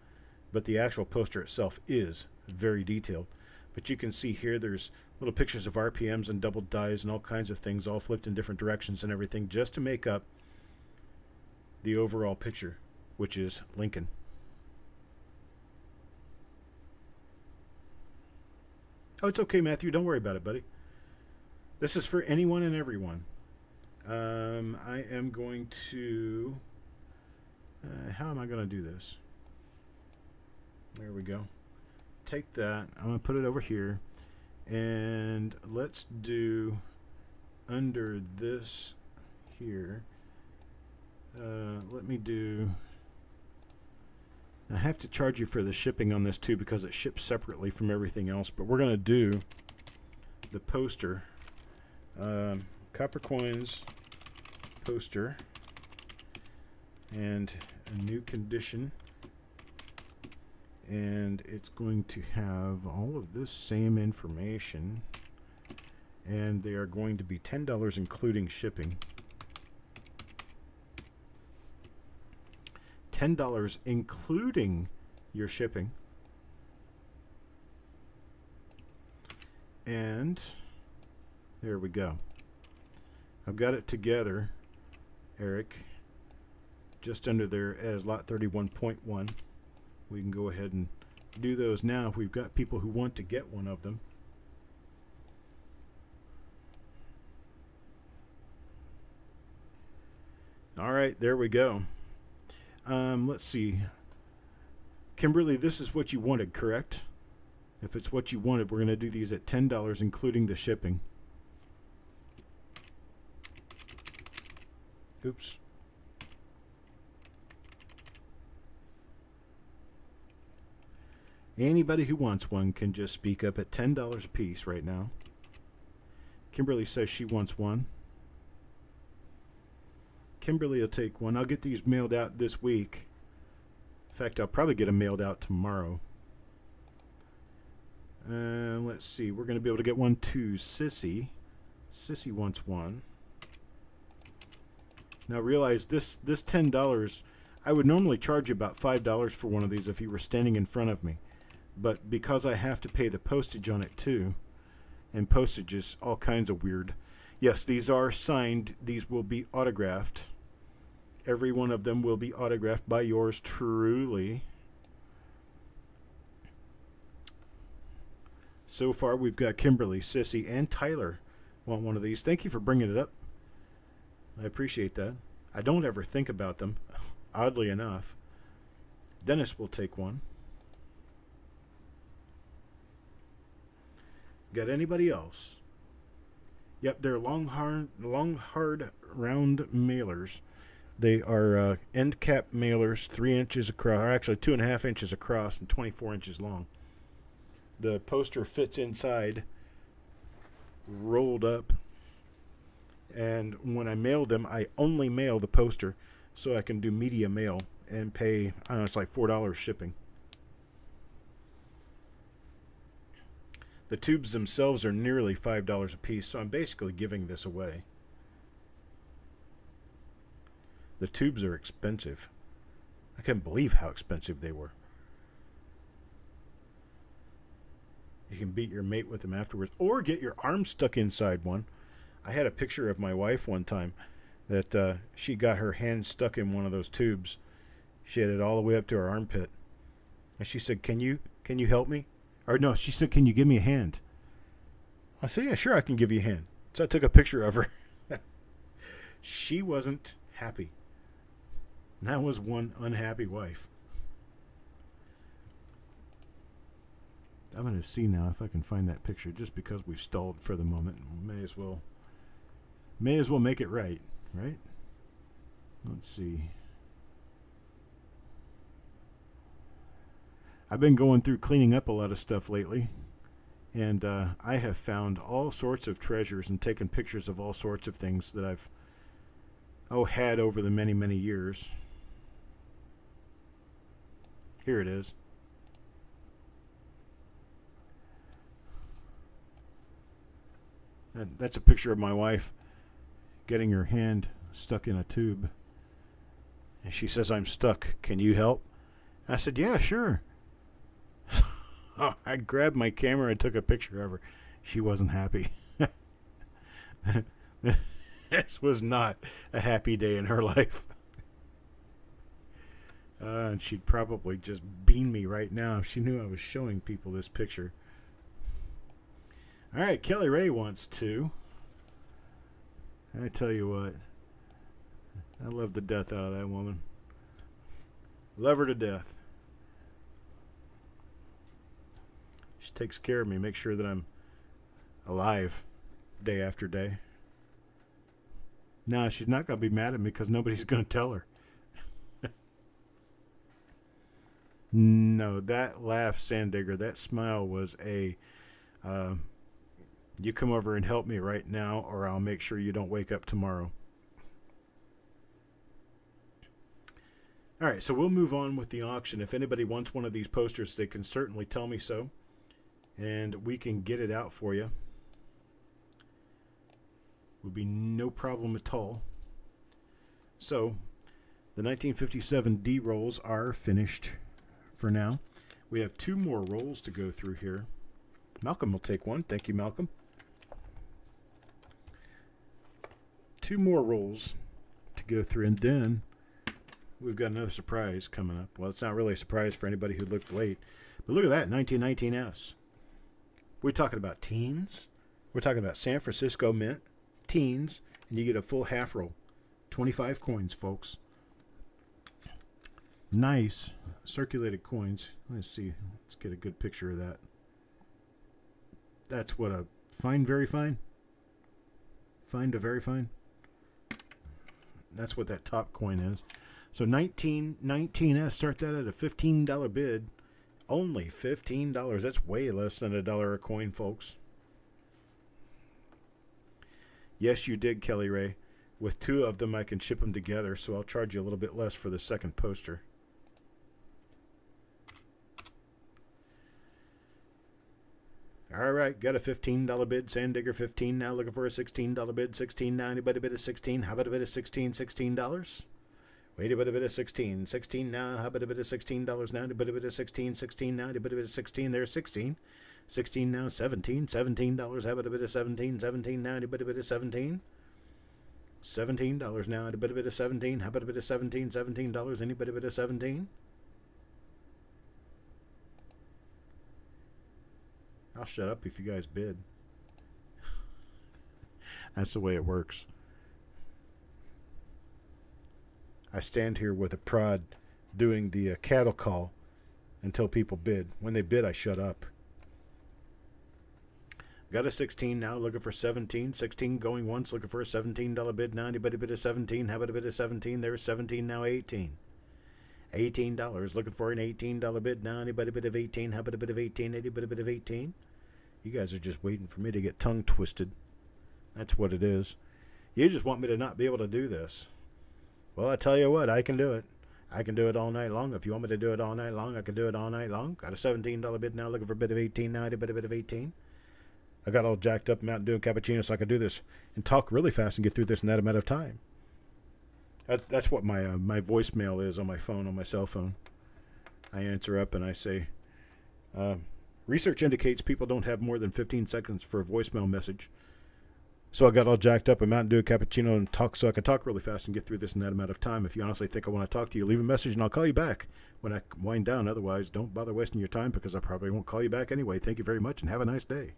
Speaker 1: but the actual poster itself is very detailed. But you can see here there's little pictures of RPMs and double dies and all kinds of things all flipped in different directions and everything just to make up the overall picture, which is Lincoln. Oh, it's okay, Matthew. Don't worry about it, buddy. This is for anyone and everyone. I am going to... how am I going to do this? There we go. Take that. I'm going to put it over here. And let's do under this here. Let me do... I have to charge you for the shipping on this too because it ships separately from everything else. But we're going to do the poster. Coppercoins poster. And a new condition. And it's going to have all of this same information. And they are going to be $10 including shipping. $10 including your shipping. And there we go. I've got it together, Eric, just under there as lot 31.1. We can go ahead and do those now if we've got people who want to get one of them. All right, there we go. Let's see. Kimberly, this is what you wanted, correct? If it's what you wanted, we're going to do these at $10 including the shipping. Oops. Anybody who wants one can just speak up at $10 a piece right now. Kimberly says she wants one. Kimberly will take one. I'll get these mailed out this week. In fact, I'll probably get them mailed out tomorrow. Let's see. We're going to be able to get one to Sissy. Sissy wants one. Now realize this $10, I would normally charge you about $5 for one of these if you were standing in front of me. But because I have to pay the postage on it too, and postage is all kinds of weird. Yes, these are signed. These will be autographed. Every one of them will be autographed by yours truly. So far, we've got Kimberly, Sissy, and Tyler want one of these. Thank you for bringing it up. I appreciate that. I don't ever think about them, oddly enough. Dennis will take one. Got anybody else? Yep, they're long, hard, round mailers. They are end cap mailers, 3 inches across, or actually 2.5 inches across and 24 inches long. The poster fits inside, rolled up, and when I mail them, I only mail the poster so I can do media mail and pay, I don't know, it's like $4 shipping. The tubes themselves are nearly $5 a piece, so I'm basically giving this away. The tubes are expensive. I couldn't believe how expensive they were. You can beat your mate with them afterwards, or get your arm stuck inside one. I had a picture of my wife one time that she got her hand stuck in one of those tubes. She had it all the way up to her armpit. And she said, can you help me? Or no, she said, can you give me a hand? I said, yeah, sure, I can give you a hand. So I took a picture of her. She wasn't happy. That was one unhappy wife. I'm going to see now if I can find that picture, just because we've stalled for the moment. May as well make it right? Let's see. I've been going through cleaning up a lot of stuff lately, and I have found all sorts of treasures and taken pictures of all sorts of things that I've had over the many, many years. Here it is. That's a picture of my wife getting her hand stuck in a tube. And she says, I'm stuck. Can you help? I said, yeah, sure. I grabbed my camera and took a picture of her. She wasn't happy. This was not a happy day in her life. And she'd probably just bean me right now if she knew I was showing people this picture. All right, Kelly Ray wants to. I tell you what, I love the death out of that woman. Love her to death. She takes care of me, makes sure that I'm alive day after day. No, she's not going to be mad at me because nobody's going to tell her. No, that laugh, Sandigger, that smile was a, you come over and help me right now, or I'll make sure you don't wake up tomorrow. All right, so we'll move on with the auction. If anybody wants one of these posters, they can certainly tell me so, and we can get it out for you. Would be no problem at all. So, the 1957 D rolls are finished for now. We have 2 more rolls to go through here. Malcolm will take one. Thank you, Malcolm. 2 more rolls to go through, and then we've got another surprise coming up. Well, it's not really a surprise for anybody who looked late, but look at that, 1919S. We're talking about teens. We're talking about San Francisco Mint, teens, and you get a full half roll. 25 coins, folks. Nice circulated coins. Let's see. Let's get a good picture of that. That's what a fine, very fine. Fine to very fine. That's what that top coin is. So 1919S, start that at a $15 bid. Only $15. That's way less than $1 a coin, folks. Yes, you did, Kelly Ray. With 2 of them, I can ship them together, so I'll charge you a little bit less for the second poster. All right, got a $15 bid. Sandigger 15 now, looking for a $16 bid. 16 now, anybody bid a 16? How about a bid of 16? $16? Wait, a bit of 16. 16 now, how about a bit of $16 now? Anybody bid a 16? 16 now, anybody bid a 16? There's 16. 16 now, 17. $17. How about a bit of 17? 17 now, anybody bid a 17? $17 now, anybody bid a 17? How about a bit of 17? $17. Anybody bid a 17? I'll shut up if you guys bid. That's the way it works. I stand here with a prod doing the cattle call until people bid. When they bid, I shut up. Got a 16 now, looking for 17. 16 going once, looking for a $17 bid now. Anybody bid a 17? How about a bid of 17? There's 17 now, 18. $18, looking for an $18 bid now. Anybody bid of 18? How about a bid of 18? Anybody bid of 18? You guys are just waiting for me to get tongue twisted. That's what it is. You just want me to not be able to do this. Well, I tell you what, I can do it. I can do it all night long. If you want me to do it all night long, I can do it all night long. Got a $17 bid now, looking for a bid of 18 now. Anybody bid of 18? I got all jacked up and out doing cappuccino so I could do this and talk really fast and get through this in that amount of time. That's what my voicemail is on my phone, on my cell phone. I answer up and I say, research indicates people don't have more than 15 seconds for a voicemail message. So I got all jacked up, a Mountain Dew, a cappuccino, and talk so I could talk really fast and get through this in that amount of time. If you honestly think I want to talk to you, leave a message and I'll call you back when I wind down. Otherwise, don't bother wasting your time because I probably won't call you back anyway. Thank you very much and have a nice day.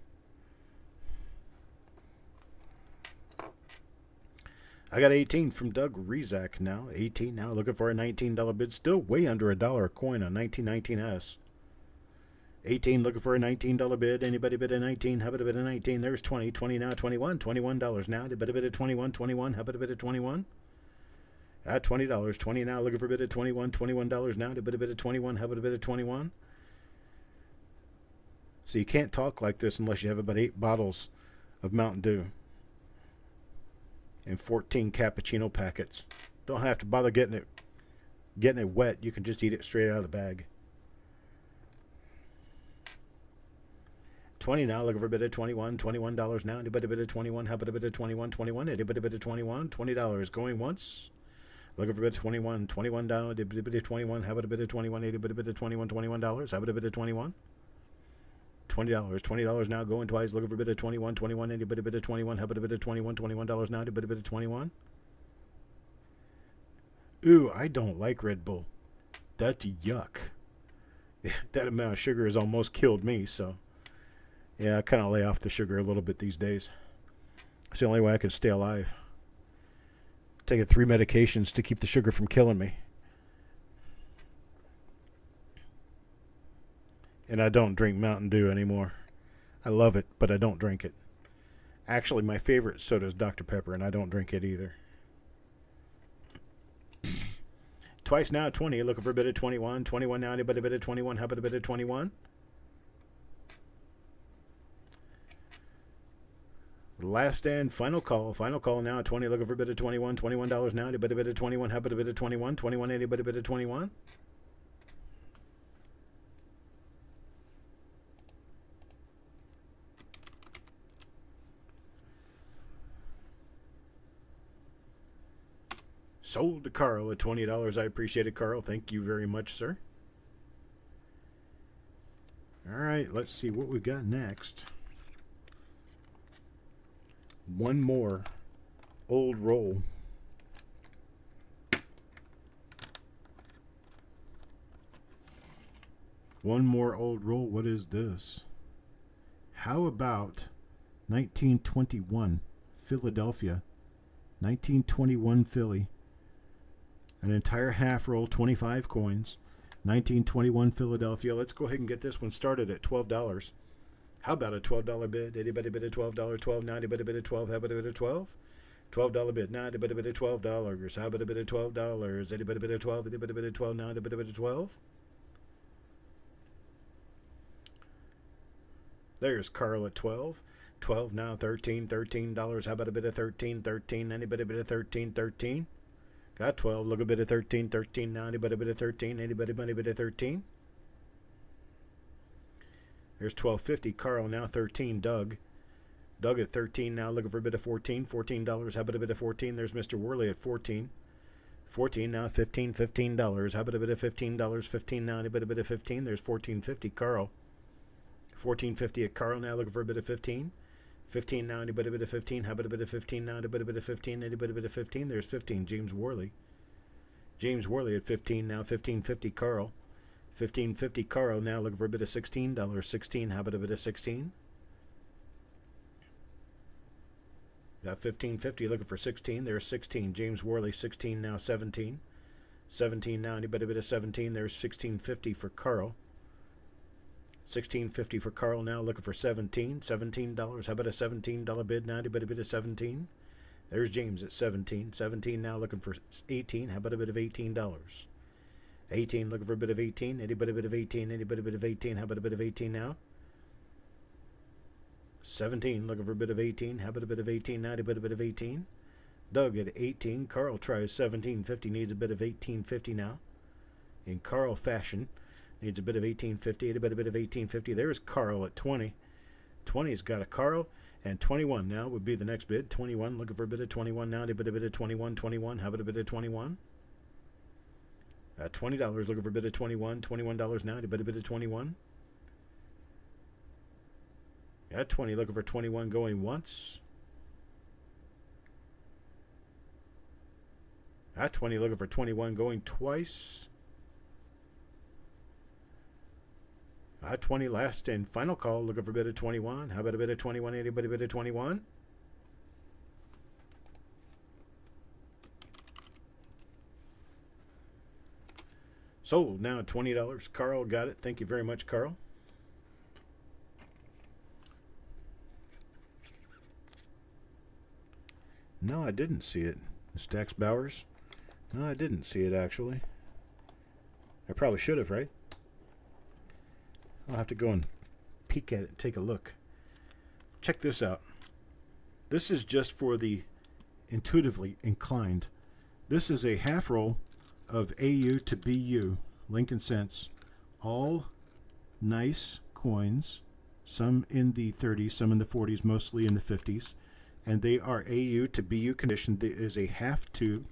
Speaker 1: I got 18 from Doug Rezak now. 18 now, looking for a $19 bid. Still way under $1 a coin on 1919S. 18 looking for a $19 bid. Anybody bid a 19? How about a bid of 19? There's 20. 20 now, 21. $21 now. Did a bid of 21. 21. How about a bid of 21? At $20. 20 now, looking for a bid of 21. $21 now. Did a bid of 21. How about a bid of 21? So you can't talk like this unless you have about 8 bottles of Mountain Dew and 14 cappuccino packets. Don't have to bother getting it wet. You can just eat it straight out of the bag. 20 now, looking for a bid of 21. $21 now. Anybody bid of 21? How about a bid of 21? 21. Anybody bid of 21? $20 going once. Looking for a bid of 21. 21 down. Anybody bid of 21? How about a bid of 21? Anybody bid of 21? $21. How about a bid of 21? $20. $20 now going twice. Looking for a bid of 21. 21. Anybody bid of 21? How about a bid of 21? $21 now. Anybody bid of 21? Ooh, I don't like Red Bull. That's yuck. That amount of sugar has almost killed me, so yeah, I kind of lay off the sugar a little bit these days. It's the only way I can stay alive. Taking 3 medications to keep the sugar from killing me. And I don't drink Mountain Dew anymore. I love it, but I don't drink it. Actually, my favorite soda is Dr. Pepper, and I don't drink it either. Twice now, 20. Looking for a bid of 21. 21 now. Anybody bid of 21? How about a bid of 21? Last and final call. Final call now. 20. Looking for a bid of 21. $21 now. Anybody bid of 21? How about a bid of 21? 21. Anybody bid of 21? Sold to Carl at $20. I appreciate it, Carl. Thank you very much, sir. All right, let's see what we got next. One more old roll. One more old roll. What is this? How about 1921 Philadelphia? 1921 Philly. An entire half roll, 25 coins. 1921 Philadelphia. Let's go ahead and get this one started at $12. How about a $12 bid? Anybody bid a $12? 12 now. Anybody bid a 12? How about a bid of 12? $12 bid. Now. Anybody bid a $12? How about a bid of $12? Anybody bid a 12? Anybody bid a 12 now? Anybody bid a 12? There's Carl at 12. 12 now. $13. How about a bid of 13? 13. Anybody bid a 13? 13. Got 12. Look a bit of 13. 13 now. Anybody bid a 13? Anybody bid a 13? There's $12.50. Carl now 13. Doug at 13 now, looking for a bit of 14. $14. How about a bit of 14? There's Mr. Worley at 14. 14 now. $15. How about a bit of $15? 15 now. Anybody bit of 15? There's $14.50. Carl. $14.50 at Carl now, looking for a bit of 15. 15 now. Anybody bit of 15? How about a bit of 15 now? Anybody bit of 15? Anybody bit of 15? There's 15. James Worley. James Worley at 15 now. $15.50. Carl. $15.50. Carl now, looking for a bit of $16. 16. How about a bit of 16? Got $15.50. Looking for 16. There's 16. James Worley. 16 now. 17. 17 now. Anybody bit of 17? There's $16.50 for Carl. $16.50 for Carl now, looking for 17. $17. How about a $17 bid now? Anybody bid of 17? There's James at 17. 17 now, looking for 18. How about a bit of $18? 18, looking for a bit of 18. Anybody bid of 18? Anybody bid of 18? How about a bit of 18 now? 17, looking for a bit of 18. How about a bit of 18 now? Anybody bid of 18? Doug at 18. Carl tries $17.50, needs a bit of $18.50 now. In Carl fashion, needs a bit of $18.50. Anybody a bit of $18.50? There's Carl at 20. 20's got a Carl And 21 now would be the next bid. 21, looking for a bid of 21 now. A bid of 21, 21. How about a bid of 21? $20, looking for a bid of 21. $21 now. A bid of 21. At 20, looking for 21, going once. At 20, looking for 21, going twice. At 20, last and final call, looking for a bid of 21. How about a bid of 21? Anybody bid of 21? Sold now at $20. Carl got it. Thank you very much, Carl. No, I didn't see it. Stax Bowers? No, I didn't see it, actually. I probably should have, right? I'll have to go and peek at it and take a look. Check this out. This is just for the intuitively inclined. This is a half roll of AU to BU, Lincoln cents. All nice coins. Some in the 30s, some in the 40s, mostly in the 50s. And they are AU to BU condition. There is a half tube,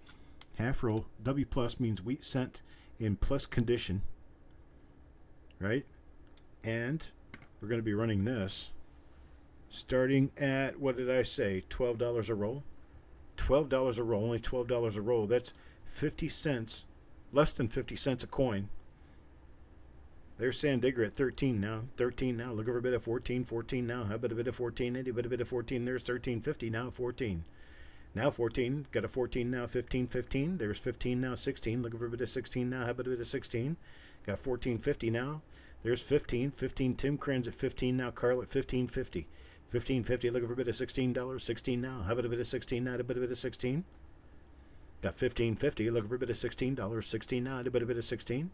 Speaker 1: half roll. W plus means wheat cent in plus condition, right? And we're going to be running this starting at, what did I say, $12 a roll? $12 a roll, only $12 a roll. That's 50 cents, less than 50 cents a coin. There's San Digger at 13 now. 13 now. Look over a bit of 14. 14 now. How about a bit of 14? A bit of 14. There's 13.50 now. 14. Now 14. Got a 14 now. 15. 15. There's 15 now. 16. Look over a bit of 16 now. How about a bit of 16? Got 14.50 now. There's 15. 15. Tim Krenz at 15 now. Carl at 15.50. 15.50. Look over a bit of $16. 16 now. How about a bit of 16 now? A bit of 16. Got 15.50. Look over a bit of $16. 16 now. A bit of 16.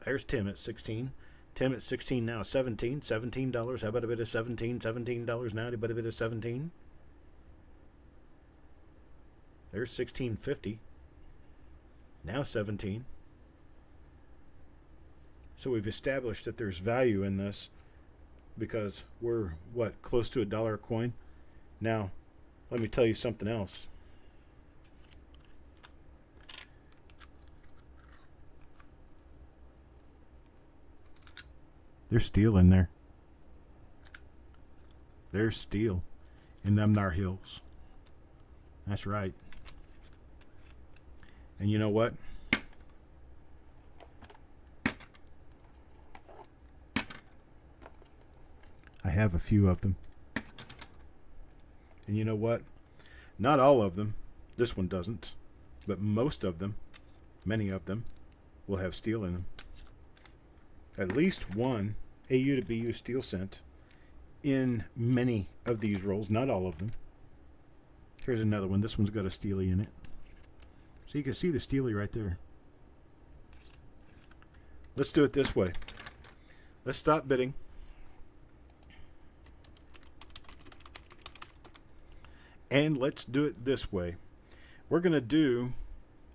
Speaker 1: There's Tim at 16. Tim at 16 now. 17. $17. How about a bit of 17? $17 now. A bit of 17. There's 16.50. Now 17. So we've established that there's value in this because we're, what, close to $1 a coin? Now, let me tell you something else. There's steel in there. There's steel in them thar hills. That's right. And you know what? I have a few of them. And you know what? Not all of them. This one doesn't. But most of them, many of them, will have steel in them. At least one AU to BU steel cent in many of these rolls, not all of them. Here's another one. This one's got a steely in it. So you can see the steely right there. Let's do it this way. Let's stop bidding. And let's do it this way. We're going to do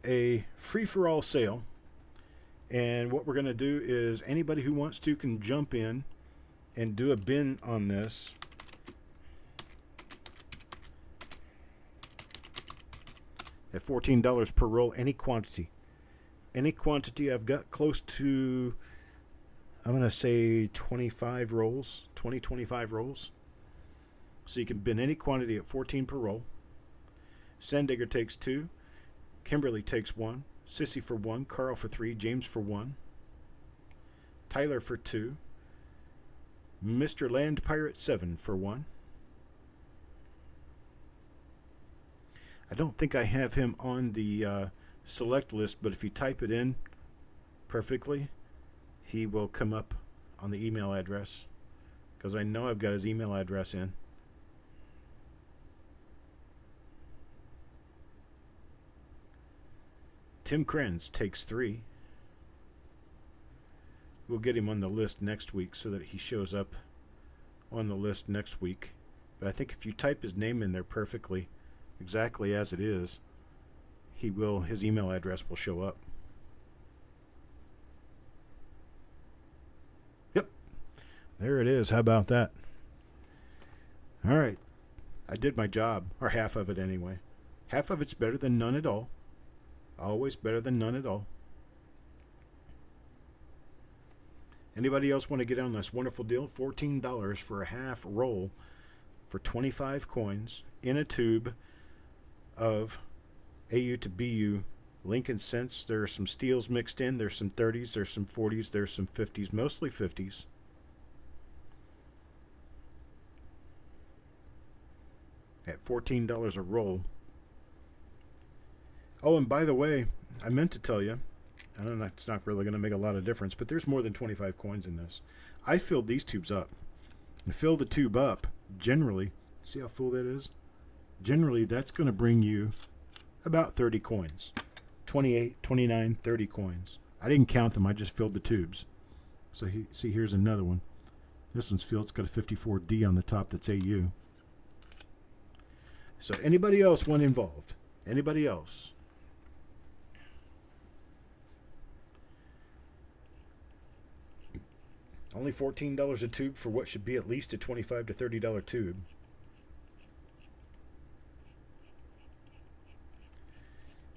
Speaker 1: a free-for-all sale. And what we're going to do is anybody who wants to can jump in and do a bin on this. At $14 per roll, any quantity. Any quantity. I've got close to, I'm going to say 25 rolls. 25 rolls. So you can bin any quantity at 14 per roll. Sandigger takes 2. Kimberly takes 1. Sissy for 1, Carl for 3, James for 1, Tyler for 2, Mr. Land Pirate 7 for 1. I don't think I have him on the select list, but if you type it in perfectly, he will come up on the email address, because I know I've got his email address in. Tim Krenz takes 3. We'll get him on the list next week so that he shows up on the list next week. But I think if you type his name in there perfectly, exactly as it is, his email address will show up. Yep. There it is. How about that? All right. I did my job, or half of it anyway. Half of it's better than none at all. Always better than none at all. Anybody else want to get on this wonderful deal? $14 for a half roll for 25 coins in a tube of AU to BU Lincoln cents. There are some steels mixed in. There's some 30s. There's some 40s. There's some 50s. Mostly 50s. At $14 a roll. Oh, and by the way, I meant to tell you, I don't know, it's not really going to make a lot of difference, but there's more than 25 coins in this. I filled these tubes up. And fill the tube up, generally, see how full that is? Generally, that's going to bring you about 30 coins. 28, 29, 30 coins. I didn't count them, I just filled the tubes. So see, here's another one. This one's filled, it's got a 54D on the top that's AU. So anybody else want involved? Anybody else? Only $14 a tube for what should be at least a $25 to $30 tube.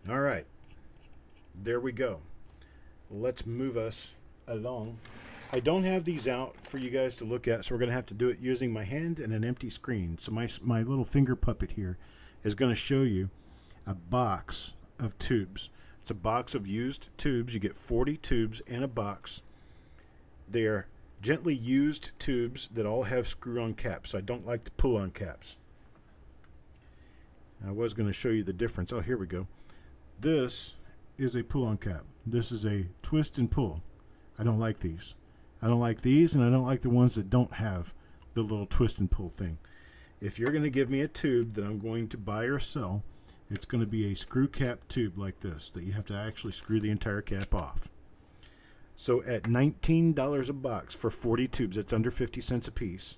Speaker 1: All right. There we go. Let's move us along. I don't have these out for you guys to look at, so we're going to have to do it using my hand and an empty screen. So my little finger puppet here is going to show you a box of tubes. It's a box of used tubes. You get 40 tubes in a box. They're gently used tubes that all have screw-on caps. I don't like the pull-on caps. I was going to show you the difference. Oh, here we go. This is a pull-on cap. This is a twist and pull. I don't like these. I don't like these, and I don't like the ones that don't have the little twist and pull thing. If you're going to give me a tube that I'm going to buy or sell, it's going to be a screw cap tube like this that you have to actually screw the entire cap off. So at $19 a box for 40 tubes, it's under 50 cents a piece.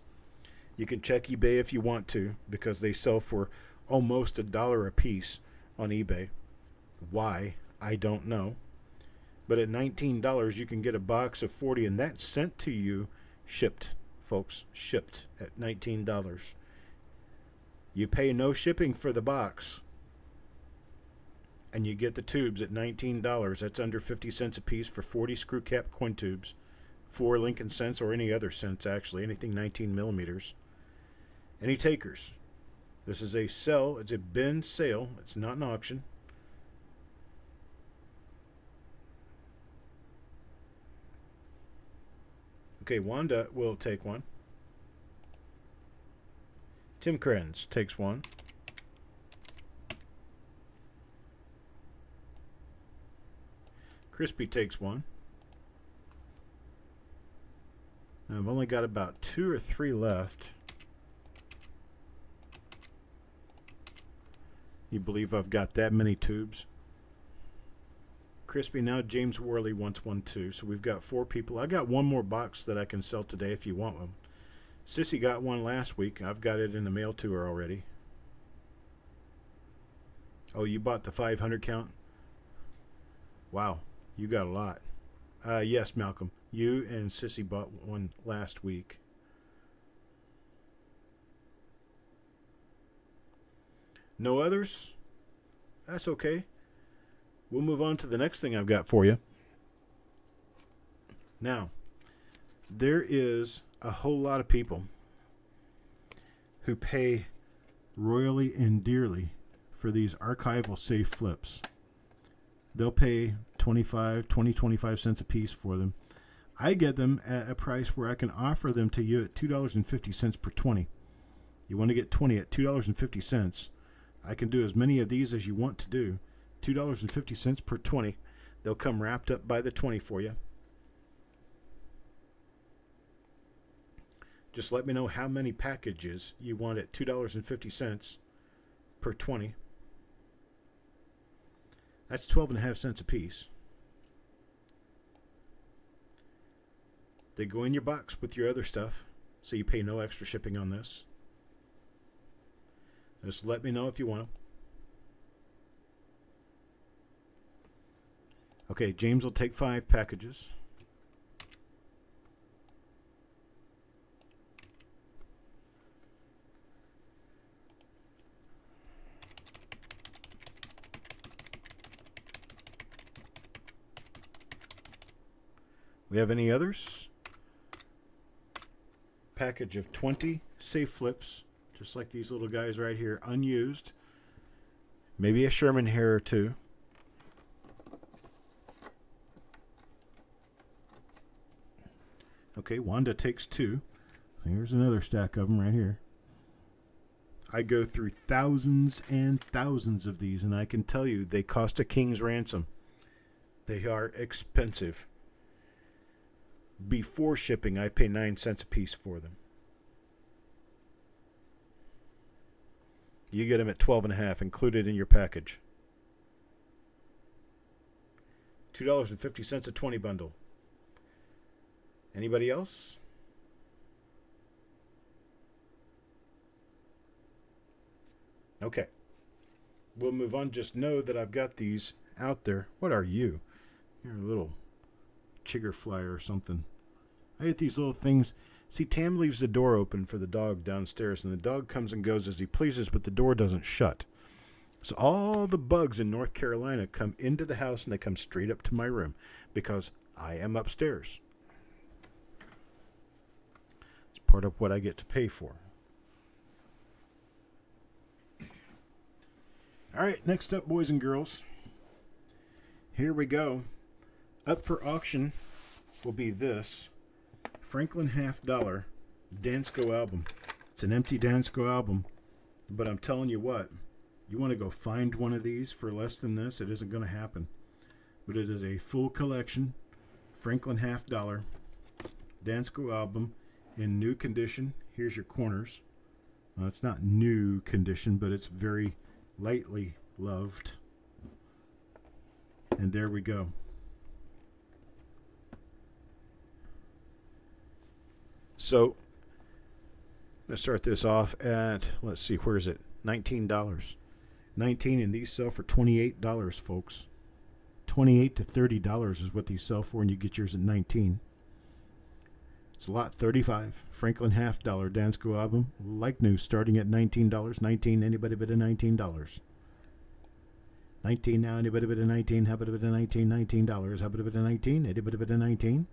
Speaker 1: You can check eBay if you want to, because they sell for almost $1 a piece on eBay. Why? I don't know. But at $19, you can get a box of 40, and that's sent to you shipped, folks. Shipped at $19. You pay no shipping for the box, and you get the tubes at $19. That's under 50 cents a piece for 40 screw cap coin tubes, 4 Lincoln cents or any other cents, actually, anything 19 millimeters. Any takers? This is a sell. It's a bin sale. It's not an auction. Okay, Wanda will take one. Tim Krenz takes one. Crispy takes one. And I've only got about 2 or 3 left. You believe I've got that many tubes? Crispy, now James Worley wants one too. So we've got 4 people. I got one more box that I can sell today if you want one. Sissy got one last week. I've got it in the mail to her already. Oh, you bought the 500 count? Wow, you got a lot. Yes, Malcolm. You and Sissy bought one last week. No others? That's okay. We'll move on to the next thing I've got for you. Now, there is a whole lot of people who pay royally and dearly for these archival safe flips. They'll pay 25 cents a piece for them. I get them at a price where I can offer them to you at $2.50 per 20. You want to get 20 at $2.50. I can do as many of these as you want to do. $2.50 per 20. They'll come wrapped up by the 20 for you. Just let me know how many packages you want at $2.50 per 20. That's 12.5 cents a piece. They go in your box with your other stuff, so you pay no extra shipping on this. Just let me know if you want them. Okay, James will take 5 packages. We have any others? Package of 20 safe flips, just like these little guys right here, unused. Maybe a Sherman hair or two. Okay, Wanda takes 2. Here's another stack of them right here. I go through thousands and thousands of these, and I can tell you they cost a king's ransom. They are expensive. Before shipping, I pay 9 cents a piece for them. You get them at 12.5, included in your package. $2.50 a 20 bundle. Anybody else? Okay. We'll move on. Just know that I've got these out there. What are you? You're a little chigger fly or something. I get these little things. See, Tam leaves the door open for the dog downstairs, and the dog comes and goes as he pleases, but the door doesn't shut. So all the bugs in North Carolina come into the house, and they come straight up to my room because I am upstairs. It's part of what I get to pay for. All right, next up, boys and girls. Here we go. Up for auction will be this Franklin Half Dollar Dansko album. It's an empty Dansko album, but I'm telling you what, you want to go find one of these for less than this, it isn't going to happen. But it is a full collection, Franklin Half Dollar Dansko album in new condition. Here's your corners. It's not new condition, but it's very lightly loved. And there we go. So, I'm going to start this off at, let's see, where is it? $19. $19, and these sell for $28, folks. $28 to $30 is what these sell for, and you get yours at $19. It's lot 35, Franklin Half Dollar Dansko album, like new, starting at $19. $19, anybody bid a $19. 19 now, anybody bid a 19? How about a bid a 19? $19. How about a bid a 19? Anybody bid a 19?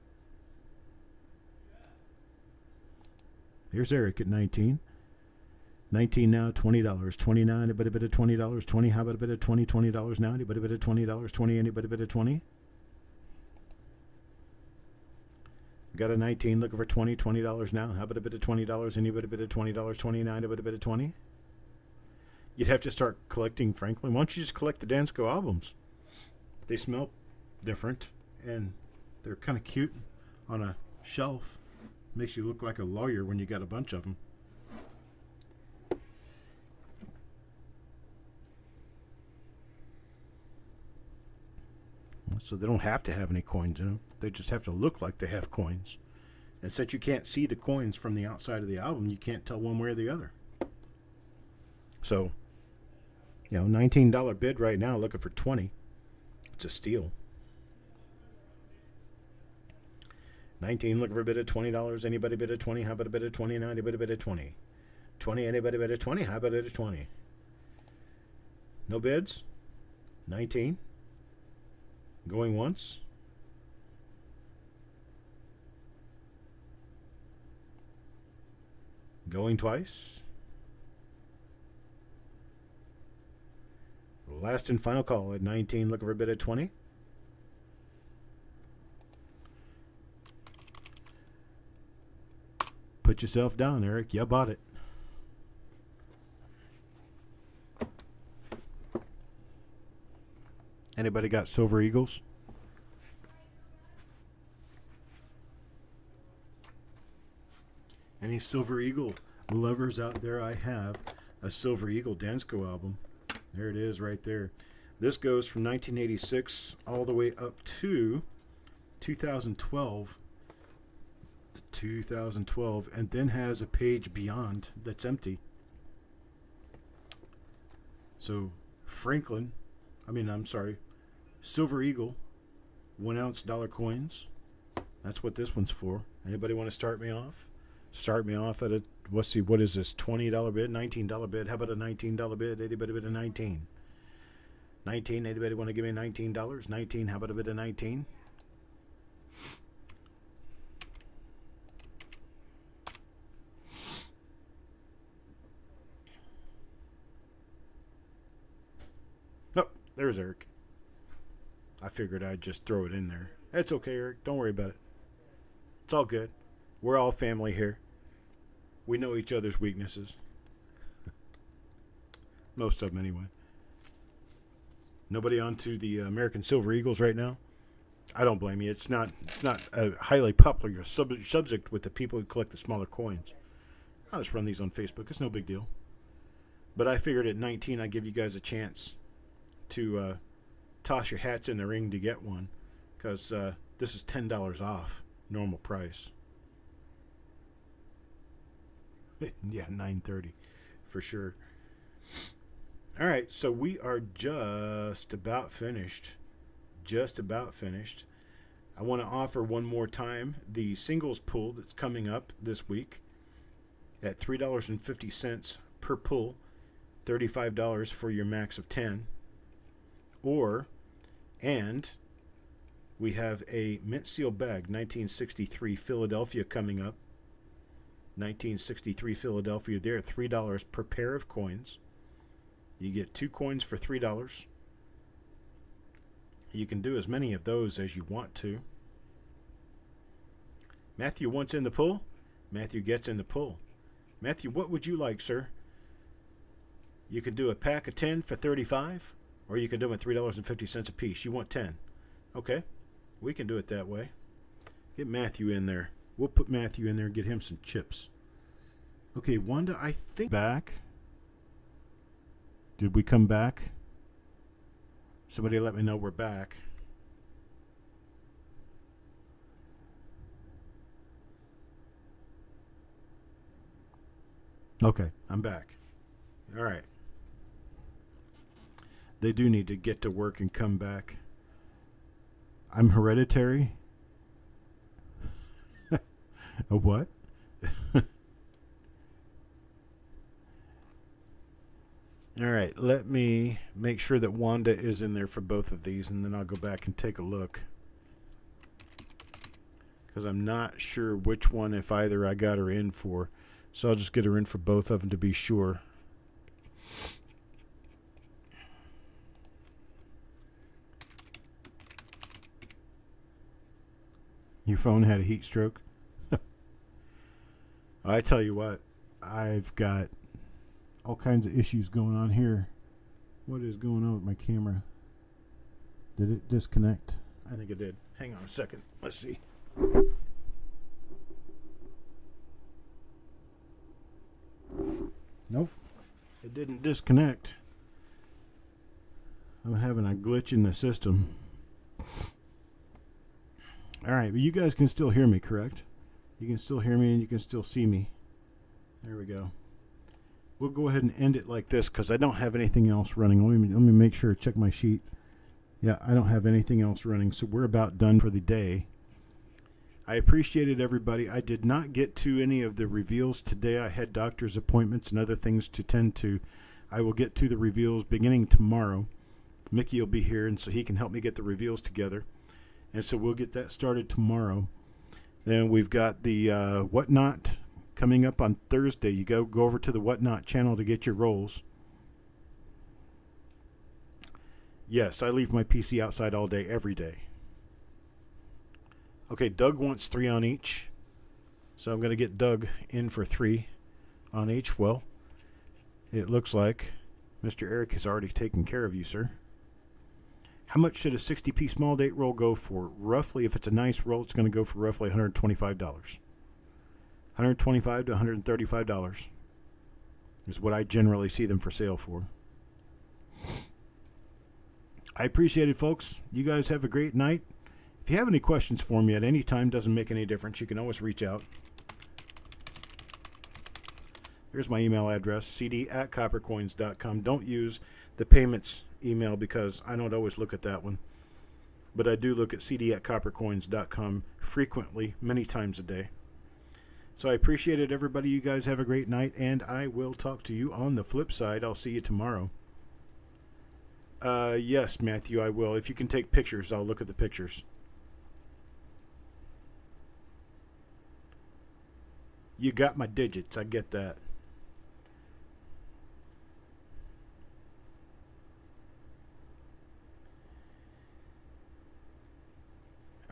Speaker 1: There's Eric at 19. 19 now, $20. 20 now, anybody bid a $20? 20, how about a bid a 20? $20 now, anybody bid a $20? 20, anybody bid a 20? Got a 19, looking for $20. $20 now, how about a bid of $20? Anybody bid a $20? 29, anybody bid a 20? You'd have to start collecting, Franklin. Why don't you just collect the Dansko albums? They smell different, and they're kind of cute on a shelf. Makes you look like a lawyer when you got a bunch of them. So they don't have to have any coins in them. They just have to look like they have coins. And since you can't see the coins from the outside of the album, you can't tell one way or the other. So, $19 bid right now, looking for $20. It's a steal. 19, looking for a bid of $20. Anybody bid of 20? How about a bid of 20 now? Anybody bid of 20? 20, anybody bid of 20? How about a bid of 20? No bids? 19. Going once. Going twice. Last and final call at 19, looking for a bid of 20. Put yourself down, Eric. You bought it. Anybody got Silver Eagles? Any Silver Eagle lovers out there? I have a Silver Eagle Dansko album. There it is right there. This goes from 1986 all the way up to 2012. 2012, and then has a page beyond that's empty. So Silver Eagle 1 ounce dollar coins. That's what this one's for. Anybody want to start me off? Start me off at what is this, $20 bid, $19 bid? How about a $19 bid? Anybody bid a 19? 19, anybody want to give me $19? 19, how about a bid of 19? There's Eric. I figured I'd just throw it in there. That's okay, Eric. Don't worry about it. It's all good. We're all family here. We know each other's weaknesses. Most of them, anyway. Nobody onto the American Silver Eagles right now? I don't blame you. It's not a highly popular subject with the people who collect the smaller coins. I'll just run these on Facebook. It's no big deal. But I figured at 19 I'd give you guys a chance to toss your hats in the ring to get one, because this is $10 off normal price. Yeah, 9:30 for sure. All right, so we are just about finished. I want to offer one more time the singles pull that's coming up this week at $3.50 per pull, $35 for your max of 10. And we have a mint seal bag 1963 Philadelphia coming up. 1963 Philadelphia there at $3 per pair of coins. You get 2 coins for $3. You can do as many of those as you want to. Matthew wants in the pull. Matthew gets in the pull. Matthew, what would you like, sir? You can do a pack of 10 for $35, or you can do them at $3.50 a piece. You want 10. Okay, we can do it that way. Get Matthew in there. We'll put Matthew in there, get him some chips. Okay, Wanda, I think back. Did we come back? Somebody let me know we're back. Okay, I'm back. All right. They do need to get to work and come back. I'm hereditary. A what? All right, let me make sure that Wanda is in there for both of these, and then I'll go back and take a look. Because I'm not sure which one, if either, I got her in for. So I'll just get her in for both of them to be sure. Your phone had a heat stroke? I tell you what, I've got all kinds of issues going on here. What is going on with my camera? Did it disconnect? I think it did. Hang on a second. Let's see. Nope. It didn't disconnect. I'm having a glitch in the system. Alright, but you guys can still hear me, correct? You can still hear me and you can still see me. There we go. We'll go ahead and end it like this because I don't have anything else running. Let me make sure, check my sheet. Yeah, I don't have anything else running, so we're about done for the day. I appreciate it, everybody. I did not get to any of the reveals today. I had doctor's appointments and other things to tend to. I will get to the reveals beginning tomorrow. Mickey will be here, and so he can help me get the reveals together. And so we'll get that started tomorrow. Then we've got the Whatnot coming up on Thursday. You go over to the Whatnot channel to get your rolls. Yes, I leave my PC outside all day, every day. Okay, Doug wants 3 on each. So I'm going to get Doug in for 3 on each. Well, it looks like Mr. Eric has already taken care of you, sir. How much should a 60-piece small date roll go for? Roughly, if it's a nice roll, it's going to go for roughly $125. $125 to $135 is what I generally see them for sale for. I appreciate it, folks. You guys have a great night. If you have any questions for me at any time, doesn't make any difference. You can always reach out. Here's my email address, cd@coppercoins.com. Don't use the payments email because I don't always look at that one. But I do look at cd@coppercoins.com frequently, many times a day. So I appreciate it, everybody. You guys have a great night, and I will talk to you on the flip side. I'll see you tomorrow. Yes, Matthew, I will. If you can take pictures, I'll look at the pictures. You got my digits. I get that.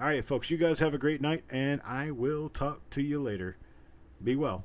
Speaker 1: All right, folks, you guys have a great night, and I will talk to you later. Be well.